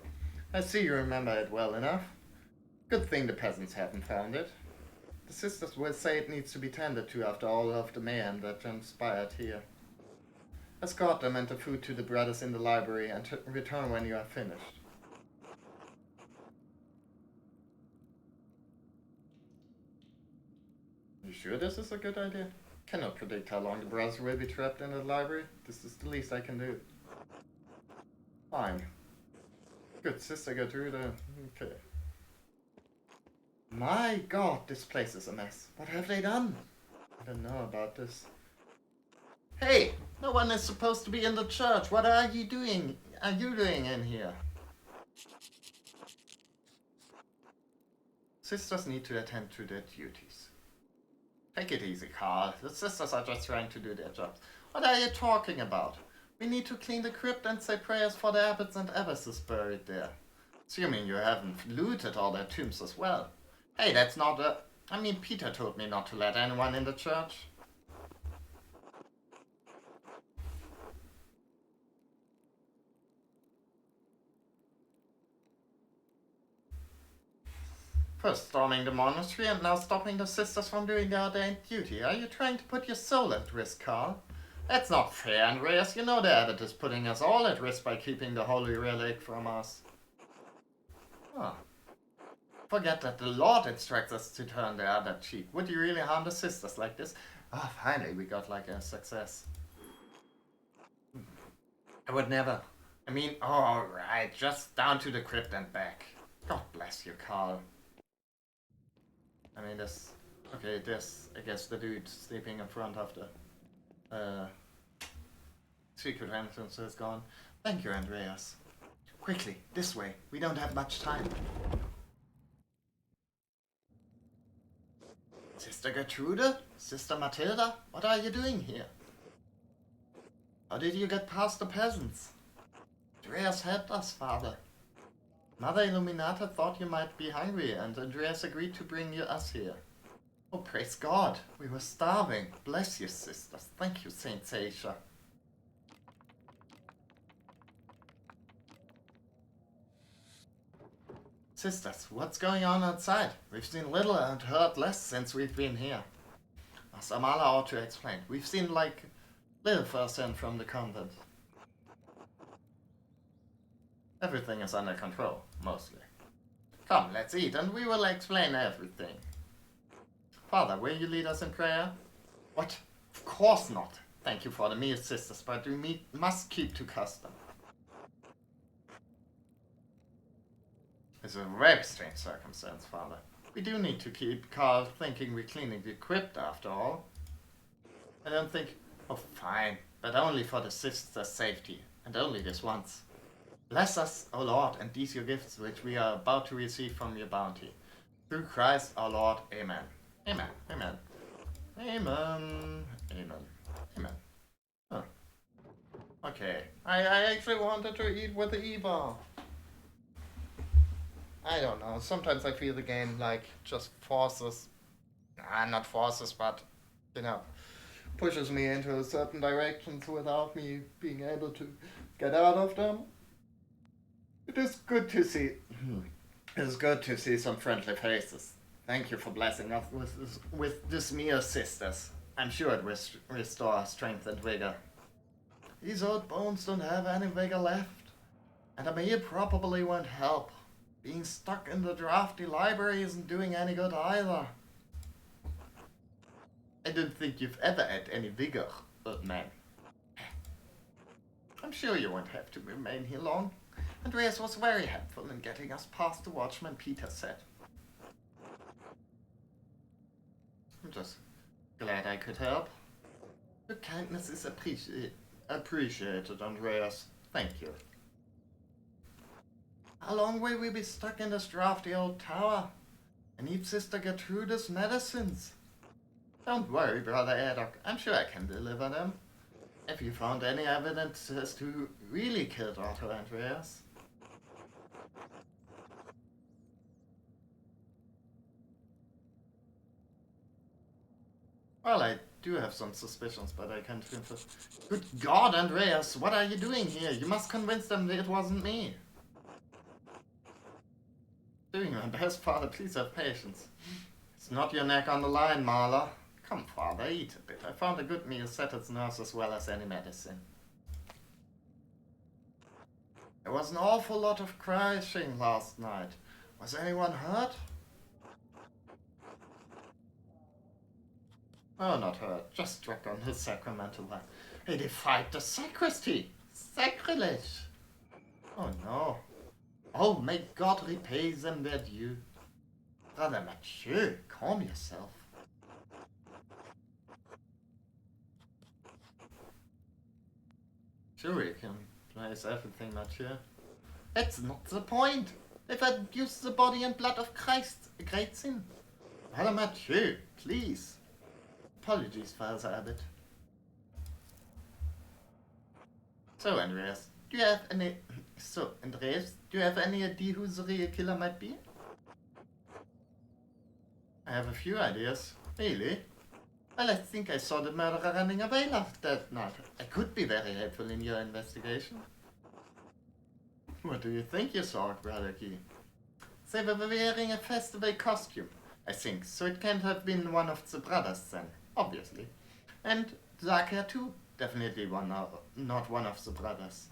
B: I see you remember it well enough. Good thing the peasants haven't found it. The sisters will say it needs to be tended to after all of the mayhem that transpired here. Escort them and the food to the brothers in the library and return when you are finished. You sure this is a good idea? Cannot predict how long the brothers will be trapped in the library. This is the least I can do. Fine. Good, Sister Gertrude. Okay. My god, this place is a mess. What have they done? I don't know about this. Hey! No one is supposed to be in the church. What are you doing? In here? Sisters need to attend to their duties. Take it easy, Carl. The sisters are just trying to do their jobs. What are you talking about? We need to clean the crypt and say prayers for the abbots and abbesses buried there. Assuming you haven't looted all their tombs as well. Hey, that's not a... I mean, Peter told me not to let anyone in the church. First storming the monastery and now stopping the sisters from doing their ordained duty. Are you trying to put your soul at risk, Carl? That's not fair, Andreas. You know the abbot is putting us all at risk by keeping the holy relic from us. Oh. Forget that the Lord instructs us to turn the other cheek. Would you really harm the sisters like this? Oh, finally we got like a success. I would never. I mean, alright, just down to the crypt and back. God bless you, Carl. I mean, this... Okay, this, I guess the dude sleeping in front of the secret entrance is gone. Thank you, Andreas. Quickly, this way. We don't have much time. Sister Gertrude? Sister Matilda? What are you doing here? How did you get past the peasants? Andreas helped us, Father. Mother Illuminata thought you might be hungry, and Andreas agreed to bring us here. Oh, praise God. We were starving. Bless you, sisters. Thank you, Saint Seisha. Sisters, what's going on outside? We've seen little and heard less since we've been here. Samala ought to explain. We've seen, like, little firsthand from the convent. Everything is under control, mostly. Come, let's eat, and we will explain everything. Father, will you lead us in prayer? What? Of course not. Thank you for the meal, sisters, but we must keep to custom. It's a very strange circumstance, Father. We do need to keep Carl thinking we're cleaning the crypt, after all. I don't think... Oh, fine, but only for the sisters' safety, and only this once. Bless us, O Lord, and these your gifts which we are about to receive from your bounty. Through Christ our Lord, amen. Amen, amen. Amen, amen, amen. Huh. Okay, I actually wanted to eat with the E-bar. I don't know, sometimes I feel the game like just forces, not forces, but, you know, pushes me into certain directions without me being able to get out of them. It is good to see. It is good to see some friendly faces. Thank you for blessing us with this meal, sisters. I'm sure it will restore our strength and vigor. These old bones don't have any vigor left, and a meal probably won't help. Being stuck in the drafty library isn't doing any good either. I don't think you've ever had any vigor, old man. I'm sure you won't have to remain here long. Andreas was very helpful in getting us past the watchman, Peter said. I'm just glad I could help. Your kindness is appreciated, Andreas. Thank you. How long will we be stuck in this drafty old tower? I need Sister Gertrude's medicines. Don't worry, Brother Adok. I'm sure I can deliver them. Have you found any evidence as to who really killed Otto Andreas? Well, I do have some suspicions, but I can't confirm. Good God, Andreas, what are you doing here? You must convince them that it wasn't me. Doing my best, Father. Please have patience. It's not your neck on the line, Marla. Come, Father, eat a bit. I found a good meal settles nerves as well as any medicine. There was an awful lot of crashing last night. Was anyone hurt? Oh, not hurt. Just struck on his sacramental line. He defied the sacristy. Sacrilege. Oh, no. Oh, may God repay them their due. Brother Mathieu, calm yourself. Sure, you can place everything, Mathieu. That's not the point. They've abused the body and blood of Christ, a great sin. Brother Mathieu, please. Apologies, Father Abbot. So, Andreas, do you have any idea who the real killer might be? I have a few ideas. Really? Well, I think I saw the murderer running away that night. I could be very helpful in your investigation. What do you think you saw, Brother Key? They were wearing a festival costume, I think, so it can't have been one of the brothers then, obviously. And dark hair too, definitely not one of the brothers.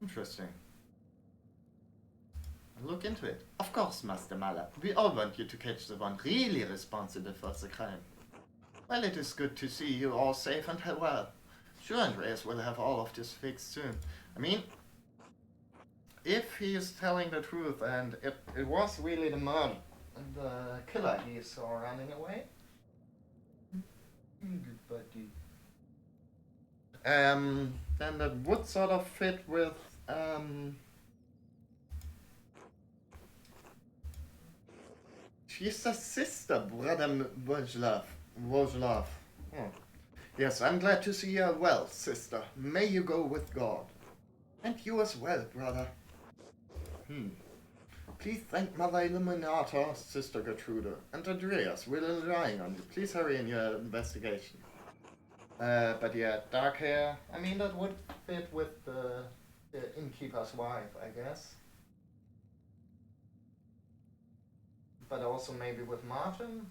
B: Interesting. I'll look into it. Of course, Master Mahler. We all want you to catch the one really responsible for the crime. Well, it is good to see you all safe and well. Sure, Andreas will have all of this fixed soon. I mean, if he is telling the truth and it was really the killer he saw running away. Good buddy. Then that would sort of fit with, she's a sister, Brother Wojlav. Oh. Yes, I'm glad to see you well, sister. May you go with God. And you as well, brother. Please thank Mother Illuminata, Sister Gertrude, and Andreas. We're relying on you. Please hurry in your investigation. But yeah, dark hair. I mean, that would fit with the innkeeper's wife, I guess. But also maybe with Martin.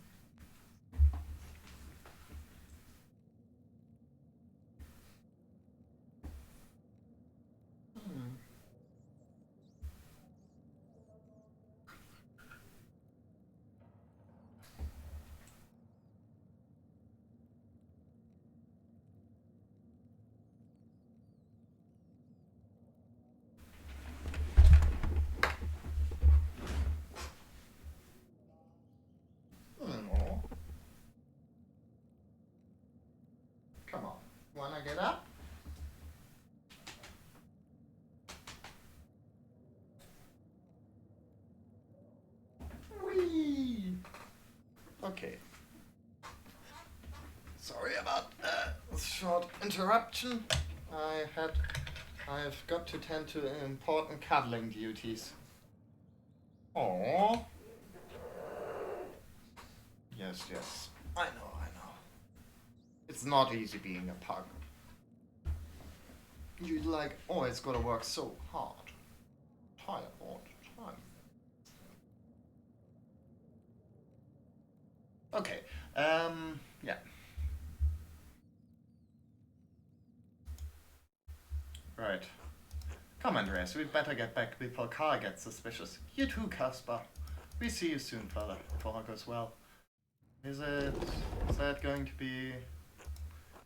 B: Come on, wanna get up? Whee! Okay. Sorry about this short interruption. I've got to tend to important cuddling duties. Aww. Yes. I know. It's not easy being a pug. You always gotta work so hard. Tired all the time. Okay, yeah. Right. Come, Andreas, we'd better get back before Carl gets suspicious. You too, Caspar. We see you soon, fella, if all goes well. Is that going to be...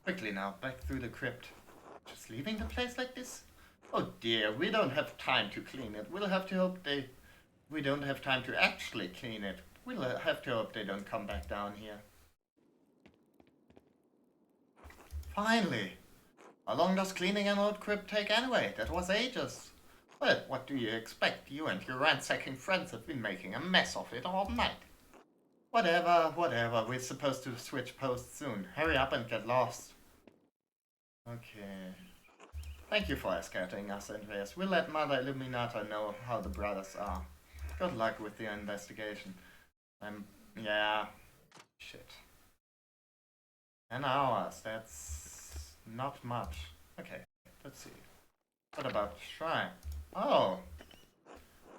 B: Quickly now, back through the crypt. Just leaving the place like this? Oh dear, we don't have time to clean it. We'll have to hope we don't have time to actually clean it. We'll have to hope they don't come back down here. Finally! How long does cleaning an old crypt take anyway? That was ages. Well, what do you expect? You and your ransacking friends have been making a mess of it all night. Whatever. We're supposed to switch posts soon. Hurry up and get lost. Okay. Thank you for escorting us, Andreas. We'll let Mother Illuminata know how the brothers are. Good luck with your investigation. Yeah. Shit. 10 hours, that's not much. Okay, let's see. What about the shrine? Oh!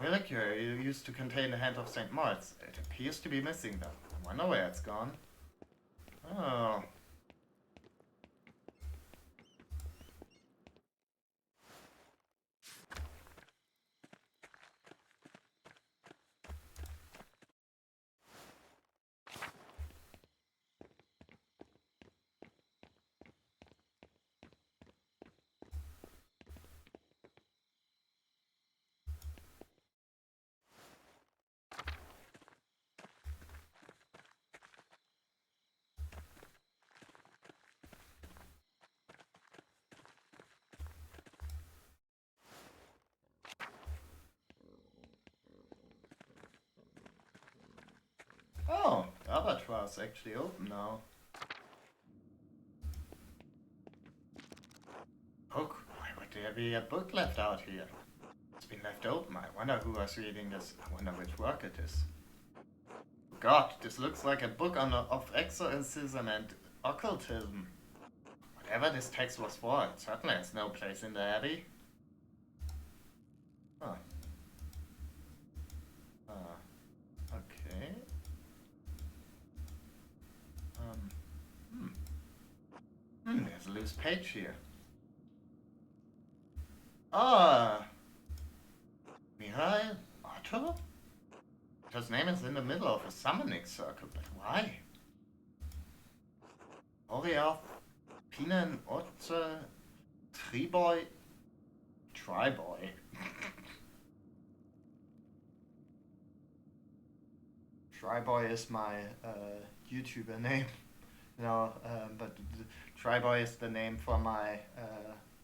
B: Reliquary used to contain the hand of St. Moritz. It appears to be missing though. I wonder where it's gone. Oh. Oh, the albatross actually open now. Book? Why would there be a book left out here? It's been left open. I wonder who was reading this. I wonder which work it is. God, this looks like a book of exorcism and occultism. Whatever this text was for, it certainly has no place in the Abbey. Huh. Okay. There's a loose page here. Mihail Otto? His name is in the middle of a summoning circle, but why? Oriath, Pinan, Otto, Triboy. Triboy is my YouTuber name. No, but Triboy is the name for my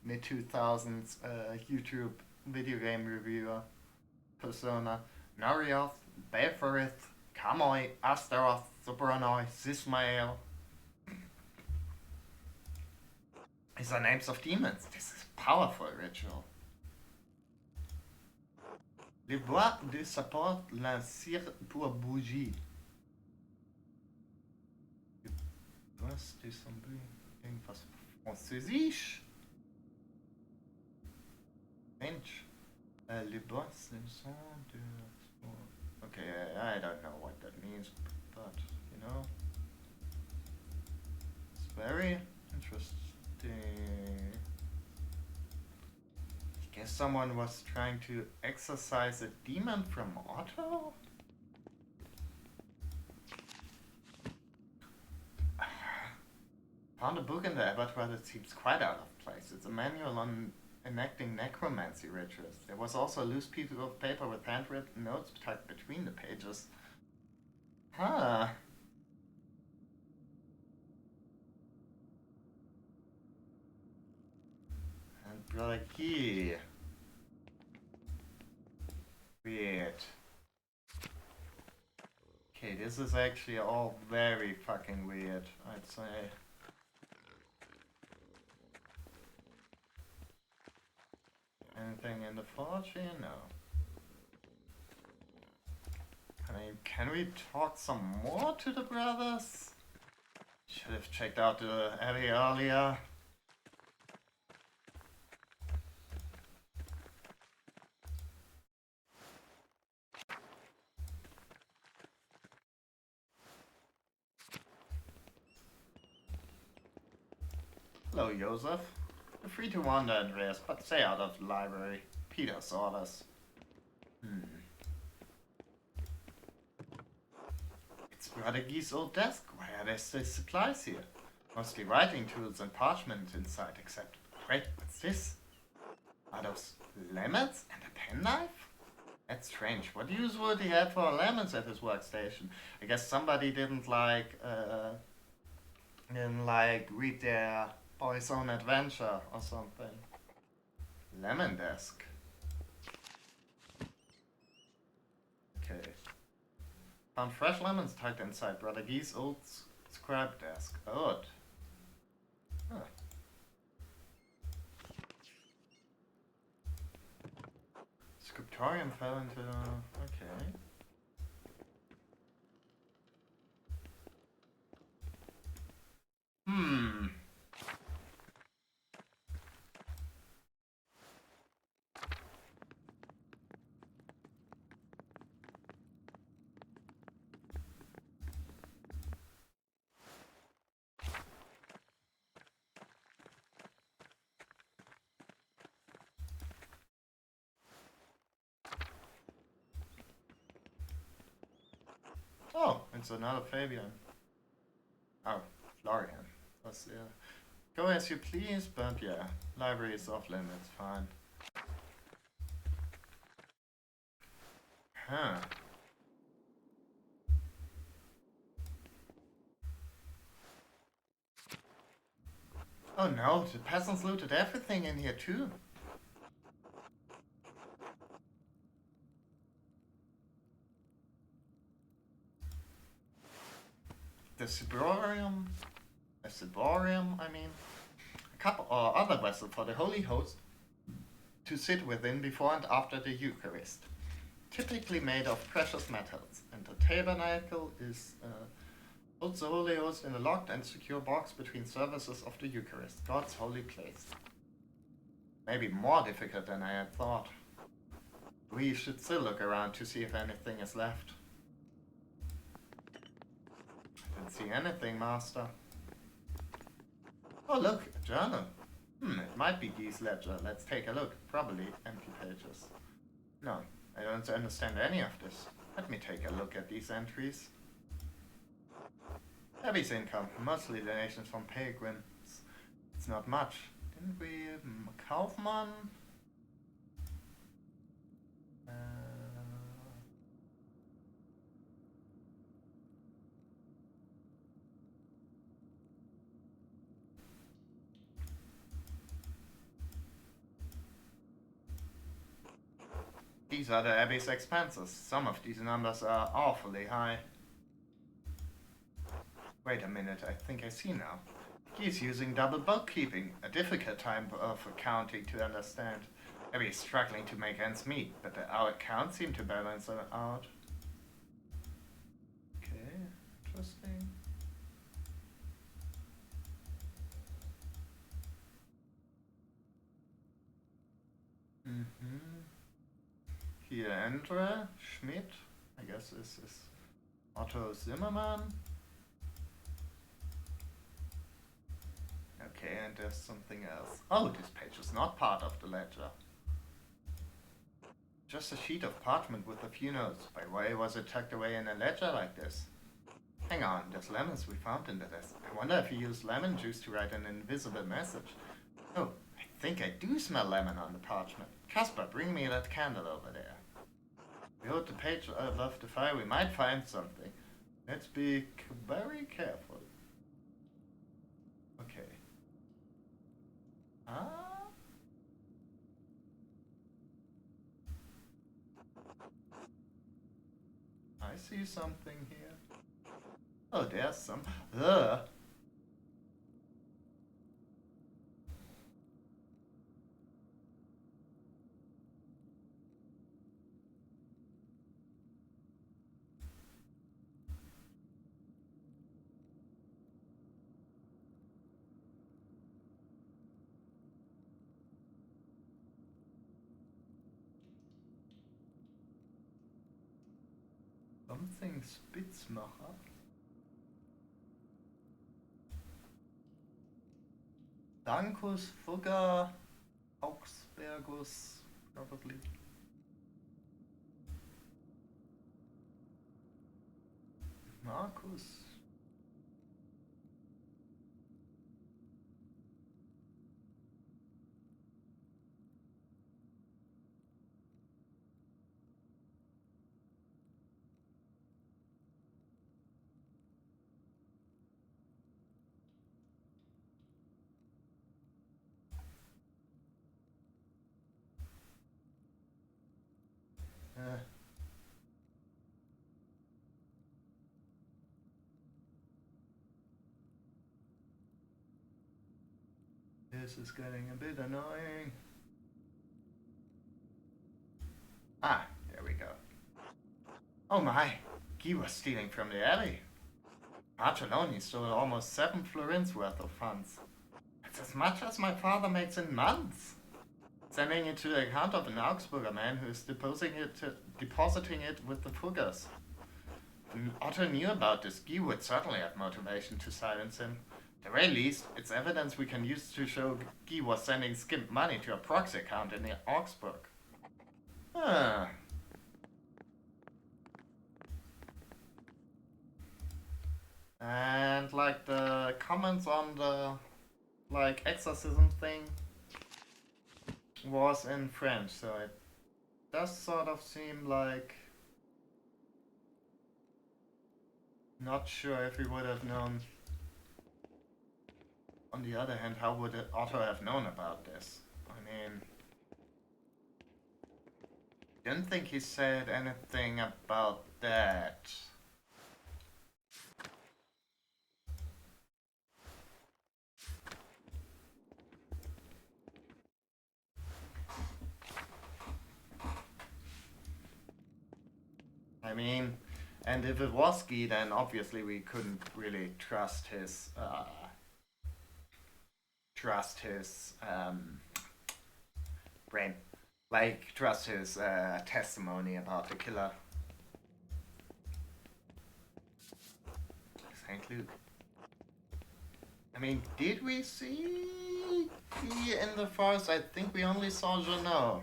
B: mid-2000s YouTube video game reviewer persona. Narioth, Belforith, Kamoy, Astaroth, Subranoi, Sismael. These are names of demons. This is a powerful ritual. Les bois de support la cire pour bougie. Was de irgendwas französisch? Mensch. Les bois sont de... Okay, I don't know what that means, but, you know, it's very interesting. I guess someone was trying to exorcise a demon from Otto? Found a book in the abattoir that seems quite out of place. It's a manual on enacting necromancy rituals. There was also a loose piece of paper with handwritten notes tucked between the pages. Huh. And Brother Key. Weird. Okay, this is actually all very fucking weird, I'd say. Anything in the forge here? No. I mean, can we talk some more to the brothers? Should have checked out the Abbey earlier. Hello, Joseph. You're free to wander, Andreas, but stay out of the library. Peter's orders. It's Brother Guy's old desk. Why are there still supplies here? Mostly writing tools and parchment inside, except... Wait, what's this? Are those lemons and a penknife? That's strange. What use would he have for lemons at his workstation? I guess somebody didn't read their Boy's Own Adventure or something. Lemon desk. Okay. Found fresh lemons tucked inside Brother Gee's old scrap desk. Odd. Huh. Scriptorium fell into... okay. Oh, it's another Fabian. Oh, Florian. What's the... Go as you please, but yeah, library is off limits, fine. Huh. Oh no, the peasants looted everything in here too. The Ciborium, I mean, a couple or other vessel for the Holy Host to sit within before and after the Eucharist, typically made of precious metals, and the tabernacle is holds the Holy Host in a locked and secure box between services of the Eucharist, God's holy place. Maybe more difficult than I had thought. We should still look around to see if anything is left. Didn't see anything, Master. Oh look, a journal. It might be Gee's ledger. Let's take a look. Probably empty pages. No, I don't understand any of this. Let me take a look at these entries. Abby's income, mostly donations from pilgrims. It's not much. Didn't we... Kaufmann? These are the Abbey's expenses. Some of these numbers are awfully high. Wait a minute, I think I see now. He's using double bookkeeping, a difficult type of accounting to understand. Abbey is struggling to make ends meet, but our accounts seem to balance it out. Okay, interesting. Here, Andre Schmidt, I guess this is Otto Zimmermann. Okay, and there's something else. Oh, this page is not part of the ledger. Just a sheet of parchment with a few notes. By why was it tucked away in a ledger like this? Hang on, there's lemons we found in the desk. I wonder if he used lemon juice to write an invisible message. Oh, I think I do smell lemon on the parchment. Caspar, bring me that candle over there. We hold the page above the fire, we might find something. Let's be very careful. Okay. I see something here. Oh, there's some. Something Spitzmacher. Dancus Fugger Augsbergus, probably. Marcus. this is getting a bit annoying. Ah, there we go. Oh my, he was stealing from the alley. March alone, he stole almost 7 florins worth of funds. That's as much as my father makes in months. Sending it to the account of an Augsburger man who is depositing it with the Fuggers. If Otto knew about this, Guy would certainly have motivation to silence him. At the very least, it's evidence we can use to show Guy was sending skimmed money to a proxy account in Augsburg. Ah. And like the comments on the like exorcism thing was in French, so it does sort of seem like not sure if we would have known. On the other hand, how would Otto have known about this? I mean, didn't think he said anything about that. I mean, and if it was Guy, then obviously we couldn't really trust his brain, like trust his testimony about the killer. St. Luke. I mean, did we see Guy in the forest? I think we only saw Jeannot.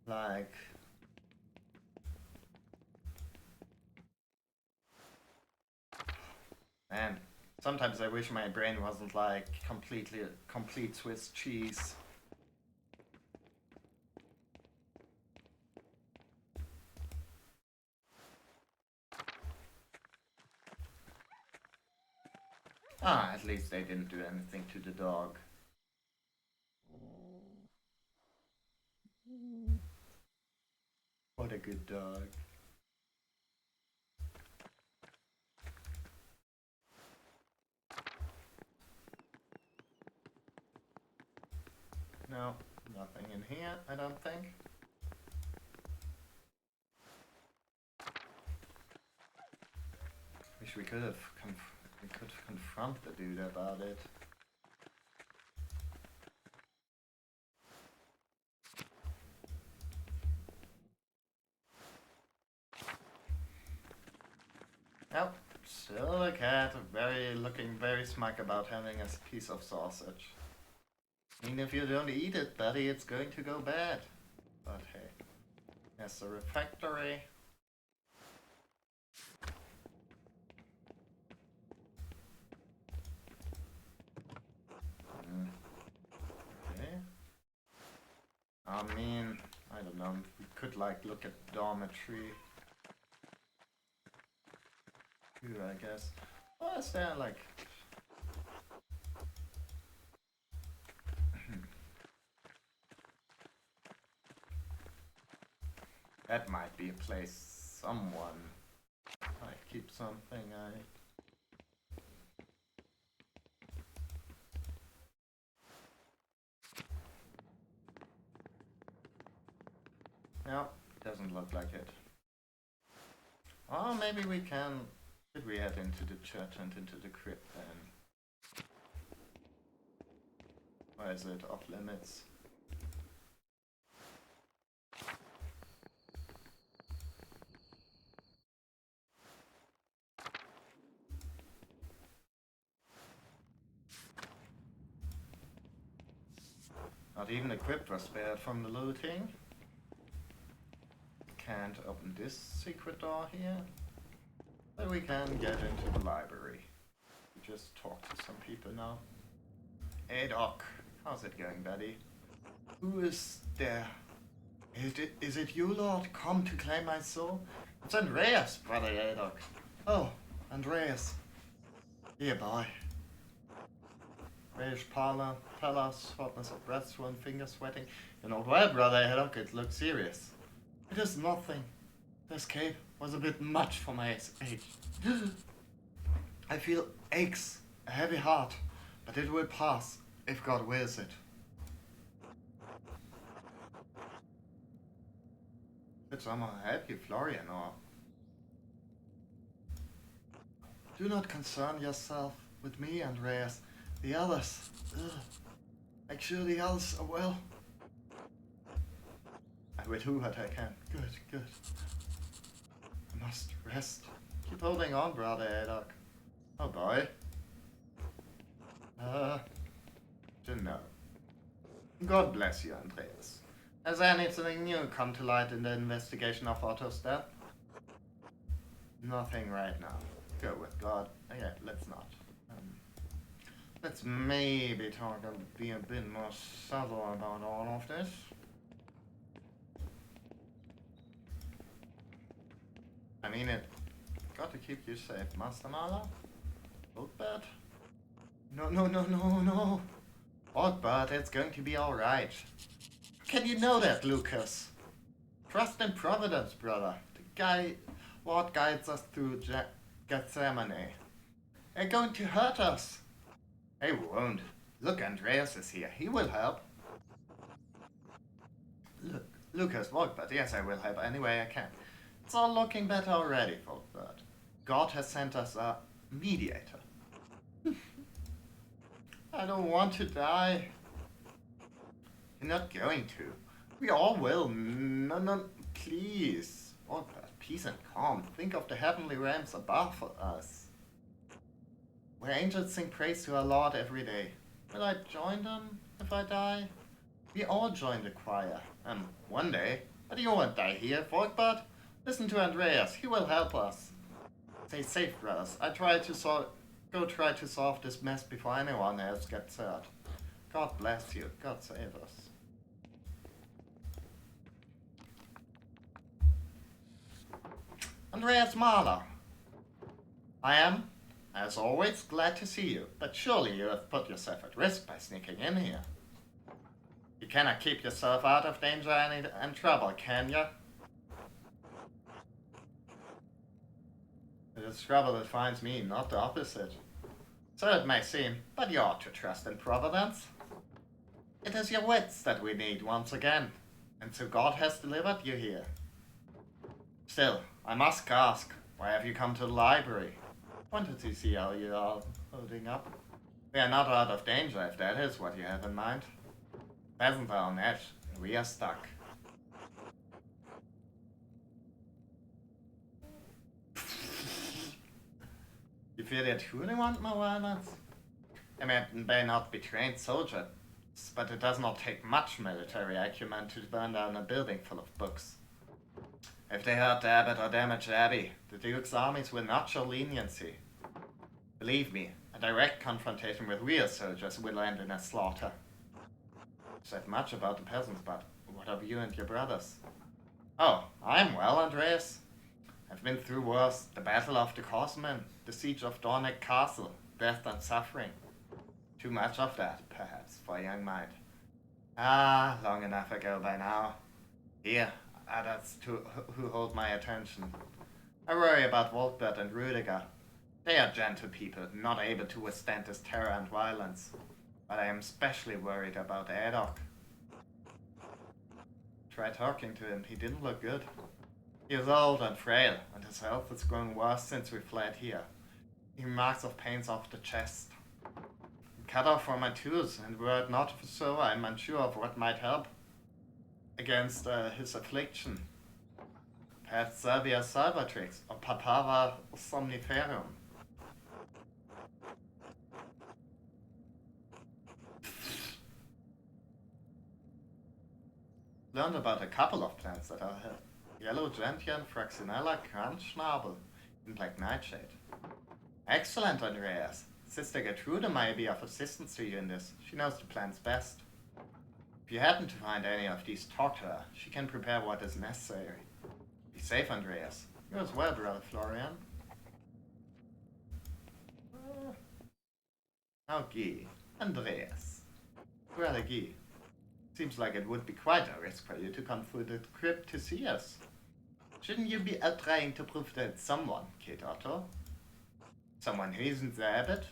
B: Like. Man, sometimes I wish my brain wasn't like complete Swiss cheese. Ah, at least they didn't do anything to the dog. What a good dog. No, nothing in here, I don't think. Wish we could confront the dude about it. Nope, still a cat, looking very smug about having a piece of sausage. I mean, if you don't eat it, buddy, it's going to go bad. But hey, there's the refectory. Okay. I mean, I don't know, we could like look at dormitory. Here, I guess. Oh, is there like... That might be a place someone might keep something. No, doesn't look like it. Oh, maybe we can... Should we head into the church and into the crypt then? Or is it off limits? Not even the crypt was spared from the looting. Can't open this secret door here. But we can get into the library. We just talk to some people now. Hey Doc, how's it going, buddy? Who is there? Is it you, Lord, come to claim my soul? It's Andreas, brother Doc. Oh, Andreas. Here, boy. Grayish pallor, hotness of breath, swollen fingers, sweating. You're not well, brother Haddock, it looks serious. It is nothing. This cape was a bit much for my age. I feel aches, a heavy heart, but it will pass. if God wills it. Could someone help you, Florian, or... Do not concern yourself with me, Andreas. The others... Make sure the others are well. I will do what I can. Good. I must rest. Keep holding on, brother Adok. Oh boy. Don't know. God bless you, Andreas. Has anything new come to light in the investigation of Otto's death? Nothing right now. Go with God. Okay, let's not. Let's maybe be a bit more subtle about all of this. I mean, it got to keep you safe, Master Mala. Oldbert? No. Oldbert, it's going to be alright. Can you know that, Lucas? Trust in Providence, brother. What guides us through Gethsemane. They're going to hurt us. They won't. Look, Andreas is here. He will help. Look, Lucas, but yes, I will help any way I can. It's all looking better already, Volkbert. God has sent us a mediator. I don't want to die. You're not going to. We all will. No, please. Volkbert, peace and calm. Think of the heavenly realms above us, where angels sing praise to our Lord every day. Will I join them if I die? We all join the choir. One day. But you won't die here, Volkbert. Listen to Andreas. He will help us. Stay safe, brothers. I try to solve this mess before anyone else gets hurt. God bless you. God save us. Andreas Mahler. I am, as always, glad to see you, but surely you have put yourself at risk by sneaking in here. You cannot keep yourself out of danger and trouble, can you? It is trouble that finds me, not the opposite. So it may seem, but you ought to trust in Providence. It is your wits that we need once again, and so God has delivered you here. Still, I must ask, why have you come to the library? Wanted to see how you are holding up. We are not out of danger, if that is what you have in mind. Peasants are on edge, and we are stuck. You feel they truly want more violence? I mean, they may not be trained soldiers, but it does not take much military acumen to burn down a building full of books. If they hurt the abbot or damage the abbey, the Duke's armies will not show leniency. Believe me, a direct confrontation with real soldiers will end in a slaughter. Said much about the peasants, but what of you and your brothers? Oh, I'm well, Andreas. I've been through worse. The Battle of the Horsemen, the Siege of Dornick Castle, death and suffering. Too much of that, perhaps, for a young mind. Long enough ago by now. Here, others who hold my attention. I worry about Volkbert and Rüdiger. They are gentle people, not able to withstand this terror and violence. But I am especially worried about Adok. Tried talking to him, he didn't look good. He is old and frail, and his health has grown worse since we fled here. He marks of pains off the chest. I'm cut off from my tools, and were it not so, I'm unsure of what might help against his affliction. Perhaps Servia Salvatrix or Papava Somniferum. Learned about a couple of plants that are here. Yellow gentian, Fraxinella, Kranzschnabel, and Black Nightshade. Excellent, Andreas. Sister Gertrude may be of assistance to you in this. She knows the plants best. If you happen to find any of these, talk to her. She can prepare what is necessary. Be safe, Andreas. You as well, brother Florian. Now, Guy. Andreas. Brother Guy. Seems like it would be quite a risk for you to come through the crypt to see us. Shouldn't you be trying to prove that someone, Kid Otto? Someone who isn't the abbot?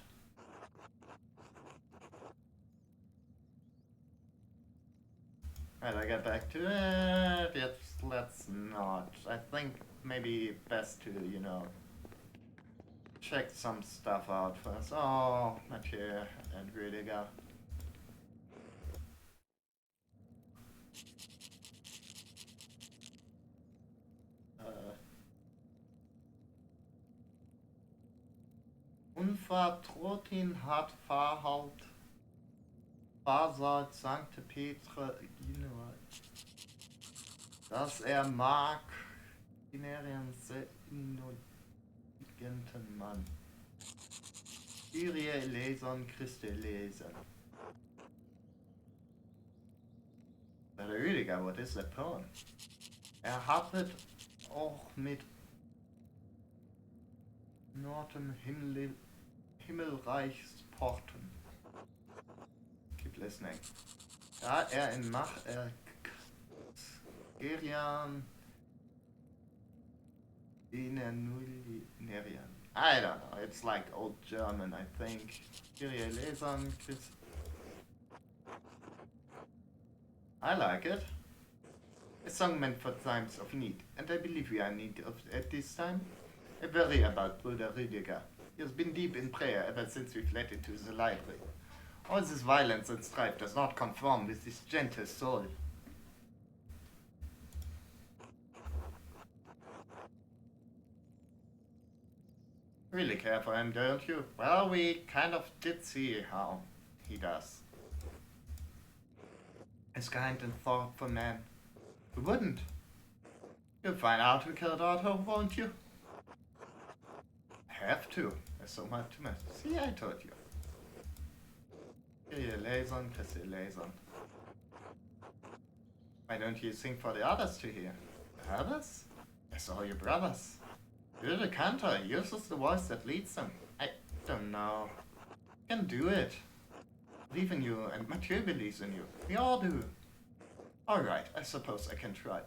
B: Right, I get back to it. Yes, let's not. I think maybe best to, you know, check some stuff out first. Oh, Mathieu and Rüdiger. Unvertrotin hat Fahrhalt Basalt Sancte Petra dass mag Generien intelligenten Mann. Kyrie eleison, Christe eleison. Bei der Rüdiger, what is that poem? Hattet auch mit Norden Himmelreichsporten. Keep listening. Da in Gerian Inernulnerian. I don't know, it's like old German, I think. Kyrie eleison, Christ. I like it. A song meant for times of need, and I believe we are in need of at this time. I worry about Bruder Rüdiger. He has been deep in prayer ever since we fled into the library. All this violence and strife does not conform with his gentle soul. Really care for him, don't you? Well, we kind of did see how he does. As kind and thoughtful man. Who wouldn't? You'll find out who killed Otto, won't you? Have to. There's so much to miss. See, I told you. Here, Lason, Chrissy Lason. Why don't you sing for the others to hear? The others? Yes, all your brothers. You're the cantor. Yours is the voice that leads them. I don't know. You can do it. Believe in you, and Mathieu believes in you. We all do. Alright, I suppose I can try.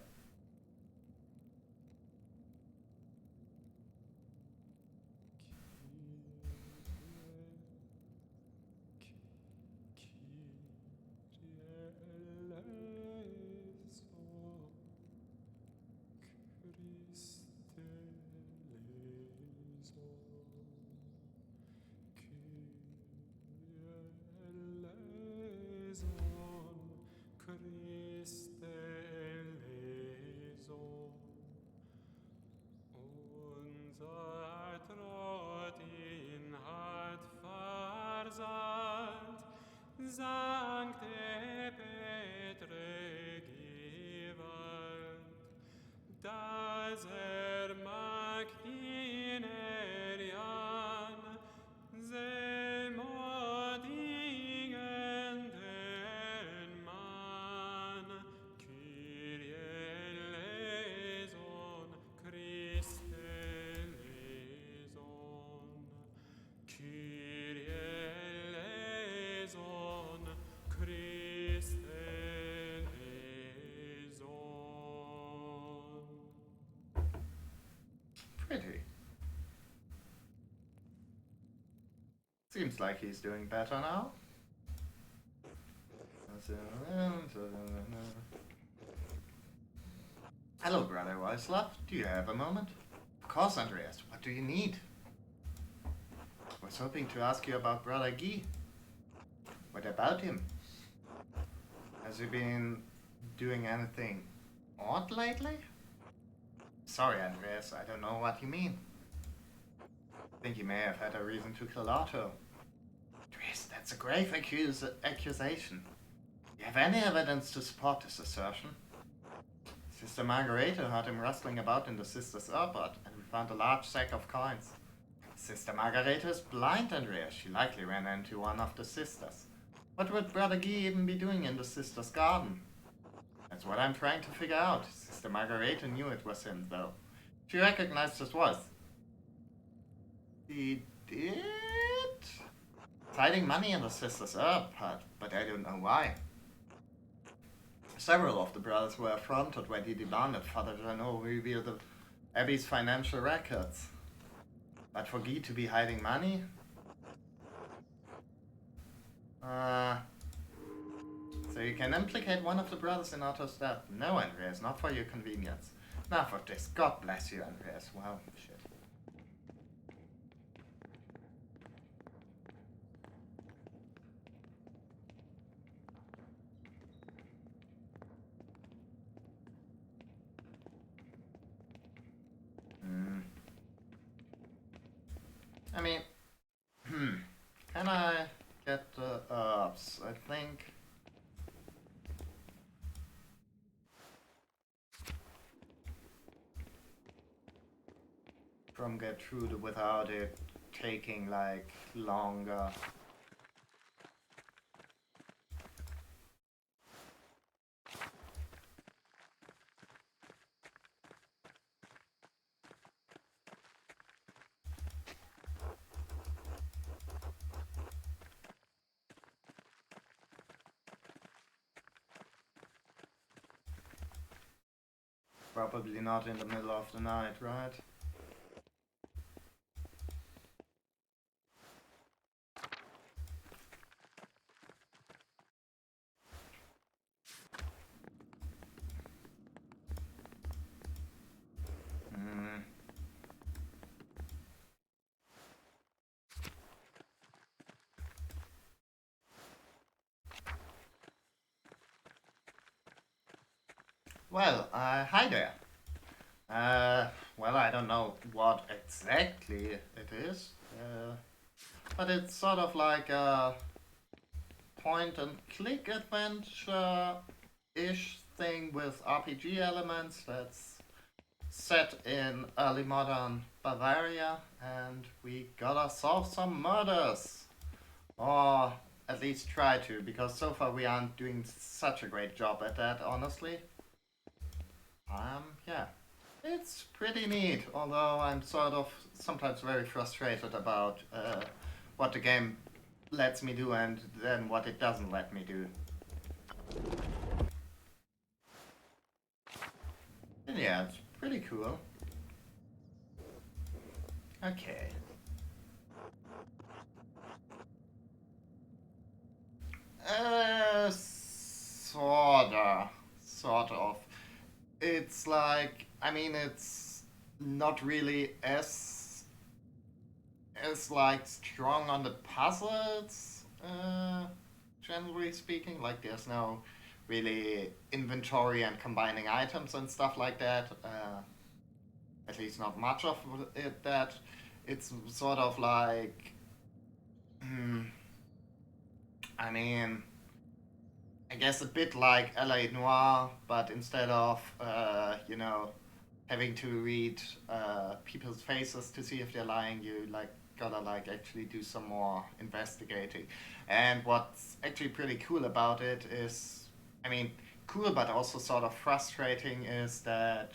A: Sancte Petre Gewalt, dass mag in Erian, selmodingen den Mann, Kyrie eleison, Christe eleison, Kyrie eleison, Christe eleison.
B: Pretty. Seems like he's doing better now. Hello, Brother Weislav. Do you have a moment? Of course, Andreas. What do you need? I was hoping to ask you about Brother Guy. What about him? Has he been doing anything odd lately? Sorry, Andreas, I don't know what you mean. I think he may have had a reason to kill Otto. Andreas, that's a grave accusation. Do you have any evidence to support this assertion? Sister Margareta heard him rustling about in the sister's airport, and we found a large sack of coins. Sister Margareta is blind, Andreas. She likely ran into one of the sisters. What would Brother Guy even be doing in the sister's garden? That's what I'm trying to figure out. Sister Margareta knew it was him, though. She recognized his voice. He did? He's hiding money in the sister's airport, but I don't know why. Several of the brothers were affronted when he demanded Father Janot reveal the Abbey's financial records. But for Guy to be hiding money? So you can implicate one of the brothers in Otto's death. No, Andreas, not for your convenience. Enough of this. God bless you, Andreas. Well, shit. I mean, can I get the herbs? I think. From Gertrude without it taking like longer. Probably not in the middle of the night, right? Well, hi there. Well, I don't know what exactly it is, but it's sort of like a point and click adventure-ish thing with RPG elements that's set in early modern Bavaria, and we gotta solve some murders. Or at least try to, because so far we aren't doing such a great job at that, honestly. Yeah. It's pretty neat, although I'm sort of sometimes very frustrated about what the game lets me do and then what it doesn't let me do. And yeah, it's pretty cool. Okay. Sorta. Sort of. It's like, I mean, it's not really as like strong on the puzzles, generally speaking. Like, there's no really inventory and combining items and stuff like that. At least not much of it. That it's sort of like, I mean, I guess a bit like LA Noir, but instead of having to read people's faces to see if they're lying, you like gotta like actually do some more investigating. And what's actually pretty cool about it is, I mean, cool but also sort of frustrating is that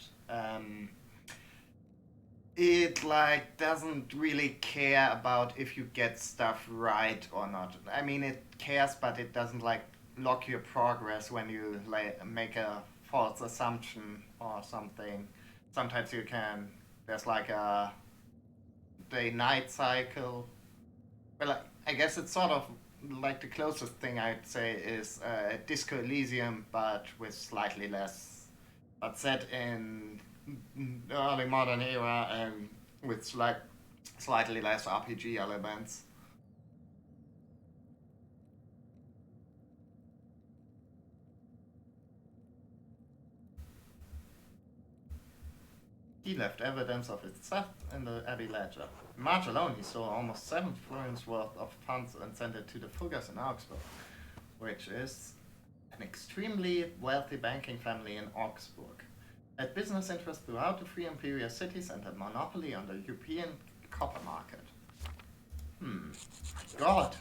B: it like doesn't really care about if you get stuff right or not. I mean, it cares, but it doesn't like lock your progress when you like make a false assumption or something. Sometimes you can. There's like a day-night cycle. Well, I guess it's sort of like the closest thing I'd say is Disco Elysium, but with slightly less, but set in the early modern era and with like slightly less RPG elements. He left evidence of his theft in the Abbey ledger. In March alone, he stole almost 7 florins worth of funds and sent it to the Fuggers in Augsburg, which is an extremely wealthy banking family in Augsburg. Had business interests throughout the three imperial cities and a monopoly on the European copper market. God,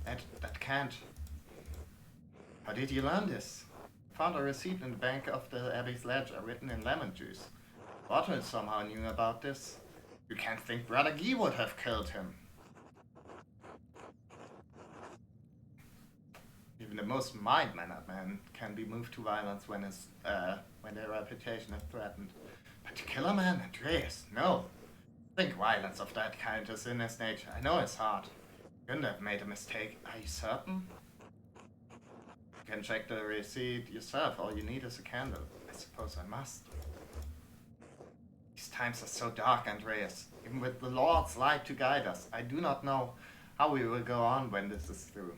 B: that can't. How did you learn this? Found a receipt in the bank of the Abbey's ledger written in lemon juice. Otto somehow knew about this. You can't think Brother Guy would have killed him. Even the most mild-mannered man can be moved to violence when their reputation is threatened. But to kill a man, Andreas, no. I think violence of that kind is in his nature. I know it's hard. Couldn't have made a mistake. Are you certain? You can check the receipt yourself. All you need is a candle. I suppose I must. These times are so dark, Andreas. Even with the Lord's light to guide us, I do not know how we will go on when this is through.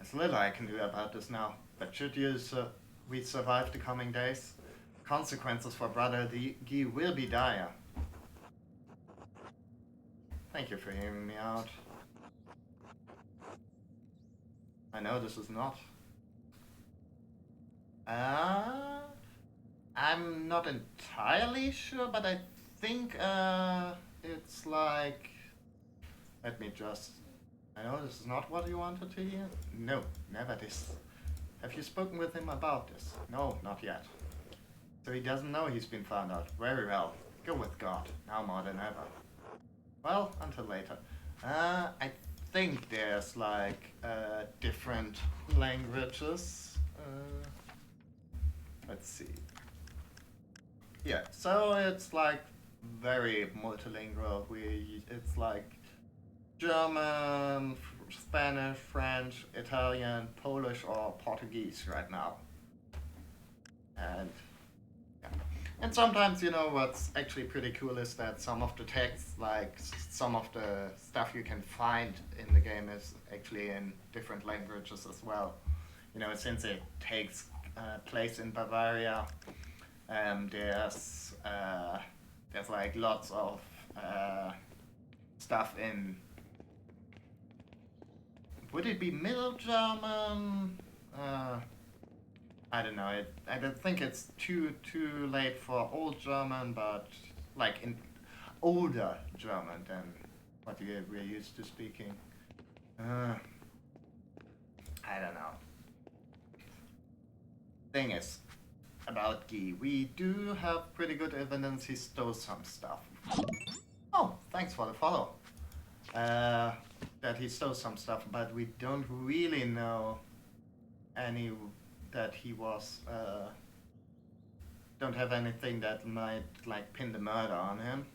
B: There's little I can do about this now, but should we survive the coming days, consequences for Brother Guy will be dire. Thank you for hearing me out. I know this is not. I'm not entirely sure, but I think it's like... Let me just... I know this is not what you wanted to hear. No, never this. Have you spoken with him about this? No, not yet. So he doesn't know he's been found out. Very well. Go with God, now more than ever. Well, until later. I think there's like different languages. Let's see. Yeah, so it's like very multilingual. It's like German, Spanish, French, Italian, Polish, or Portuguese right now. And yeah. And sometimes, you know, what's actually pretty cool is that some of the text, like some of the stuff you can find in the game is actually in different languages as well. You know, since it takes place in Bavaria, there's like lots of stuff in... Would it be Middle German? I don't know. I don't think it's too late for Old German, but like in older German than what we're used to speaking. I don't know. Thing is, about Guy, we do have pretty good evidence he stole some stuff. Oh, thanks for the follow. That he stole some stuff, but we don't really know any that he was don't have anything that might like pin the murder on him,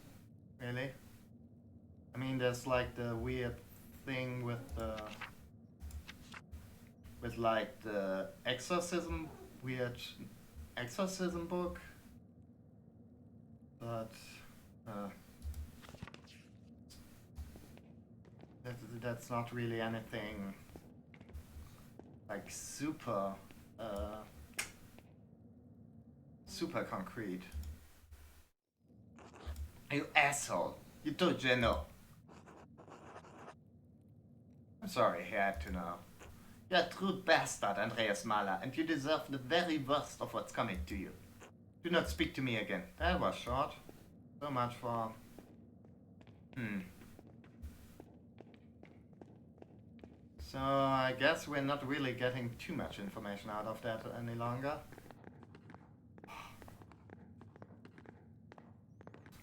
B: really. I mean, there's like the weird thing with like the weird exorcism book, but that's not really anything like super concrete. You asshole! You told you know. I'm sorry, he had to know. You're a true bastard, Andreas Mahler, and you deserve the very worst of what's coming to you. Do not speak to me again. That was short. So much for... So I guess we're not really getting too much information out of that any longer.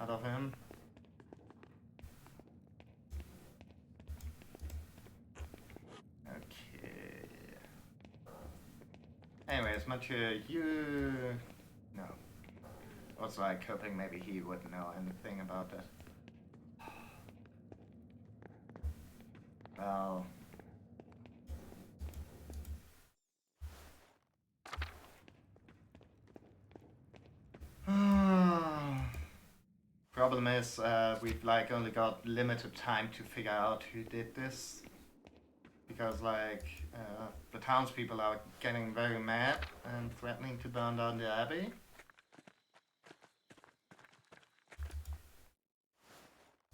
B: Out of him. Okay. Anyways, Mathieu, you... No. Also, like, hoping maybe he wouldn't know anything about that. Well... Problem is, we've like only got limited time to figure out who did this, because like the townspeople are getting very mad and threatening to burn down the abbey.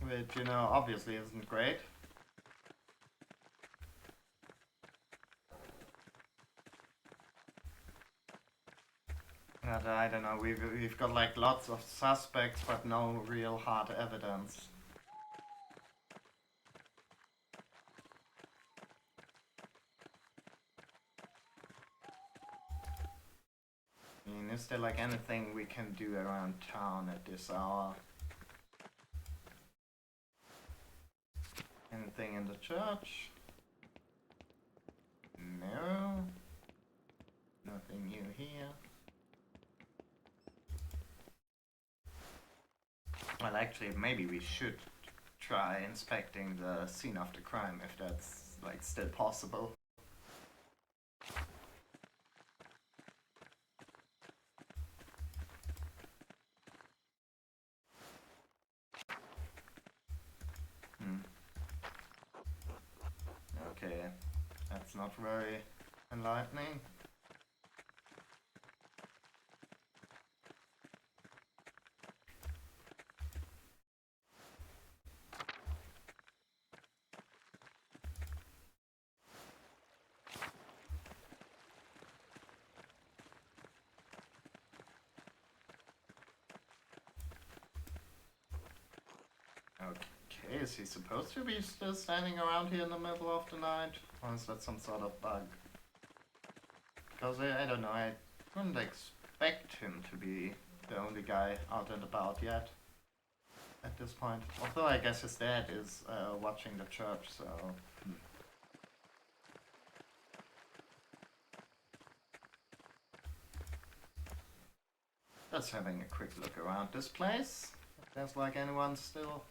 B: Which, you know, obviously isn't great. But I don't know, we've got like lots of suspects, but no real hard evidence. I mean, is there like anything we can do around town at this hour? Anything in the church? No. Nothing new here. Well, actually, maybe we should try inspecting the scene of the crime if that's like still possible. That's not very enlightening. Okay, is he supposed to be still standing around here in the middle of the night? Or is that some sort of bug? Because I don't know, I wouldn't expect him to be the only guy out and about yet. At this point. Although I guess his dad is watching the church, so... Just having a quick look around this place. If there's like anyone still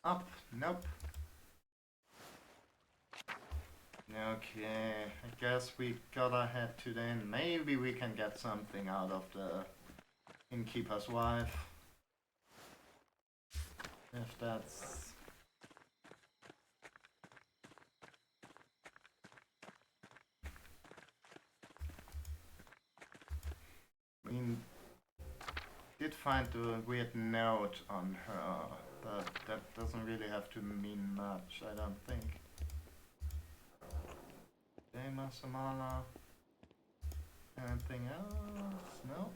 B: up. Nope. Okay, I guess we gotta head to the inn. Maybe we can get something out of the innkeeper's wife. If that's... I mean, did find a weird note on her, but that doesn't really have to mean much, I don't think. Dema Samala. Anything else? No?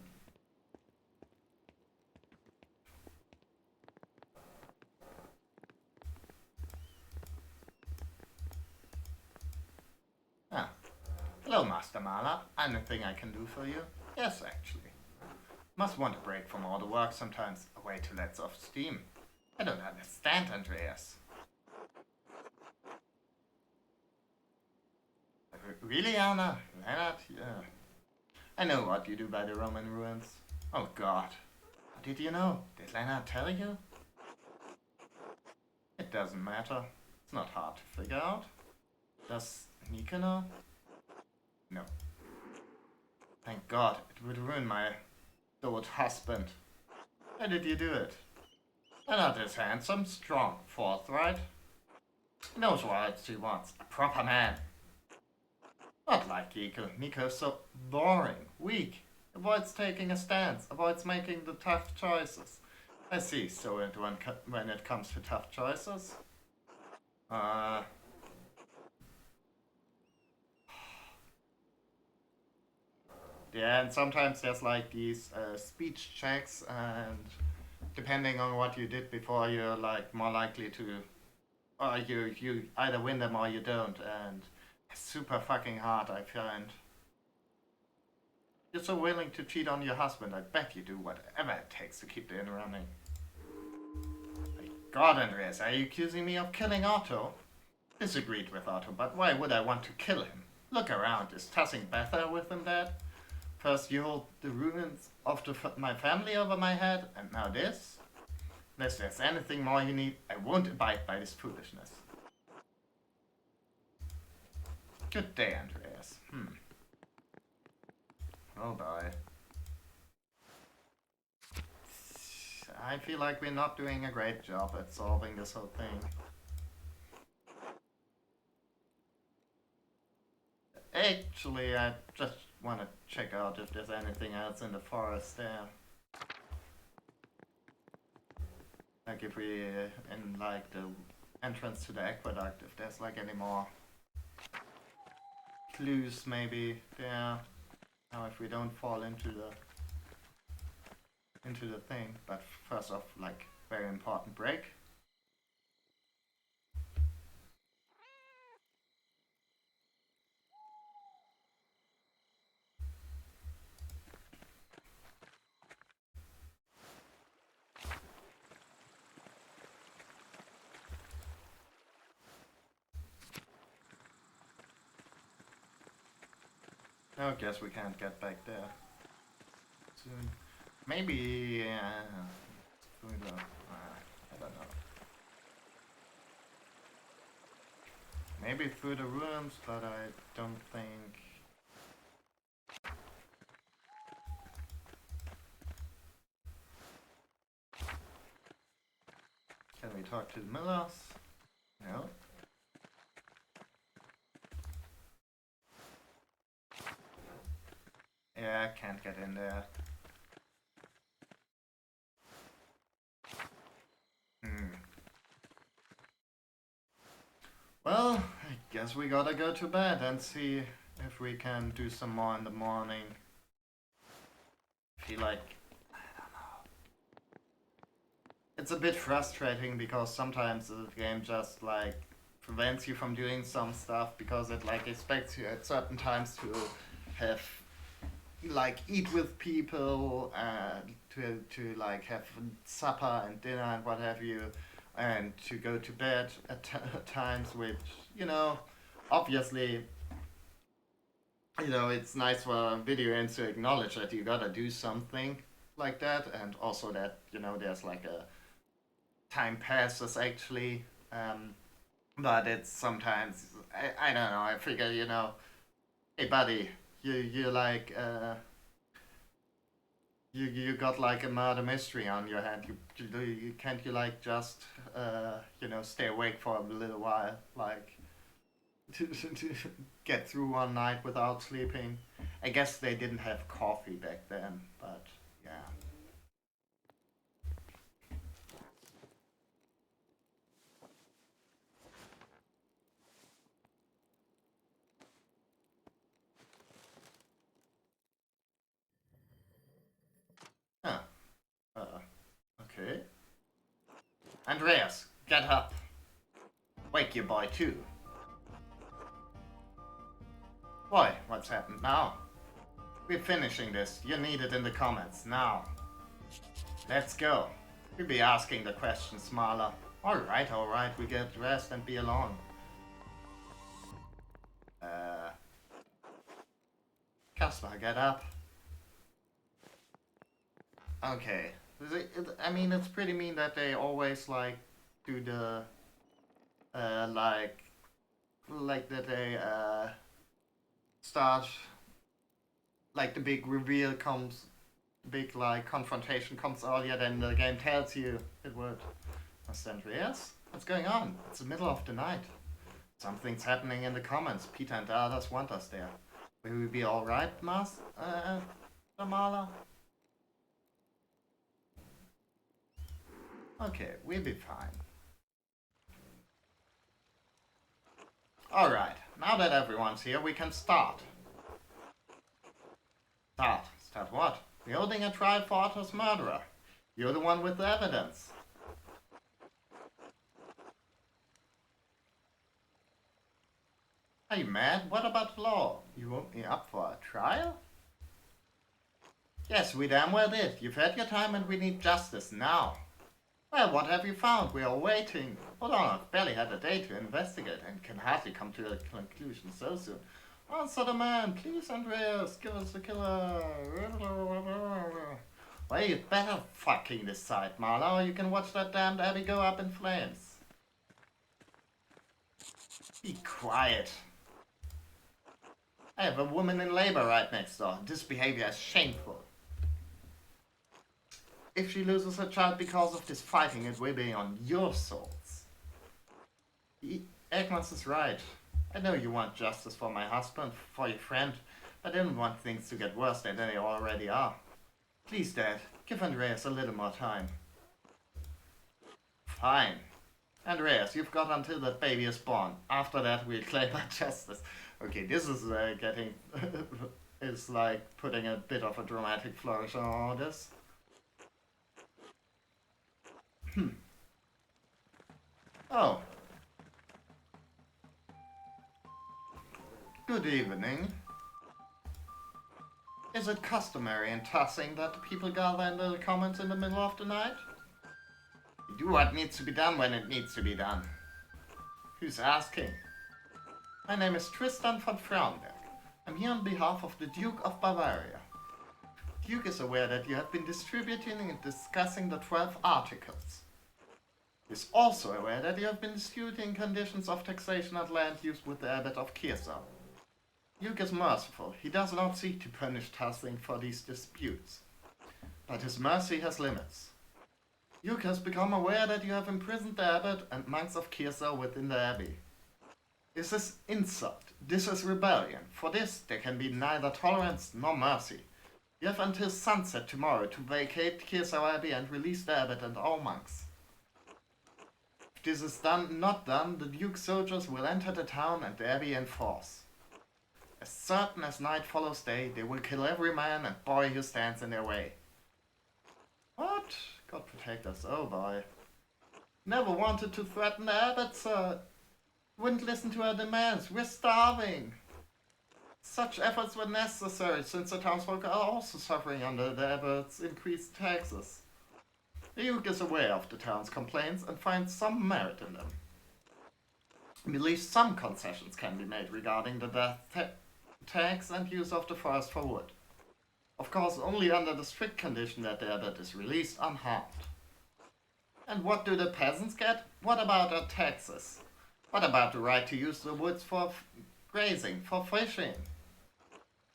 B: Ah. Hello, Master Mala. Anything I can do for you? Yes, actually. Must want a break from all the work sometimes. A way to let off steam. I don't understand, Andreas. Really, Anna? Leonard? Yeah. I know what you do by the Roman ruins. Oh God. Did you know? Did Leonard tell you? It doesn't matter. It's not hard to figure out. Does Nika know? No. Thank God. It would ruin my old husband. How did you do it? Leonard is handsome, strong, forthright. Knows what he wants. A proper man. Not like Nico. Nico's so boring, weak. Avoids taking a stance. Avoids making the tough choices. I see. So when it comes to tough choices, yeah, and sometimes there's like these speech checks, and depending on what you did before, you're like more likely to, or you either win them or you don't, and it's super fucking hard, I find. You're so willing to cheat on your husband, I bet you do whatever it takes to keep the inn running. My God, Andreas, are you accusing me of killing Otto? Disagreed with Otto, but why would I want to kill him? Look around, is Tussing better with him dead? First you hold the ruins of my family over my head, and now this? Unless there's anything more you need, I won't abide by this foolishness. Good day, Andreas. Oh boy. I feel like we're not doing a great job at solving this whole thing. Actually, I just want to check out if there's anything else in the forest there. Like if we, in like the entrance to the aqueduct, if there's like any more clues maybe there. Now if we don't fall into the thing, but first off, like, very important break. I guess we can't get back there soon. Maybe, through the, I don't know. Maybe through the ruins, but I don't think. Can we talk to the millers? No. can't get in there. Well, I guess we gotta go to bed and see if we can do some more in the morning. I feel like, I don't know. It's a bit frustrating because sometimes the game just like prevents you from doing some stuff because it like expects you at certain times to have like eat with people and to like have supper and dinner and what have you, and to go to bed at times, which obviously it's nice for video games to acknowledge that you gotta do something like that, and also that there's like a time passes actually, but it's sometimes I don't know. I figure hey buddy, you like you got like a murder mystery on your hand. You can't you like just stay awake for a little while, like to get through one night without sleeping. I guess they didn't have coffee back then, but yeah. Huh. Okay. Andreas, get up. Wake your boy too. Boy, what's happened now? We're finishing this. You need it in the comments now. Let's go. We'll be asking the questions, Marla. Alright, we get dressed and be alone. Casper, get up. Okay. I mean, it's pretty mean that they always, like, do the, like that they, start, like, the big reveal comes, big, like, confrontation comes earlier than the game tells you it would. Master Andreas? What's going on? It's the middle of the night. Something's happening in the comments. Peter and the others want us there. Will we be alright, Master, Marla? Okay, we'll be fine. Alright, now that everyone's here, we can start. Start? Start what? We're holding a trial for Otto's murderer. You're the one with the evidence. Are you mad? What about the law? You want me up for a trial? Yes, we damn well did. You've had your time and we need justice now. Well, what have you found? We are waiting. Hold on, I've barely had a day to investigate and can hardly come to a conclusion so soon. Answer the man, please, Andreas. Give us the killer. Well, you'd better fucking decide, Marla, or you can watch that damned Abbey go up in flames. Be quiet. I have a woman in labor right next door. This behavior is shameful. If she loses her child because of this fighting, it will be on your souls. Egmont is right. I know you want justice for my husband, for your friend, but I don't want things to get worse than they already are. Please, Dad, give Andreas a little more time. Fine. Andreas, you've got until that baby is born. After that, we'll claim our justice. Okay, this is getting... it's like putting a bit of a dramatic flourish on all this. Oh. Good evening. Is it customary in Tussing that the people gather in the comments in the middle of the night? You do what needs to be done when it needs to be done. Who's asking? My name is Tristan von Frauenberg. I'm here on behalf of the Duke of Bavaria. Duke is aware that you have been distributing and discussing the 12 articles. He is also aware that you have been disputing conditions of taxation and land use with the Abbot of Kirsau. Duke is merciful. He does not seek to punish Tussling for these disputes. But his mercy has limits. Duke has become aware that you have imprisoned the Abbot and monks of Kirsau within the Abbey. This is insult. This is rebellion. For this there can be neither tolerance nor mercy. You have until sunset tomorrow to vacate Kirsau Abbey and release the abbot and all monks. If this is not done, the Duke's soldiers will enter the town and the abbey in force. As certain as night follows day, they will kill every man and boy who stands in their way. What? God protect us, oh boy. Never wanted to threaten the abbot, sir. Wouldn't listen to our demands. We're starving. Such efforts were necessary since the townsfolk are also suffering under the abbot's increased taxes. The Duke is aware of the town's complaints and finds some merit in them. He believes some concessions can be made regarding the death tax and use of the forest for wood. Of course, only under the strict condition that the abbot is released unharmed. And what do the peasants get? What about our taxes? What about the right to use the woods for grazing, for fishing?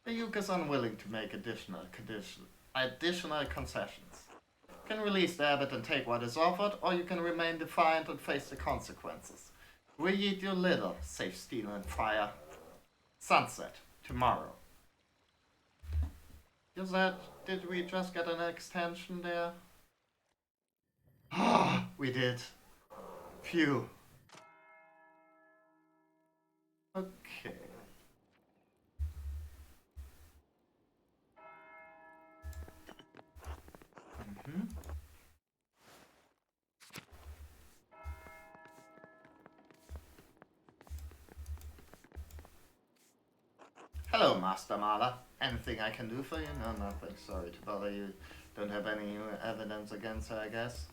B: The Duke is unwilling to make additional concessions. You can release the abbot and take what is offered, or you can remain defiant and face the consequences. We eat your little, save steel and fire. Sunset, tomorrow. You said, did we just get an extension there? Ah, we did. Phew. Okay. Hello, Master Marla. Anything I can do for you? No, nothing. Sorry to bother you. Don't have any evidence against her, I guess.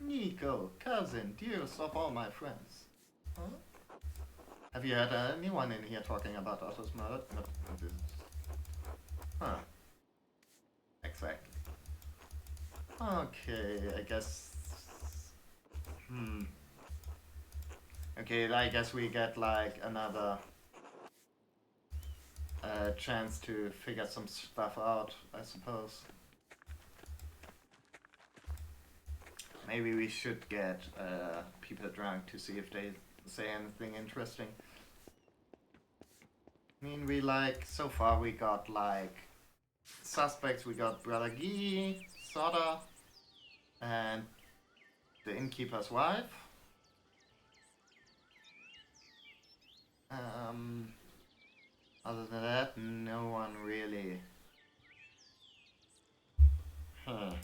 B: Nico, cousin, dearest of all my friends. Huh? Have you had anyone in here talking about Otto's murder? No, huh. Exactly. Okay, I guess... Okay, I guess we get like another chance to figure some stuff out, I suppose. Maybe we should get people drunk to see if they say anything interesting. I mean, we like, so far we got like suspects, we got Brother Guy, Soda, and the innkeeper's wife. Other than that, no one really. Huh.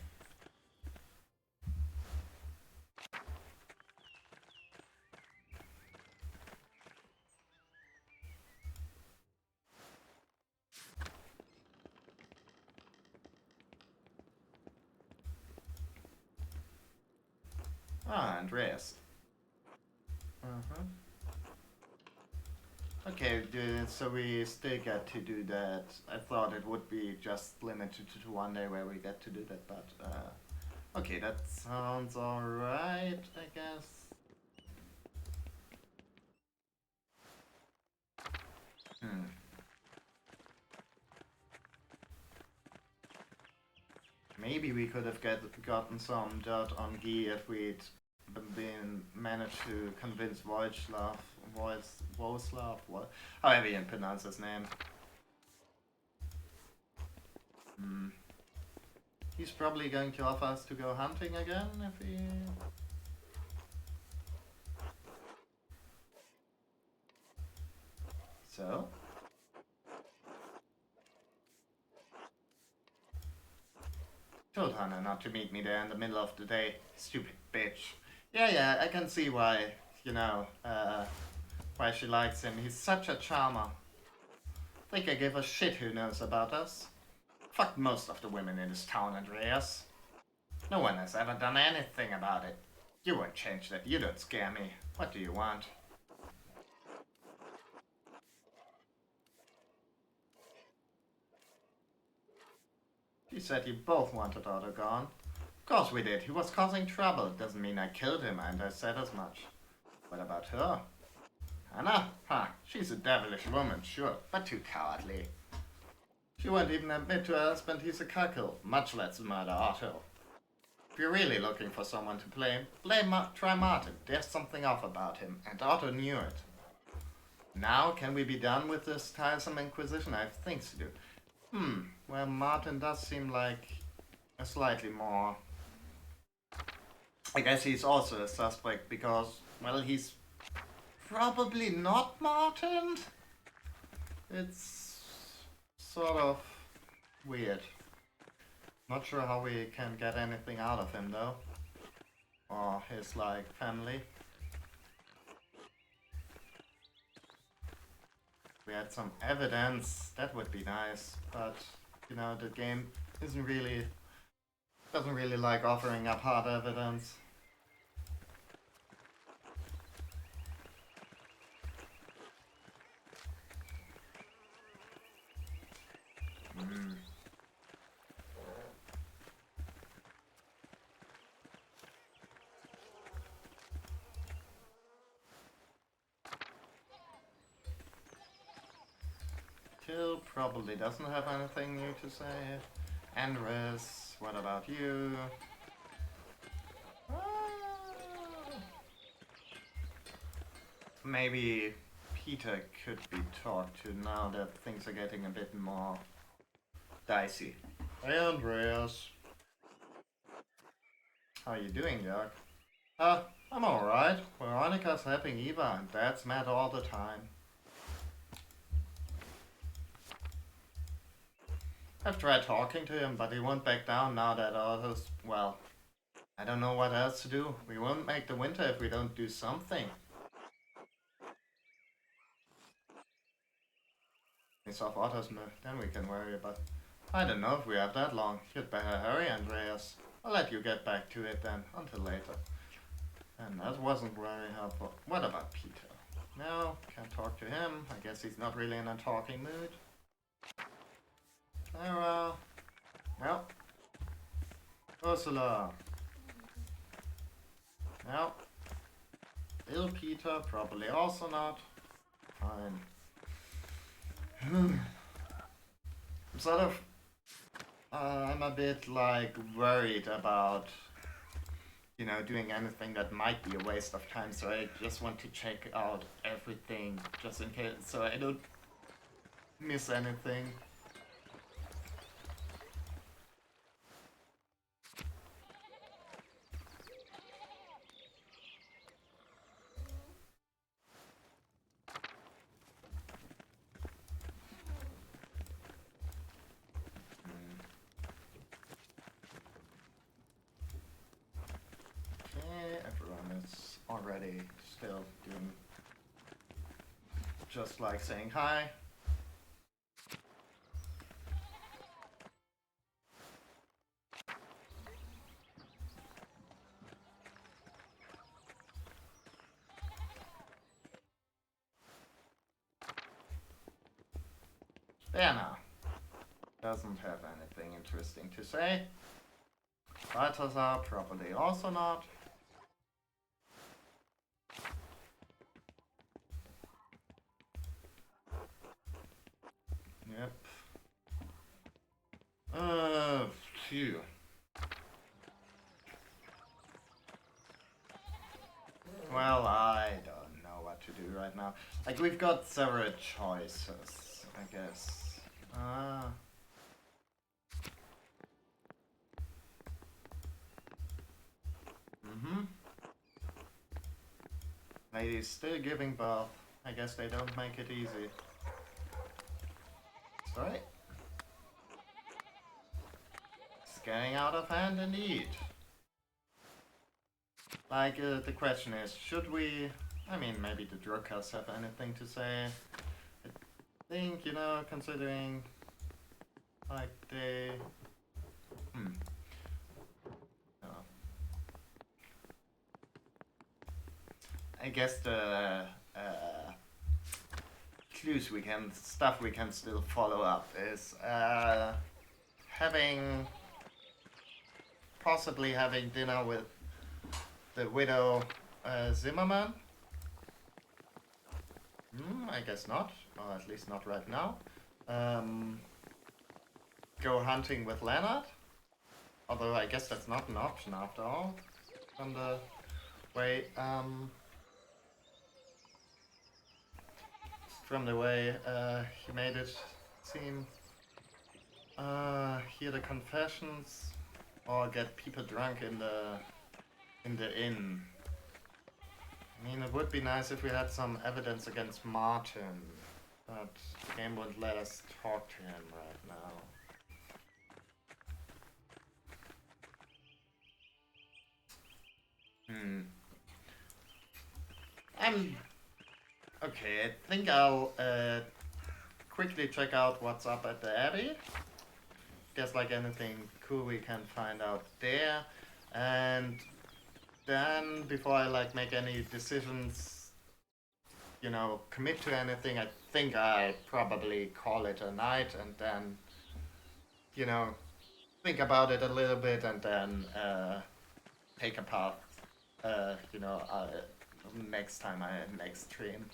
B: Ah, Andreas. Okay, so we still get to do that. I thought it would be just limited to one day where we get to do that, but okay, that sounds alright, I guess. Maybe we could have gotten some dirt on Guy if we'd managed to convince Wojslav, however you pronounce his name. He's probably going to offer us to go hunting again if he... So? Told Hannah not to meet me there in the middle of the day. Stupid bitch. Yeah, I can see why, you know, why she likes him. He's such a charmer. Think I give a shit who knows about us. Fuck most of the women in this town, Andreas. No one has ever done anything about it. You won't change that. You don't scare me. What do you want? He said you both wanted Otto gone. Of course we did. He was causing trouble. Doesn't mean I killed him, and I said as much. What about her? Hannah? She's a devilish woman, sure, but too cowardly. She won't even admit to her husband he's a cuckold, much less murder Otto. If you're really looking for someone to blame, try Martin. There's something off about him, and Otto knew it. Now, can we be done with this tiresome Inquisition? I have things to do. Well, Martin does seem like a slightly more... I guess he's also a suspect because, well, he's probably not Martin. It's sort of weird. Not sure how we can get anything out of him though. Or his, like, family. We had some evidence, that would be nice, but, you know, the game doesn't really like offering up hard evidence. Till probably doesn't have anything new to say. Andres, what about you? Maybe Peter could be talked to now that things are getting a bit more dicey. Hey Andreas. How you doing, Doc? I'm alright. Veronica's helping Eva and Dad's mad all the time. I've tried talking to him, but he won't back down now that Otto's... well, I don't know what else to do. We won't make the winter if we don't do something. It's off Otto's move, then we can worry about... I don't know if we have that long. You'd better hurry, Andreas. I'll let you get back to it then, until later. And that wasn't very helpful. What about Peter? No, can't talk to him. I guess he's not really in a talking mood. Well. Ursula. No. Ill Peter, probably also not. Fine. I'm sort of... I'm a bit, like, worried about, you know, doing anything that might be a waste of time, so I just want to check out everything, just in case, so I don't miss anything. Already still doing just like saying hi. Anna doesn't have anything interesting to say. Balthazar probably also not. Yep. Phew. Well, I don't know what to do right now. Like, we've got several choices, I guess. Lady's still giving birth. I guess they don't make it easy. Sorry. It's getting out of hand indeed. Like, the question is, should we... I mean, maybe the Druckers have anything to say. I think, you know, considering... like, they... I guess the clues we can, stuff we can still follow up is possibly having dinner with the widow Zimmerman. I guess not, or at least not right now. Go hunting with Leonard, although I guess that's not an option after all. From the way from the way he made it seem. Hear the confessions or get people drunk in the inn. I mean, it would be nice if we had some evidence against Martin, but the game won't let us talk to him right now. I'm okay. I think I'll quickly check out what's up at the Abbey. There's like anything cool we can find out there, and then before I like make any decisions, you know, commit to anything, I think I'll probably call it a night and then, you know, think about it a little bit and then take a path, you know, next time next stream.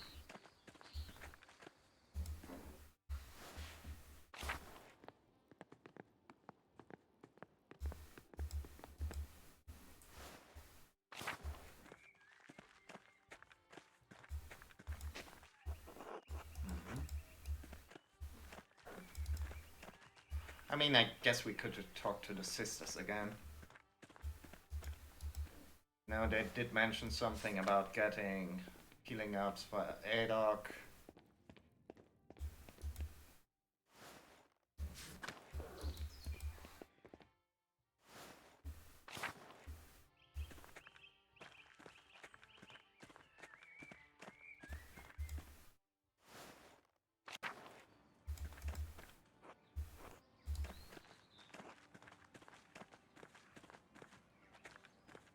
B: I mean, I guess we could talk to the sisters again. No, they did mention something about getting healing ups for Adok.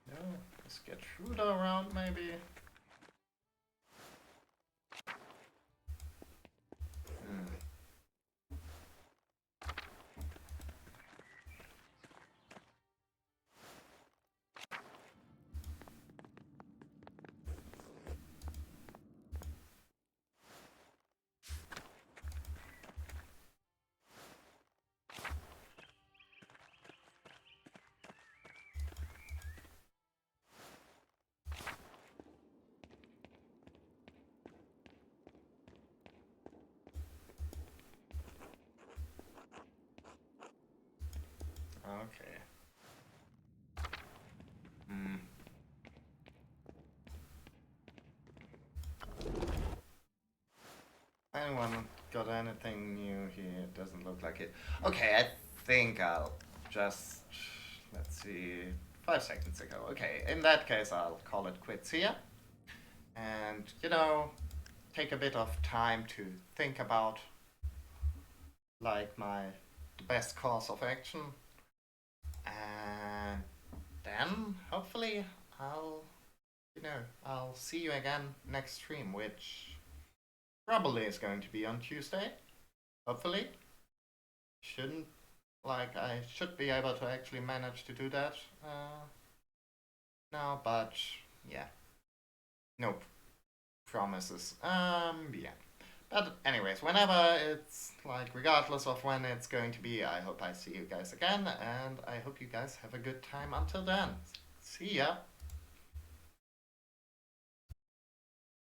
B: No, let's get Ruda around maybe. Okay. Anyone got anything new here? It doesn't look like it. Okay, I think I'll just, let's see, 5 seconds ago. Okay, in that case I'll call it quits here. And, you know, take a bit of time to think about, like, the best course of action. And then, hopefully, I'll see you again next stream, which probably is going to be on Tuesday. Hopefully. I should be able to actually manage to do that now, but yeah. No promises. Yeah. But anyways, whenever it's like, regardless of when it's going to be, I hope I see you guys again, and I hope you guys have a good time until then. See ya!